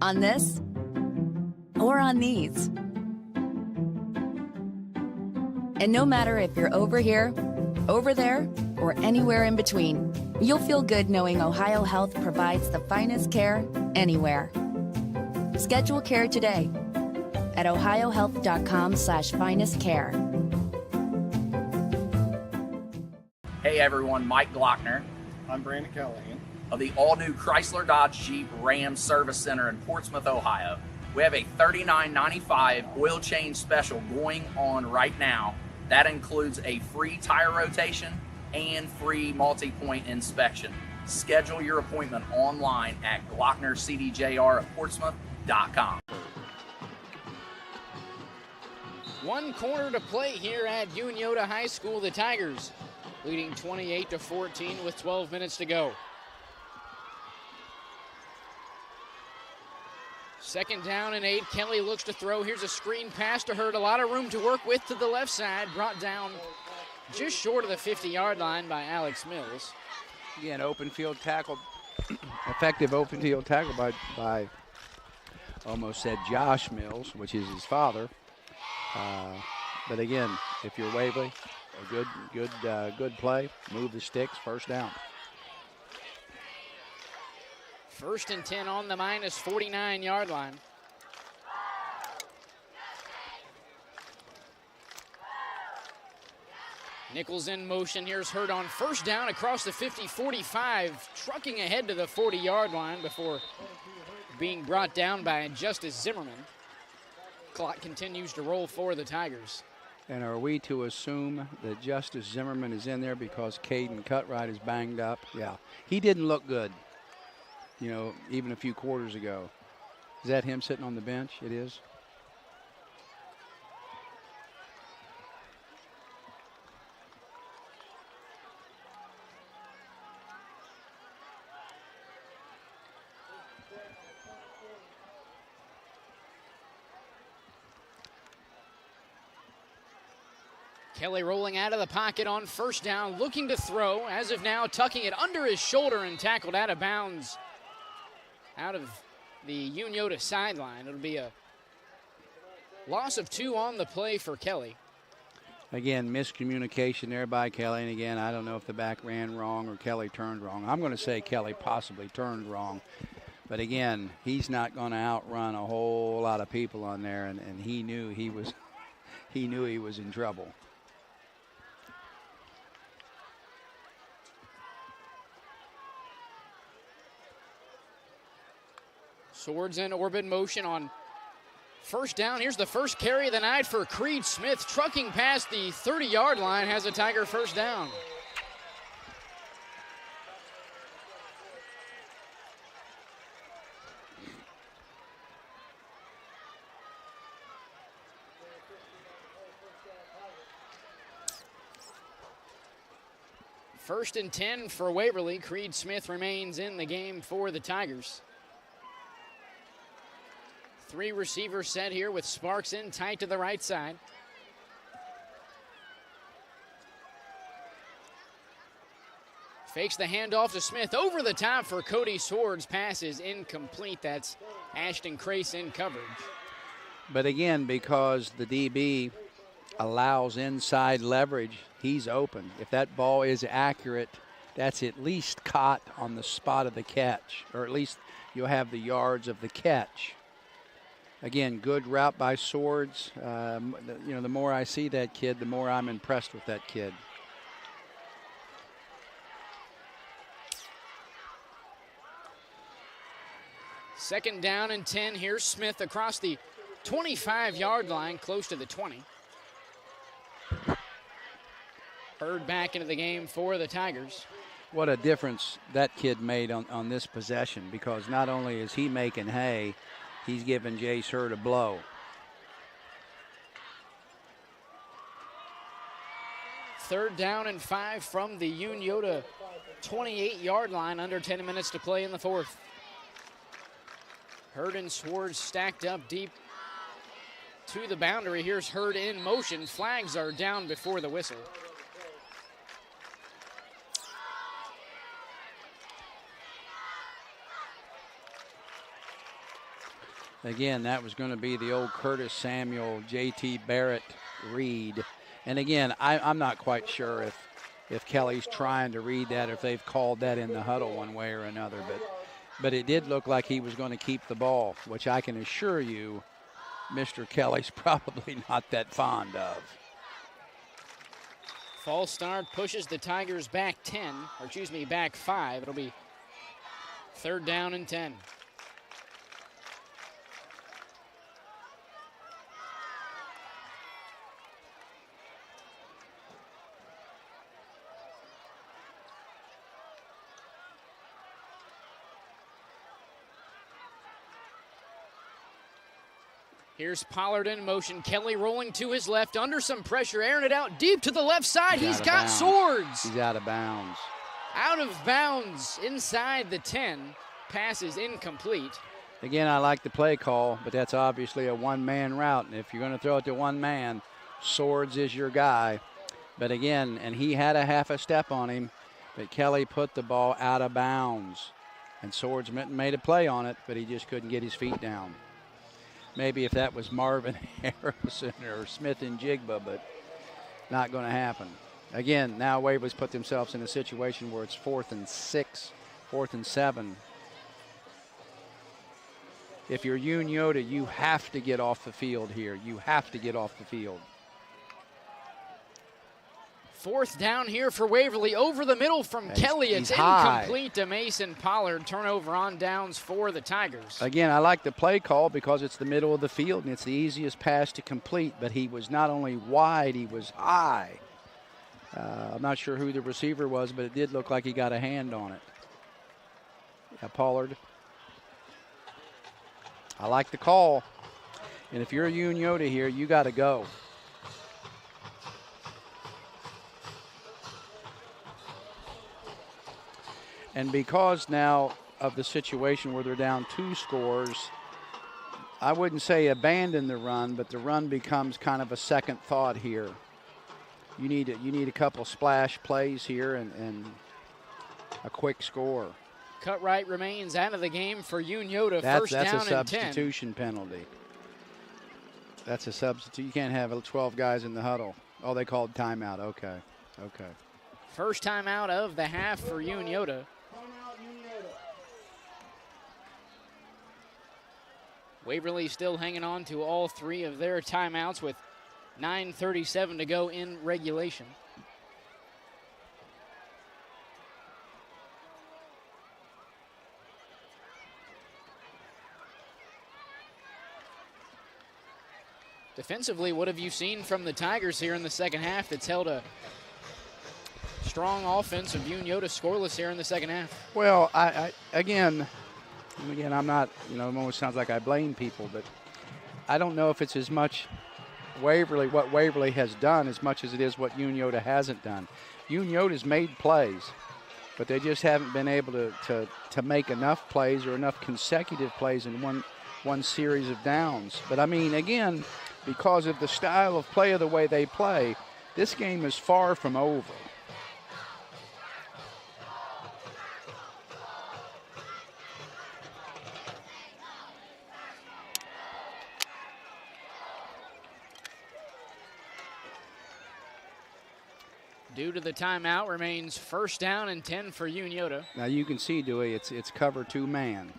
on this or on these. And no matter if you're over here, over there, or anywhere in between, you'll feel good knowing Ohio Health provides the finest care anywhere. Schedule care today at ohiohealth.com/finestcare. Hey everyone, Mike Glockner I'm Brandon Callahan of the all-new Chrysler Dodge Jeep Ram Service Center in Portsmouth, Ohio. We have a $39.95 oil change special going on right now. That includes a free tire rotation and free multi-point inspection. Schedule your appointment online at glocknercdjr@portsmouth.com. 1 quarter to play here at Unioto High School. The Tigers leading 28-14 with 12 minutes to go. Second down and 8. Kelly looks to throw. Here's a screen pass to Hurd. A lot of room to work with to the left side. Brought down just short of the 50-yard line by Alex Mills. Again, open field tackle, effective open field tackle by almost said Josh Mills, which is his father. But again, if you're Waverly, a good play. Move the sticks. First down. First and 10 on the minus 49-yard line. Nichols in motion. Here's Hurd on first down across the 50-45, trucking ahead to the 40-yard line before being brought down by Justice Zimmerman. Clock continues to roll for the Tigers. And are we to assume that Justice Zimmerman is in there because Caden Cutright is banged up? Yeah, he didn't look good, you know, even a few quarters ago. Is that him sitting on the bench? It is. Kelly rolling out of the pocket on first down, looking to throw. As of now, tucking it under his shoulder and tackled out of bounds out of the Unioto sideline. It'll be a loss of 2 on the play for Kelly. Again, miscommunication there by Kelly. And again, I don't know if the back ran wrong or Kelly turned wrong. I'm going to say Kelly possibly turned wrong. But again, he's not going to outrun a whole lot of people on there, and he knew he was in trouble. Swords in orbit motion on first down. Here's the first carry of the night for Creed Smith, trucking past the 30-yard line, has a Tiger first down. First and 10 for Waverly. Creed Smith remains in the game for the Tigers. 3 receivers set here with Sparks in tight to the right side. Fakes the handoff to Smith over the top for Cody Swords. Pass is incomplete. That's Ashton Crace in coverage. But again, because the DB allows inside leverage, he's open. If that ball is accurate, that's at least caught on the spot of the catch, or at least you'll have the yards of the catch. Again, good route by Swords. You know, the more I see that kid, the more I'm impressed with that kid. Second down and 10. Here's Smith across the 25-yard line, close to the 20. Hurd back into the game for the Tigers. what a difference that kid made on this possession, because not only is he making hay, he's giving Jace Hurd a blow. Third down and 5 from the Unioto 28-yard line, under 10 minutes to play in the fourth. Hurd and Swords stacked up deep to the boundary. Here's Hurd in motion. Flags are down before the whistle. Again, that was going to be the old Curtis Samuel, J.T. Barrett read. And again, I'm not quite sure if Kelly's trying to read that, or if they've called that in the huddle one way or another. But it did look like he was going to keep the ball, which I can assure you Mr. Kelly's probably not that fond of. False start pushes the Tigers back 5. It'll be third down and 10. Here's Pollard in motion. Kelly rolling to his left, under some pressure, airing it out deep to the left side. He's got Swords. He's out of bounds. Out of bounds inside the 10. Pass is incomplete. Again, I like the play call, but that's obviously a one-man route. And if you're going to throw it to one man, Swords is your guy. But again, and he had a half a step on him, but Kelly put the ball out of bounds. And Swords made a play on it, but he just couldn't get his feet down. Maybe if that was Marvin Harrison or Smith and Jigba, but not going to happen. Again, now Waverly's put themselves in a situation where it's 4th and 6, 4th and 7. If you're Unioto, you have to get off the field here. You have to get off the field. Fourth down here for Waverly, over the middle from Kelly. It's incomplete to Mason Pollard. Turnover on downs for the Tigers. Again, I like the play call because it's the middle of the field and it's the easiest pass to complete, but he was not only wide, he was high. I'm not sure who the receiver was, but it did look like he got a hand on it. Yeah, Pollard. I like the call. And if you're a Unioto here, you got to go. And because now of the situation where they're down 2 scores, I wouldn't say abandon the run, but the run becomes kind of a second thought here. You need a couple splash plays here and a quick score. Cutright remains out of the game for Unioto. That's down a substitution penalty. That's a substitute. You can't have 12 guys in the huddle. Oh, they called timeout. Okay. First timeout of the half for Unioto. Waverly still hanging on to all 3 of their timeouts with 9:37 to go in regulation. Defensively, what have you seen from the Tigers here in the second half that's held a strong offense of Unioto scoreless here in the second half? Well, again, I'm not, it almost sounds like I blame people, but I don't know if it's as much what Waverly has done as much as it is what Unioto hasn't done. Unioto's made plays, but they just haven't been able to make enough plays or enough consecutive plays in one series of downs. But I mean, again, because of the style of play of the way they play, this game is far from over. Due to the timeout, remains first down and 10 for Unioto. Now you can see, Dewey, it's cover 2 man.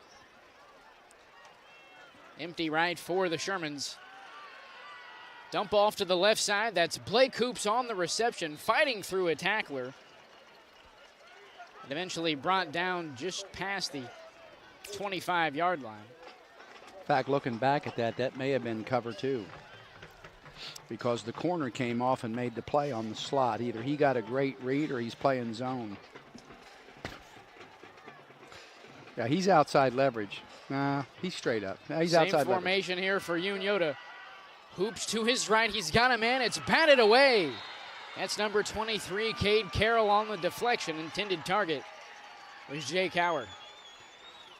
Empty right for the Shermans. Dump off to the left side. That's Blake Hoops on the reception, fighting through a tackler. And eventually brought down just past the 25-yard line. In fact, looking back at that may have been cover 2. Because the corner came off and made the play on the slot. Either he got a great read or he's playing zone. Yeah, he's outside leverage. Nah, he's straight up. Nah, he's Same outside formation here for Unioto. Hoops to his right. He's got a man. It's batted away. That's number 23, Cade Carroll, on the deflection. Intended target was Jake Howard.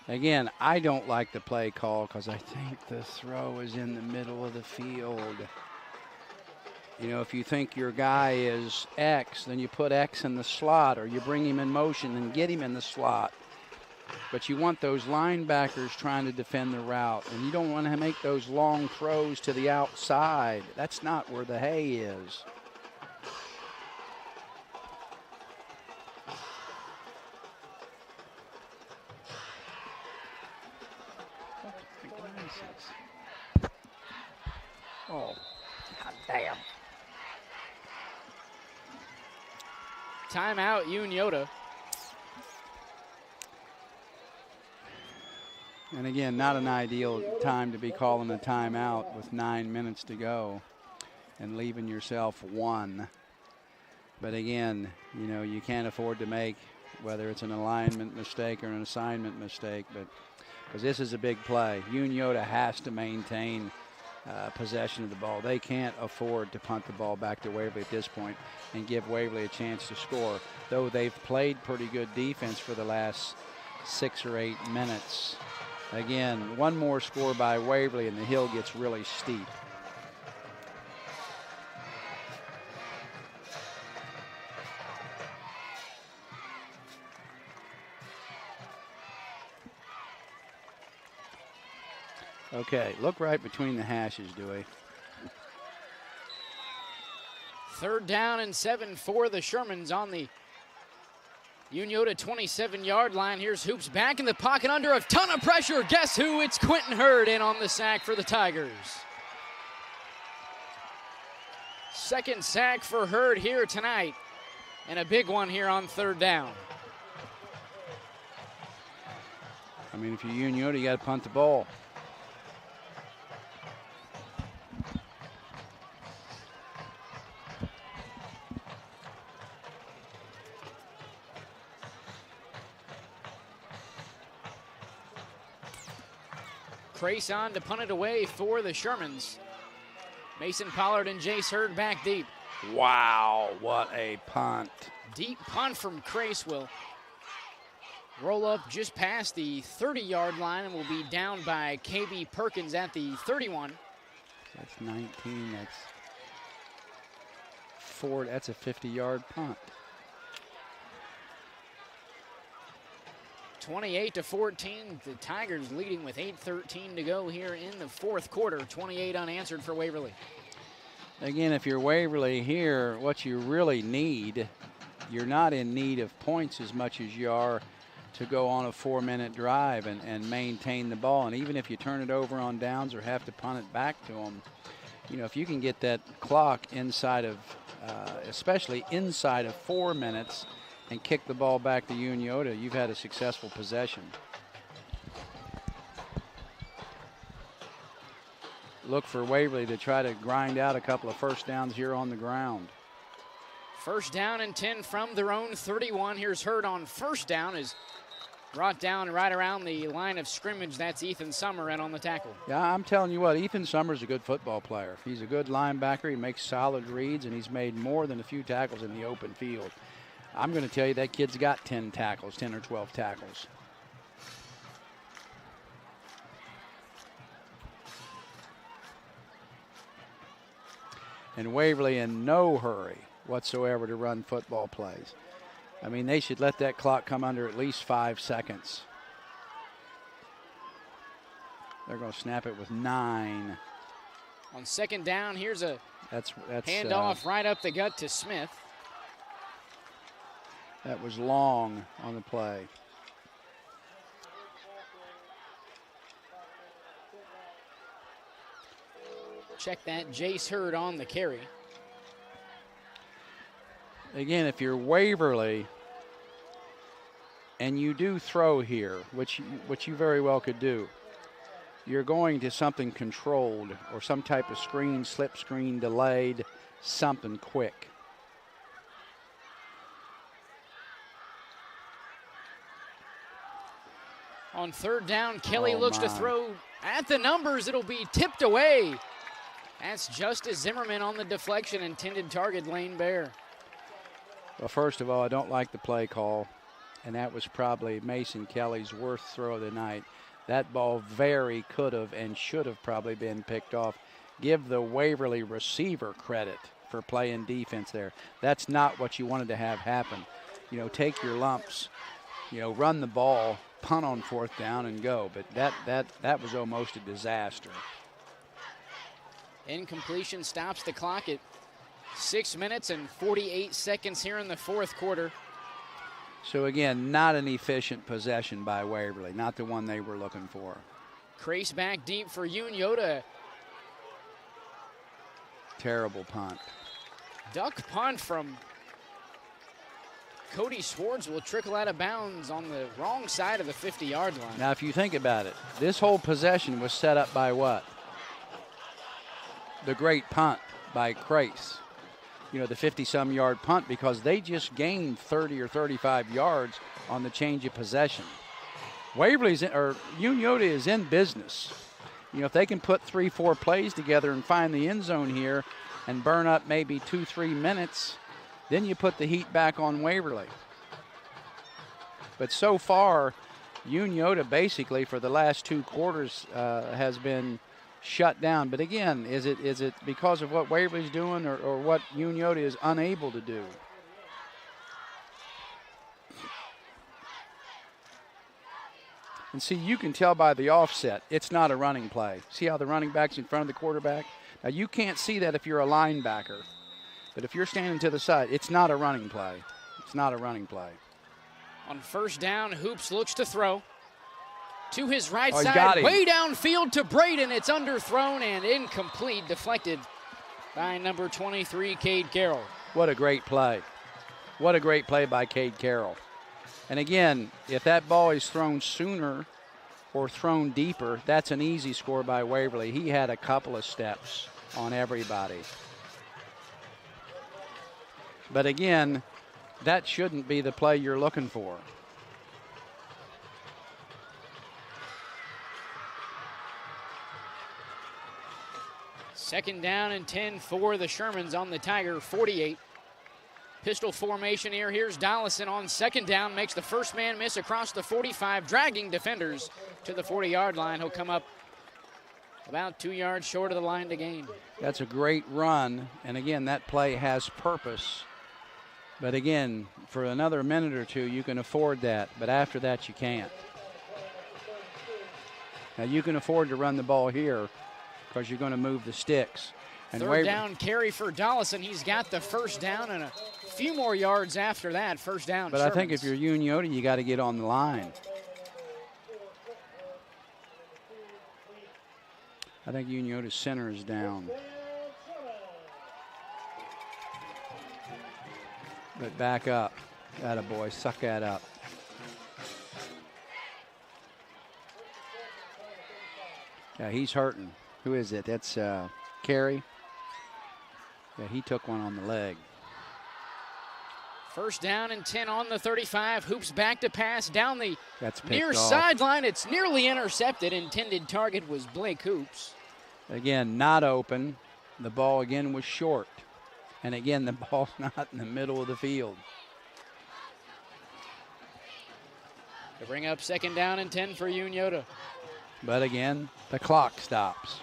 Again, I don't like the play call because I think the throw is in the middle of the field. You know, if you think your guy is X, then you put X in the slot, or you bring him in motion and get him in the slot. But you want those linebackers trying to defend the route, and you don't want to make those long throws to the outside. That's not where the hay is. Oh, God damn. Timeout, Unioto. And again, not an ideal time to be calling a timeout with 9 minutes to go and leaving yourself one. But again, you know, you can't afford to make, whether it's an alignment mistake or an assignment mistake, but because this is a big play. Unioto has to maintain possession of the ball. They can't afford to punt the ball back to Waverly at this point and give Waverly a chance to score, though they've played pretty good defense for the last 6 or 8 minutes. Again, one more score by Waverly and the hill gets really steep. Okay, look right between the hashes, Dewey. 3rd down and 7 for the Shermans on the Unioto 27-yard line. Here's Hoops back in the pocket under a ton of pressure. Guess who? It's Quentin Hurd in on the sack for the Tigers. 2nd sack for Hurd here tonight, and a big one here on 3rd down. I mean, if you're Unioto, you got to punt the ball. Crayson to punt it away for the Shermans. Mason Pollard and Jace Hurd back deep. Wow, what a punt. Deep punt from Crace will roll up just past the 30-yard line and will be down by KB Perkins at the 31. That's 19, that's 4, that's a 50-yard punt. 28-14, the Tigers leading with 8:13 to go here in the 4th quarter. 28 unanswered for Waverly. Again, if you're Waverly here, what you really need, you're not in need of points as much as you are to go on a 4-minute drive and maintain the ball. And even if you turn it over on downs or have to punt it back to them, you know, if you can get that clock inside of, especially inside of 4 minutes, and kick the ball back to Unioto, you've had a successful possession. Look for Waverly to try to grind out a couple of 1st downs here on the ground. 1st down and 10 from their own 31. Here's Hurd on 1st down, is brought down right around the line of scrimmage. That's Ethan Summer in on the tackle. Yeah, I'm telling you what, Ethan Summer's a good football player. He's a good linebacker. He makes solid reads, and he's made more than a few tackles in the open field. I'm going to tell you that kid's got 10 tackles, 10 or 12 tackles. And Waverly in no hurry whatsoever to run football plays. I mean, they should let that clock come under at least 5 seconds. They're going to snap it with 9. On 2nd down, here's a that's handoff right up the gut to Smith. That was long on the play. Check that, Jace Hurd on the carry. Again, if you're Waverly and you do throw here, which you very well could do, you're going to something controlled or some type of screen, slip screen, delayed, something quick. On third down, Kelly Oh, looks to my. throw at the numbers. It'll be tipped away. That's Justice Zimmerman on the deflection. Intended target, Lane Bear. Well, first of all, I don't like the play call, and that was probably Mason Kelly's worst throw of the night. That ball very could have and should have probably been picked off. Give the Waverly receiver credit for playing defense there. That's not what you wanted to have happen. You know, take your lumps, you know, run the ball, punt on fourth down and go. But that was almost a disaster. Incompletion stops the clock at 6 minutes and 48 seconds here in the fourth quarter. So again, not an efficient possession by Waverly, not the one they were looking for. Crace back deep for Unioto. Terrible punt. Duck punt from Cody Swartz will trickle out of bounds on the wrong side of the 50-yard line. Now, if you think about it, this whole possession was set up by what? The great punt by Crace. You know, the 50-some yard punt, because they just gained 30 or 35 yards on the change of possession. Unioto is in business. You know, if they can put 3-4 plays together and find the end zone here and burn up maybe 2-3 minutes, then you put the heat back on Waverly. But so far, Unioto basically for the last 2 quarters has been shut down. But again, is it because of what Waverly's doing or what Unioto is unable to do? And see, you can tell by the offset, it's not a running play. See how the running back's in front of the quarterback? Now, you can't see that if you're a linebacker. But if you're standing to the side, it's not a running play. It's not a running play. On first down, Hoops looks to throw. To his right he's side, got him. way downfield to Braden. It's underthrown and incomplete, deflected by number 23, Cade Carroll. What a great play. What a great play by Cade Carroll. And again, if that ball is thrown sooner or thrown deeper, that's an easy score by Waverly. He had a couple of steps on everybody. But again, that shouldn't be the play you're looking for. Second down and 10 for the Shermans on the Tiger 48. Pistol formation here. Here's Dollison on second down. Makes the first man miss across the 45, dragging defenders to the 40-yard line. He'll come up about 2 yards short of the line to gain. That's a great run. And again, that play has purpose. But again, for another minute or two, you can afford that. But after that, you can't. Now, you can afford to run the ball here because you're going to move the sticks. And Third down carry for Dollison. He's got the first down and a few more yards after that. First down. But Shermans. I think if you're Unioto, you got to get on the line. I think Unioto's center is down. But back up. Attaboy, suck that up. Yeah, he's hurting. Who is it? That's Carey. Yeah, he took one on the leg. First down and 10 on the 35. Hoops back to pass down the near off. sideline. It's nearly intercepted. Intended target was Blake Hoops. Again, not open. The ball again was short. And again, the ball's not in the middle of the field. To bring up second down and 10 for Unioto. But again, the clock stops.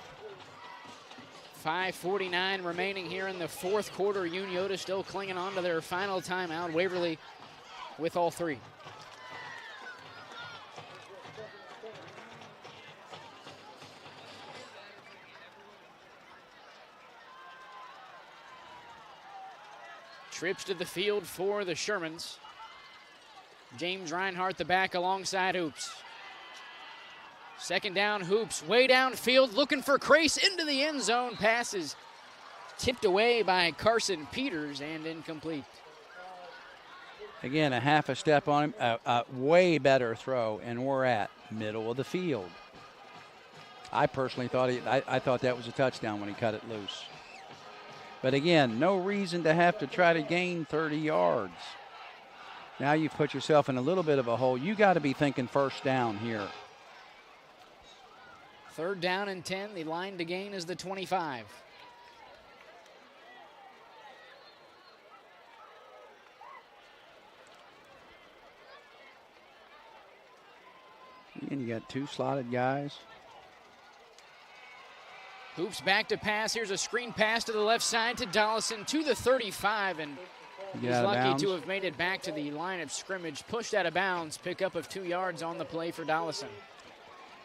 5:49 remaining here in the fourth quarter. Unioto still clinging on to their final timeout. Waverly with all three. Trips to the field for the Shermans. James Reinhardt, the back, alongside Hoops. Second down, Hoops way downfield, looking for Crace into the end zone. Passes tipped away by Carson Peters and incomplete. Again, a half a step on him, a way better throw, and we're at middle of the field. I personally thought I thought that was a touchdown when he cut it loose. But again, no reason to have to try to gain 30 yards. Now you've put yourself in a little bit of a hole. You got to be thinking first down here. 3rd down and 10. The line to gain is the 25. And you got 2 slotted guys. Hoops back to pass. Here's a screen pass to the left side to Dollison to the 35, and he's lucky to have made it back to the line of scrimmage. Pushed out of bounds. Pickup of 2 yards on the play for Dollison.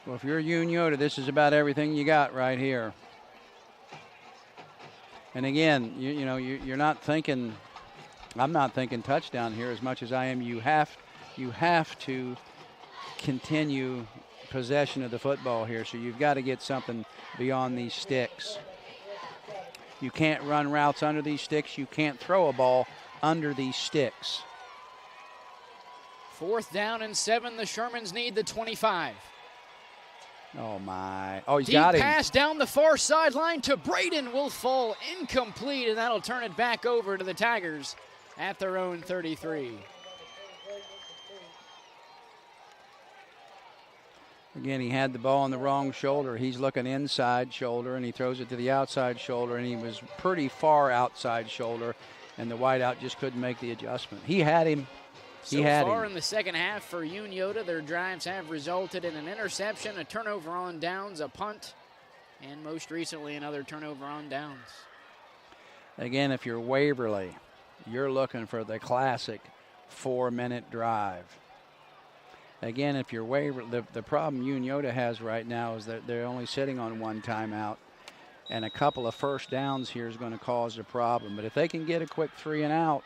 Well, if you're Unioto, this is about everything you got right here. And again, you're not thinking. I'm not thinking touchdown here as much as I am. You have to continue possession of the football here, so you've got to get something beyond these sticks. You can't run routes under these sticks. You can't throw a ball under these sticks. 4th down and 7. The Shermans need the 25. Oh, my. Oh, he's Deep got him. pass down the far sideline to Braden will fall incomplete, and that'll turn it back over to the Tigers at their own 33. Again, he had the ball on the wrong shoulder. He's looking inside shoulder, and he throws it to the outside shoulder, and he was pretty far outside shoulder, and the wideout just couldn't make the adjustment. He had him. So far in the second half for Unioto, their drives have resulted in an interception, a turnover on downs, a punt, and most recently another turnover on downs. Again, if you're Waverly, you're looking for the classic 4-minute drive. Again, if you're Waverly, the problem Unioto has right now is that they're only sitting on 1 timeout, and a couple of first downs here is going to cause a problem. But if they can get a quick 3 and out,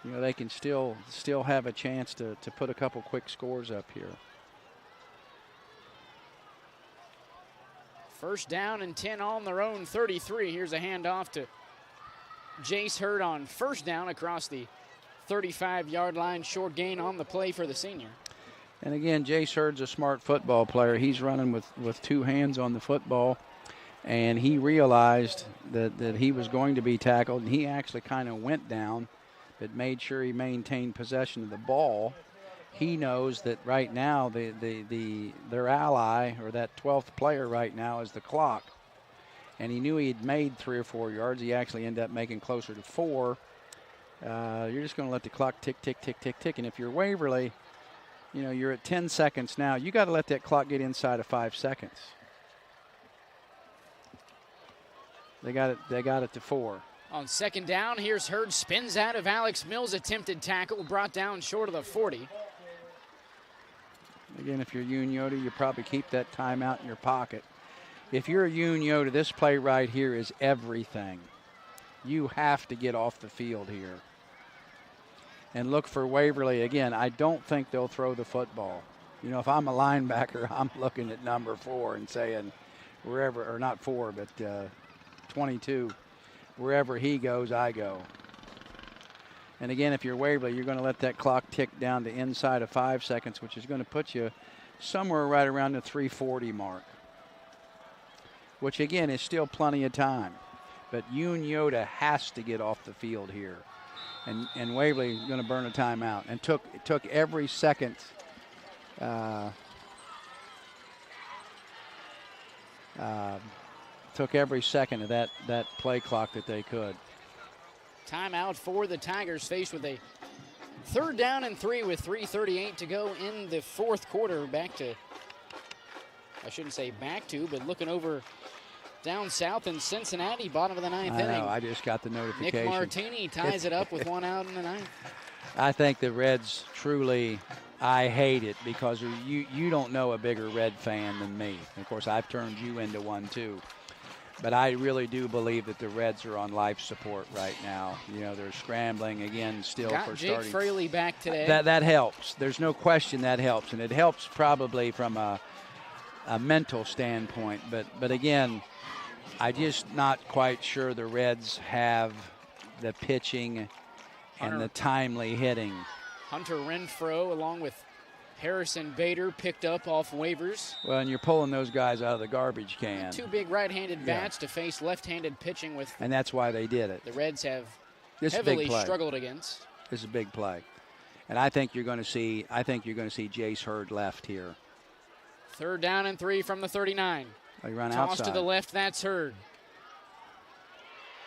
they can still have a chance to put a couple quick scores up here. 1st down and 10 on their own 33. Here's a handoff to Jace Hurd on 1st down across the 35-yard line. Short gain on the play for the senior. And again, Jace Hurd's a smart football player. He's running with 2 hands on the football, and he realized that he was going to be tackled, and he actually kind of went down, but made sure he maintained possession of the ball. He knows that right now their ally, or that 12th player right now, is the clock. And he knew he had made 3 or 4 yards. He actually ended up making closer to 4. You're just going to let the clock tick, tick, tick, tick, tick. And if you're Waverly, you're at 10 seconds now. You got to let that clock get inside of 5 seconds. They got it to 4. On 2nd down, here's Hurd, spins out of Alex Mills' attempted tackle, brought down short of the 40. Again, if you're Unioto, you probably keep that timeout in your pocket. If you're a Unioto, this play right here is everything. You have to get off the field here. And look for Waverly. Again, I don't think they'll throw the football. If I'm a linebacker, I'm looking at number 4 and saying wherever, or not 4, but 22, wherever he goes, I go. And again, if you're Waverly, you're going to let that clock tick down to inside of 5 seconds, which is going to put you somewhere right around the 3:40 mark, which again is still plenty of time. But Unioto has to get off the field here. And Waverly is going to burn a timeout. And took every second took every second of that play clock that they could. Timeout for the Tigers, faced with a 3rd down and 3 with 3:38 to go in the 4th quarter. I shouldn't say back to, but looking over down south in Cincinnati, bottom of the 9th inning. I just got the notification. Nick Martini ties it up with 1 out in the 9th. I think the Reds truly, I hate it because you don't know a bigger Red fan than me. Of course, I've turned you into one too. But I really do believe that the Reds are on life support right now. They're scrambling again still for starting. Got Jake Fraley back today. That helps. There's no question that helps. And it helps probably from a mental standpoint. But again, I'm just not quite sure the Reds have the pitching and the timely hitting. Hunter Renfroe, along with Harrison Bader, picked up off waivers. Well, and you're pulling those guys out of the garbage can. 2 big right-handed bats to face left-handed pitching with. And that's why they did it. The Reds have this heavily struggled against. This is a big play. And I think you're going to see Jace Hurd left here. 3rd down and 3 from the 39. They run Toss outside. to the left, that's Hurd.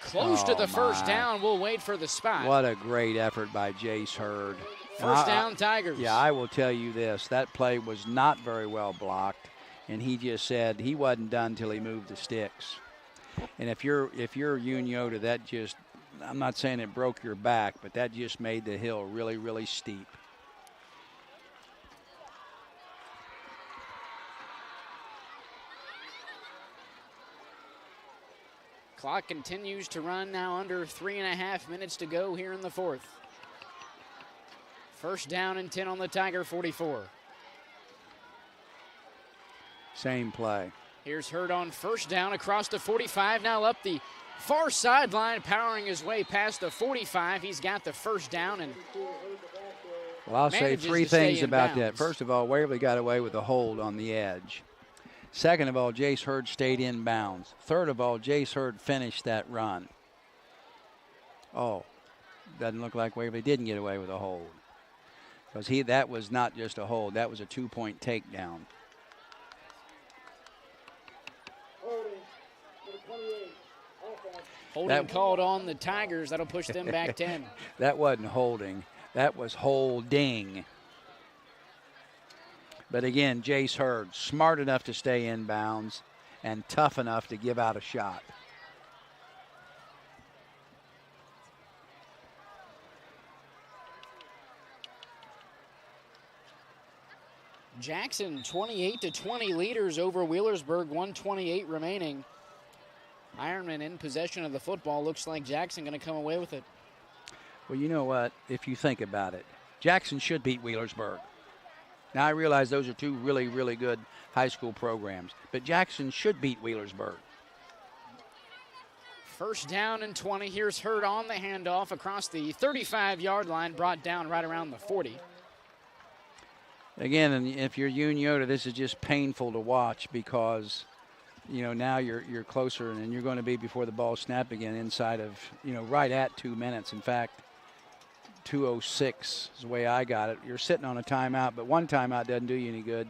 Close to the first down. We'll wait for the spot. What a great effort by Jace Hurd. First down, Tigers. Yeah, I will tell you this. That play was not very well blocked, and he just said he wasn't done till he moved the sticks. And if you're Unioto, that just, I'm not saying it broke your back, but that just made the hill really, really steep. Clock continues to run now, under 3.5 minutes to go here in the 4th. First down and 10 on the Tiger 44. Same play. Here's Hurd on first down across the 45, now up the far sideline, powering his way past the 45. He's got the first down and well, I'll say 3 things about that. bounds. First of all, Waverly got away with a hold on the edge. Second of all, Jace Hurd stayed in bounds. Third of all, Jace Hurd finished that run. Oh, doesn't look like Waverly didn't get away with a hold. Because that was not just a hold, that was a 2-point takedown. Holding called on the Tigers. That'll push them back 10. That wasn't holding. That was holding. But again, Jace Hurd, smart enough to stay in bounds and tough enough to give out a shot. Jackson 28-20 leaders over Wheelersburg, 1:28 remaining. Ironman in possession of the football. Looks like Jackson going to come away with it. Well, you know what? If you think about it, Jackson should beat Wheelersburg. Now, I realize those are 2 really, really good high school programs, but Jackson should beat Wheelersburg. First down and 20. Here's Hurd on the handoff across the 35-yard line, brought down right around the 40. Again, and if you're Unioto, this is just painful to watch because, you know, now you're closer and you're going to be before the ball snap again inside of, you know, right at 2 minutes. In fact, 2:06 is the way I got it. You're sitting on a timeout, but one timeout doesn't do you any good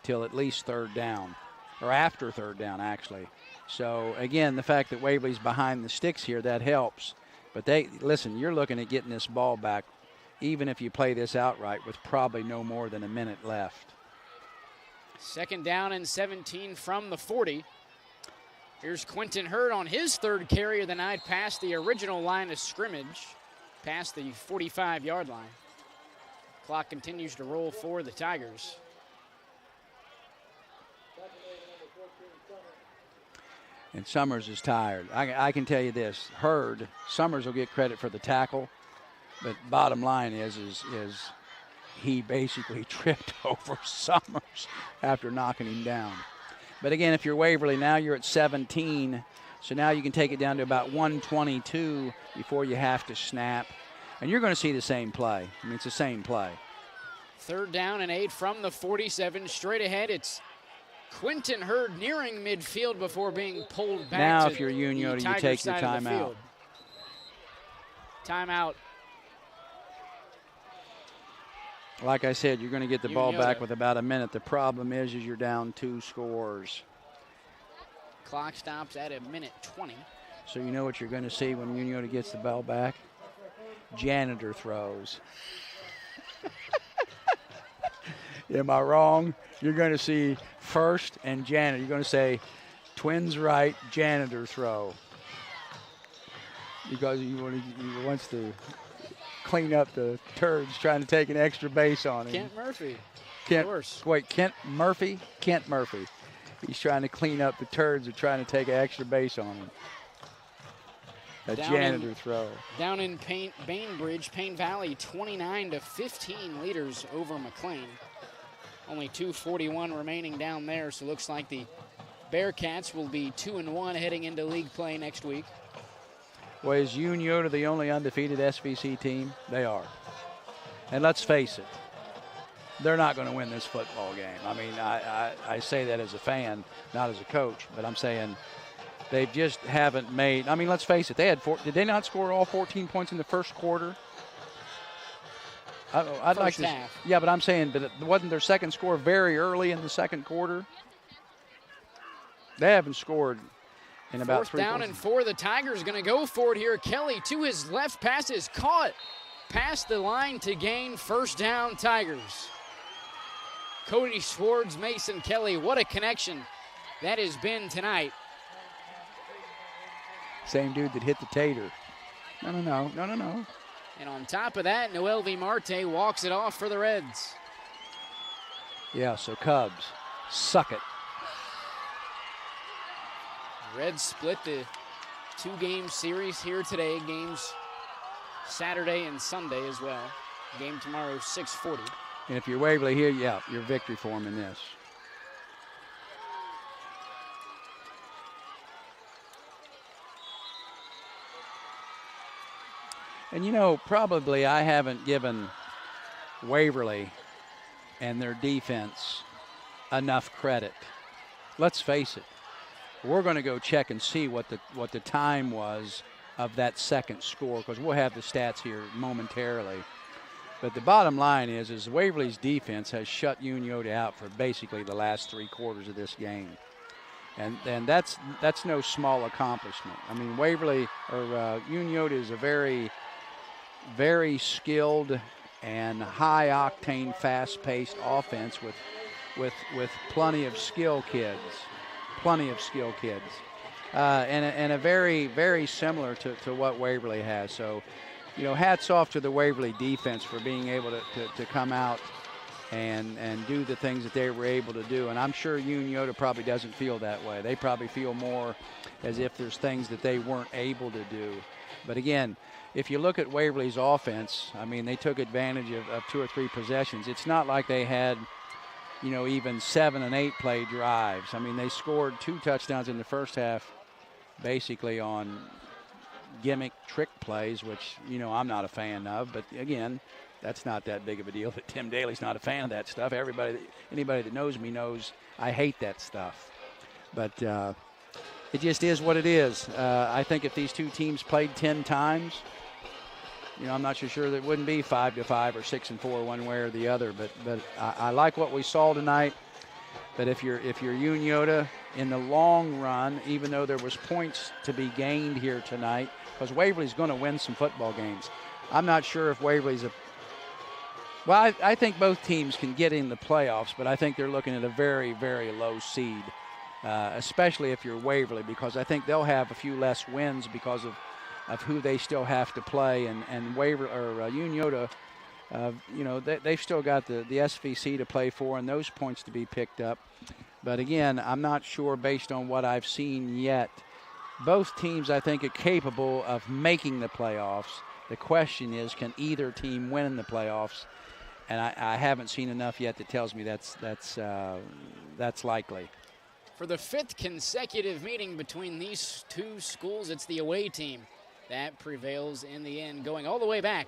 till at least 3rd down, or after 3rd down, actually. So, again, the fact that Waverly's behind the sticks here, that helps. But listen, you're looking at getting this ball back, even if you play this outright, with probably no more than a minute left. 2nd down and 17 from the 40. Here's Quentin Hurd on his 3rd carry of the night past the original line of scrimmage, past the 45-yard line. Clock continues to roll for the Tigers. And Summers is tired. I can tell you this. Hurd, Summers will get credit for the tackle, but bottom line is he basically tripped over Summers after knocking him down. But again, if you're Waverly, now you're at 17, so now you can take it down to about 1:22 before you have to snap. And you're going to see the same play. I mean, it's the same play. 3rd down and 8 from the 47. Straight ahead, it's Quentin Hurd nearing midfield before being pulled back. Now, to if you're Unioto, the you Tiger take your side of the timeout. field. Timeout. Like I said, you're going to get the ball Unioto. back with about a minute. The problem is you're down 2 scores. Clock stops at 1:20. So you know what you're going to see when Unioto gets the ball back? Janitor throws. Am I wrong? You're going to see first and janitor. You're going to say twins right, janitor throw. Because he wants to clean up the turds trying to take an extra base on him. Kent Murphy. Kent Murphy. He's trying to clean up the turds and trying to take an extra base on him. A janitor throw. Down in Bainbridge, Payne Valley, 29-15 leaders over McLean. Only 2:41 remaining down there, so looks like the Bearcats will be 2-1 heading into league play next week. Well, is Unioto the only undefeated SVC team? They are. And let's face it, they're not going to win this football game. I mean, I say that as a fan, not as a coach, but I'm saying they just haven't made. I mean, let's face it, did they not score all 14 points in the first quarter? I'd like to. half. Yeah, but I'm saying, but wasn't their second score very early in the second quarter? They haven't scored in about 3 4th down and 4. The Tigers going to go for it here. Kelly to his left, pass is caught. Past the line to gain 1st down, Tigers. Cody Schwartz, Mason Kelly, what a connection that has been tonight. Same dude that hit the tater. No. And on top of that, Noel V. Marte walks it off for the Reds. Yeah, so Cubs, suck it. Reds split the 2-game series here today. Games Saturday and Sunday as well. Game tomorrow, 6:40. And if you're Waverly here, yeah, you're victory for them in this. And you know, probably I haven't given Waverly and their defense enough credit. Let's face it. We're going to go check and see what the time was of that second score, because we'll have the stats here momentarily. But the bottom line is Waverly's defense has shut Unioto out for basically the last 3 quarters of this game. And that's no small accomplishment. I mean, Waverly or Unioto is a very, very skilled and high-octane, fast-paced offense with plenty of skill kids. And a very, very similar to what Waverly has. So, you know, hats off to the Waverly defense for being able to come out and do the things that they were able to do. And I'm sure Unioto probably doesn't feel that way. They probably feel more as if there's things that they weren't able to do. But again, if you look at Waverly's offense, I mean, they took advantage of 2 or 3 possessions. It's not like they had, you know, even 7 and 8 play drives. I mean, they scored 2 touchdowns in the first half basically on gimmick trick plays, which, you know, I'm not a fan of. But again, that's not that big of a deal that Tim Daly's not a fan of that stuff. Anybody that knows me knows I hate that stuff. But it just is what it is. I think if these 2 teams played 10 times, you know, I'm not sure that it wouldn't be 5-5 or 6-4 one way or the other. But I like what we saw tonight. But if you're Unioto in the long run, even though there was points to be gained here tonight, because Waverly's going to win some football games. I'm not sure if Waverly's well, I think both teams can get in the playoffs, but I think they're looking at a very, very low seed, especially if you're Waverly, because I think they'll have a few less wins because of who they still have to play, and Waverly or Unioto, you know, they've still got the SVC to play for and those points to be picked up. But again, I'm not sure based on what I've seen yet. Both teams, I think, are capable of making the playoffs. The question is, can either team win in the playoffs? And I haven't seen enough yet that tells me that's likely. For the 5th consecutive meeting between these 2 schools, it's the away team that prevails in the end, going all the way back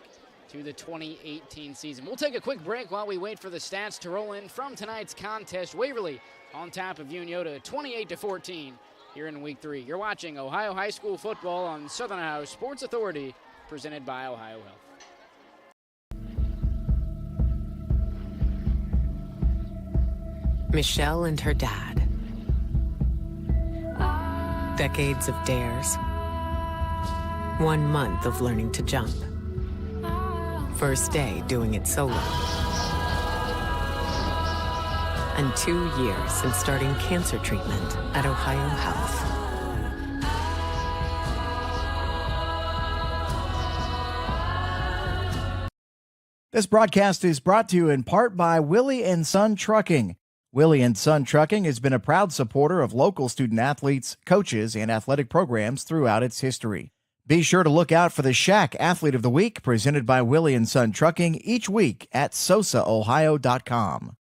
to the 2018 season. We'll take a quick break while we wait for the stats to roll in from tonight's contest. Waverly on top of Unioto, 28-14 here in Week 3. You're watching Ohio High School football on Southern Ohio Sports Authority, presented by Ohio Health. Michelle and her dad. Decades of dares. 1 month of learning to jump. First day doing it solo. And 2 years since starting cancer treatment at Ohio Health. This broadcast is brought to you in part by Willie and Son Trucking. Willie and Son Trucking has been a proud supporter of local student athletes, coaches, and athletic programs throughout its history. Be sure to look out for the Shack Athlete of the Week presented by Willie and Son Trucking each week at SOSAOhio.com.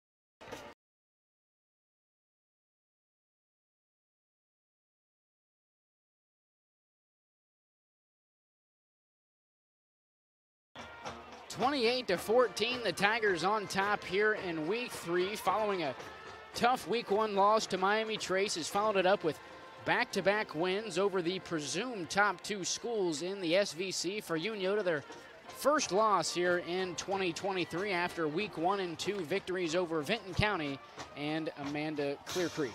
(28-14), the Tigers on top here in Week 3 following a tough Week 1 loss to Miami Trace. Has followed it up with back-to-back wins over the presumed top 2 schools in the SVC. For Unioto, they're first loss here in 2023 after week 1 and 2 victories over Vinton County and Amanda Clear Creek.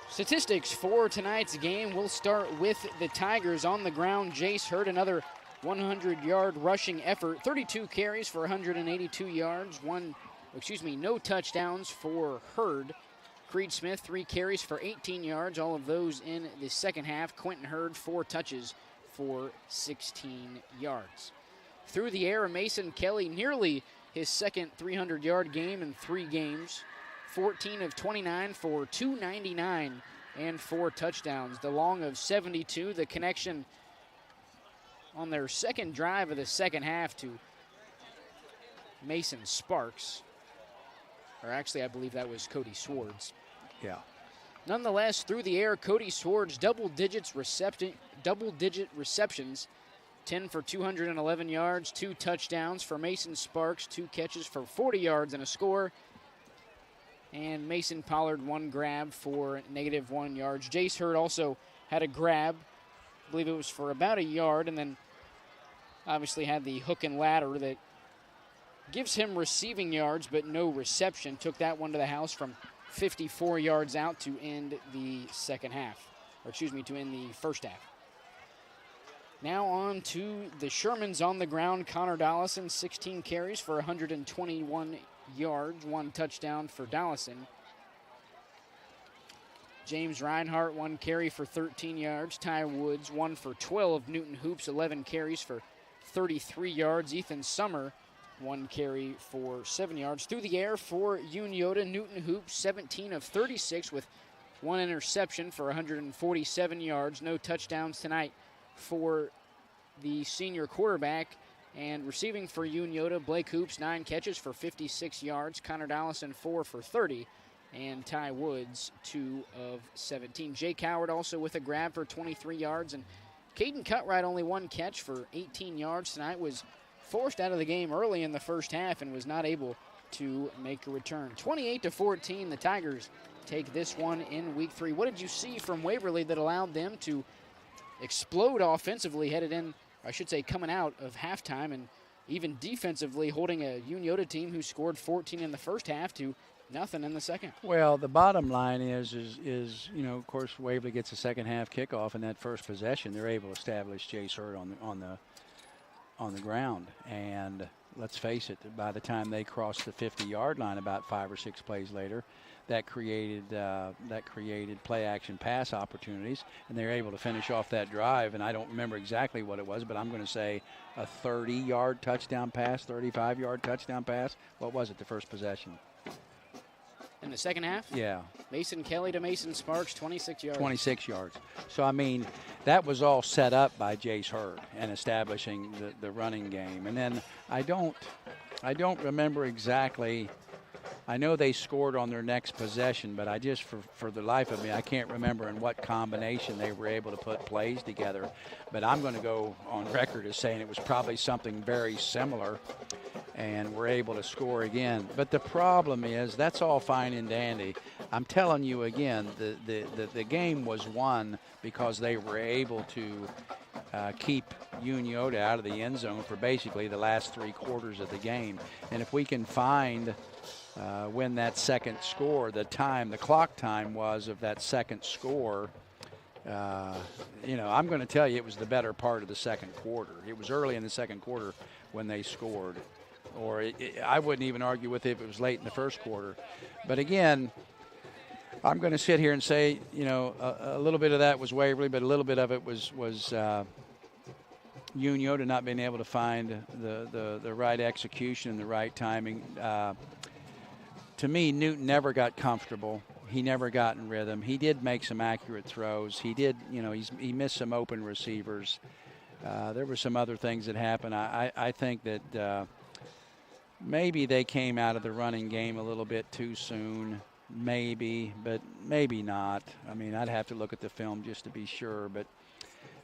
Statistics for tonight's game, we'll start with the Tigers on the ground. Jace Hurd, another 100-yard rushing effort, 32 carries for 182 yards, no touchdowns for Hurd. Creed Smith, 3 carries for 18 yards, all of those in the second half. Quentin Hurd, 4 touches for 16 yards. Through the air, Mason Kelly, nearly his second 300-yard game in 3 games. 14 of 29 for 299 and 4 touchdowns. The long of 72, the connection on their second drive of the second half to Mason Sparks. Or actually, I believe that was Cody Swords. Yeah. Nonetheless, through the air, Cody Swords, double-digit receptions, 10 for 211 yards, 2 touchdowns for Mason Sparks, 2 catches for 40 yards and a score. And Mason Pollard, 1 grab for -1 yards. Jace Hurd also had a grab, I believe it was for about a yard, and then obviously had the hook and ladder that gives him receiving yards but no reception. Took that one to the house from 54 yards out to end the second half, to end the first half. Now on to the Shermans on the ground. Connor Dollison, 16 carries for 121 yards, 1 touchdown for Dollison. James Reinhart, 1 carry for 13 yards. Ty Woods, 1 for 12. Newton Hoops, 11 carries for 33 yards. Ethan Summer, 1 carry for 7 yards. Through the air for Unioto, Newton Hoops, 17 of 36 with 1 interception for 147 yards. No touchdowns tonight for the senior quarterback. And receiving for Unioto, Blake Hoops, 9 catches for 56 yards. Connor Dollison, 4 for 30. And Ty Woods, 2 of 17. Jake Howard also with a grab for 23 yards. And Caden Cutright, only 1 catch for 18 yards tonight, was forced out of the game early in the first half and was not able to make a return. 28-14, the Tigers take this one in week 3. What did you see from Waverly that allowed them to explode offensively coming out of halftime, and even defensively holding a Unioto team who scored 14 in the first half to nothing in the second? Well, the bottom line is of course, Waverly gets a second half kickoff, and that first possession, they're able to establish Jace Hurd on the ground. And let's face it, by the time they crossed the 50-yard line about 5 or 6 plays later, that created play action pass opportunities, and they were able to finish off that drive. And I don't remember exactly what it was, but I'm going to say a 30-yard touchdown pass, 35-yard touchdown pass. What was it, the first possession? In the second half? Yeah. Mason Kelly to Mason Sparks, 26 yards. 26 yards. So, I mean, that was all set up by Jace Hurd and establishing the running game. And then I don't remember exactly. I know they scored on their next possession, but I just, for the life of me, I can't remember in what combination they were able to put plays together. But I'm going to go on record as saying it was probably something very similar, and we're able to score again. But the problem is, that's all fine and dandy. I'm telling you again, the game was won because they were able to keep Unioto out of the end zone for basically the last 3 quarters of the game. And if we can find when that second score, the clock time was of that second score, I'm going to tell you it was the better part of the second quarter. It was early in the second quarter when they scored. Or I wouldn't even argue with it if it was late in the first quarter. But again, I'm going to sit here and say, a little bit of that was Waverly, but a little bit of it was Unioto not being able to find the right execution and the right timing. To me, Newton never got comfortable. He never got in rhythm. He did make some accurate throws. He did, he missed some open receivers. There were some other things that happened. I think that maybe they came out of the running game a little bit too soon. Maybe, but maybe not. I mean, I'd have to look at the film just to be sure. But,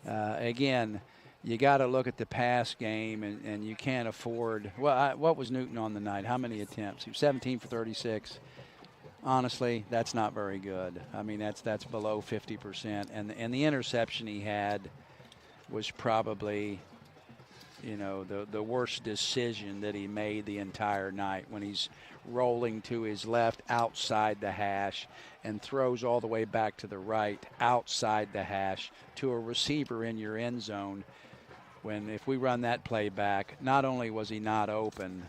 again, you got to look at the pass game, and you can't afford – what was Newton on the night? How many attempts? He was 17 for 36. Honestly, that's not very good. I mean, that's below 50%. And the interception he had, was probably, the worst decision that he made the entire night, when he's rolling to his left outside the hash and throws all the way back to the right outside the hash to a receiver in your end zone. When if we run that play back, not only was he not open,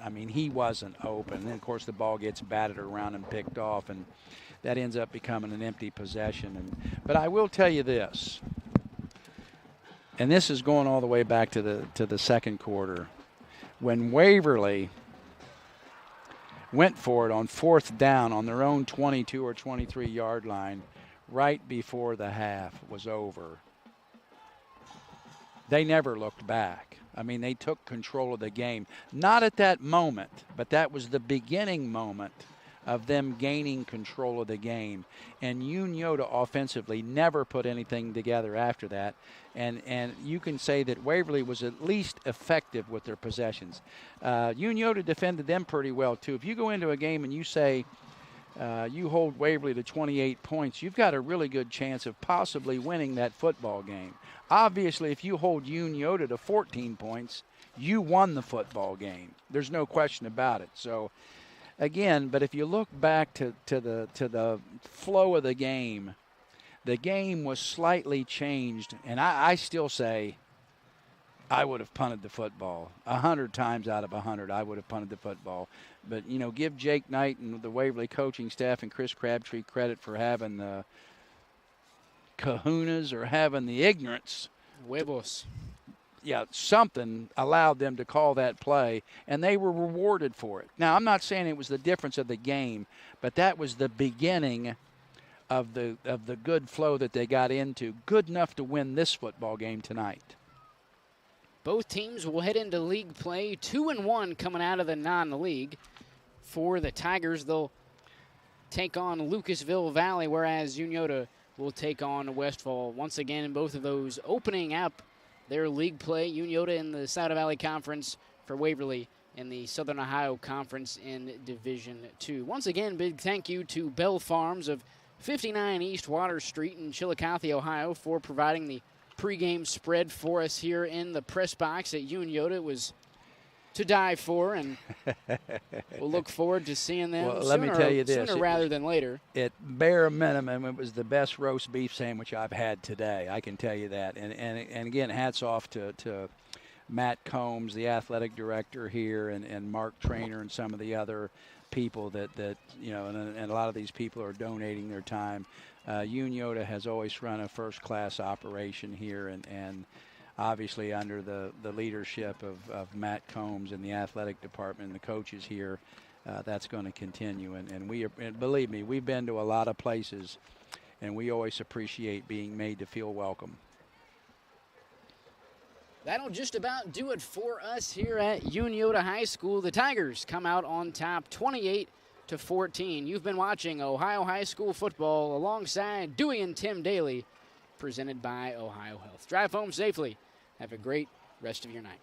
I mean, he wasn't open. And, of course, the ball gets batted around and picked off, and that ends up becoming an empty possession. But I will tell you this, and this is going all the way back to the second quarter. When Waverly went for it on 4th down on their own 22 or 23-yard line right before the half was over, they never looked back. I mean, they took control of the game. Not at that moment, but that was the beginning moment of them gaining control of the game. And Unioto offensively never put anything together after that. And you can say that Waverly was at least effective with their possessions. Unioto defended them pretty well, too. If you go into a game and you say you hold Waverly to 28 points, you've got a really good chance of possibly winning that football game. Obviously, if you hold Unioto to 14 points, you won the football game. There's no question about it. So, again, but if you look back to the flow of the game was slightly changed, and I still say I would have punted the football. 100 times out of 100, I would have punted the football. But, give Jake Knight and the Waverly coaching staff and Chris Crabtree credit for having the kahunas or having the ignorance. Huevos. Yeah, something allowed them to call that play, and they were rewarded for it. Now, I'm not saying it was the difference of the game, but that was the beginning of the good flow that they got into, good enough to win this football game tonight. Both teams will head into league play 2-1 coming out of the non-league. For the Tigers, they'll take on Lucasville Valley, whereas Unioto will take on Westfall. Once again, in both of those opening up their league play, Unioto in the Scioto Valley Conference, for Waverly in the Southern Ohio Conference in Division II. Once again, big thank you to Bell Farms of 59 East Water Street in Chillicothe, Ohio, for providing the pregame spread for us here in the press box at Unioto. It was to die for, and we'll look forward to seeing them sooner rather than later. At bare minimum, it was the best roast beef sandwich I've had today. I can tell you that. And again, hats off to Matt Combs, the athletic director here, and Mark Trainer and some of the other people that and a lot of these people are donating their time. Unioto has always run a first-class operation here, and obviously under the leadership of Matt Combs and the athletic department and the coaches here, that's going to continue. And believe me, we've been to a lot of places, and we always appreciate being made to feel welcome. That'll just about do it for us here at Unioto High School. The Tigers come out on top 28-14. You've been watching Ohio High School football alongside Dewey and Tim Daly, presented by Ohio Health. Drive home safely. Have a great rest of your night.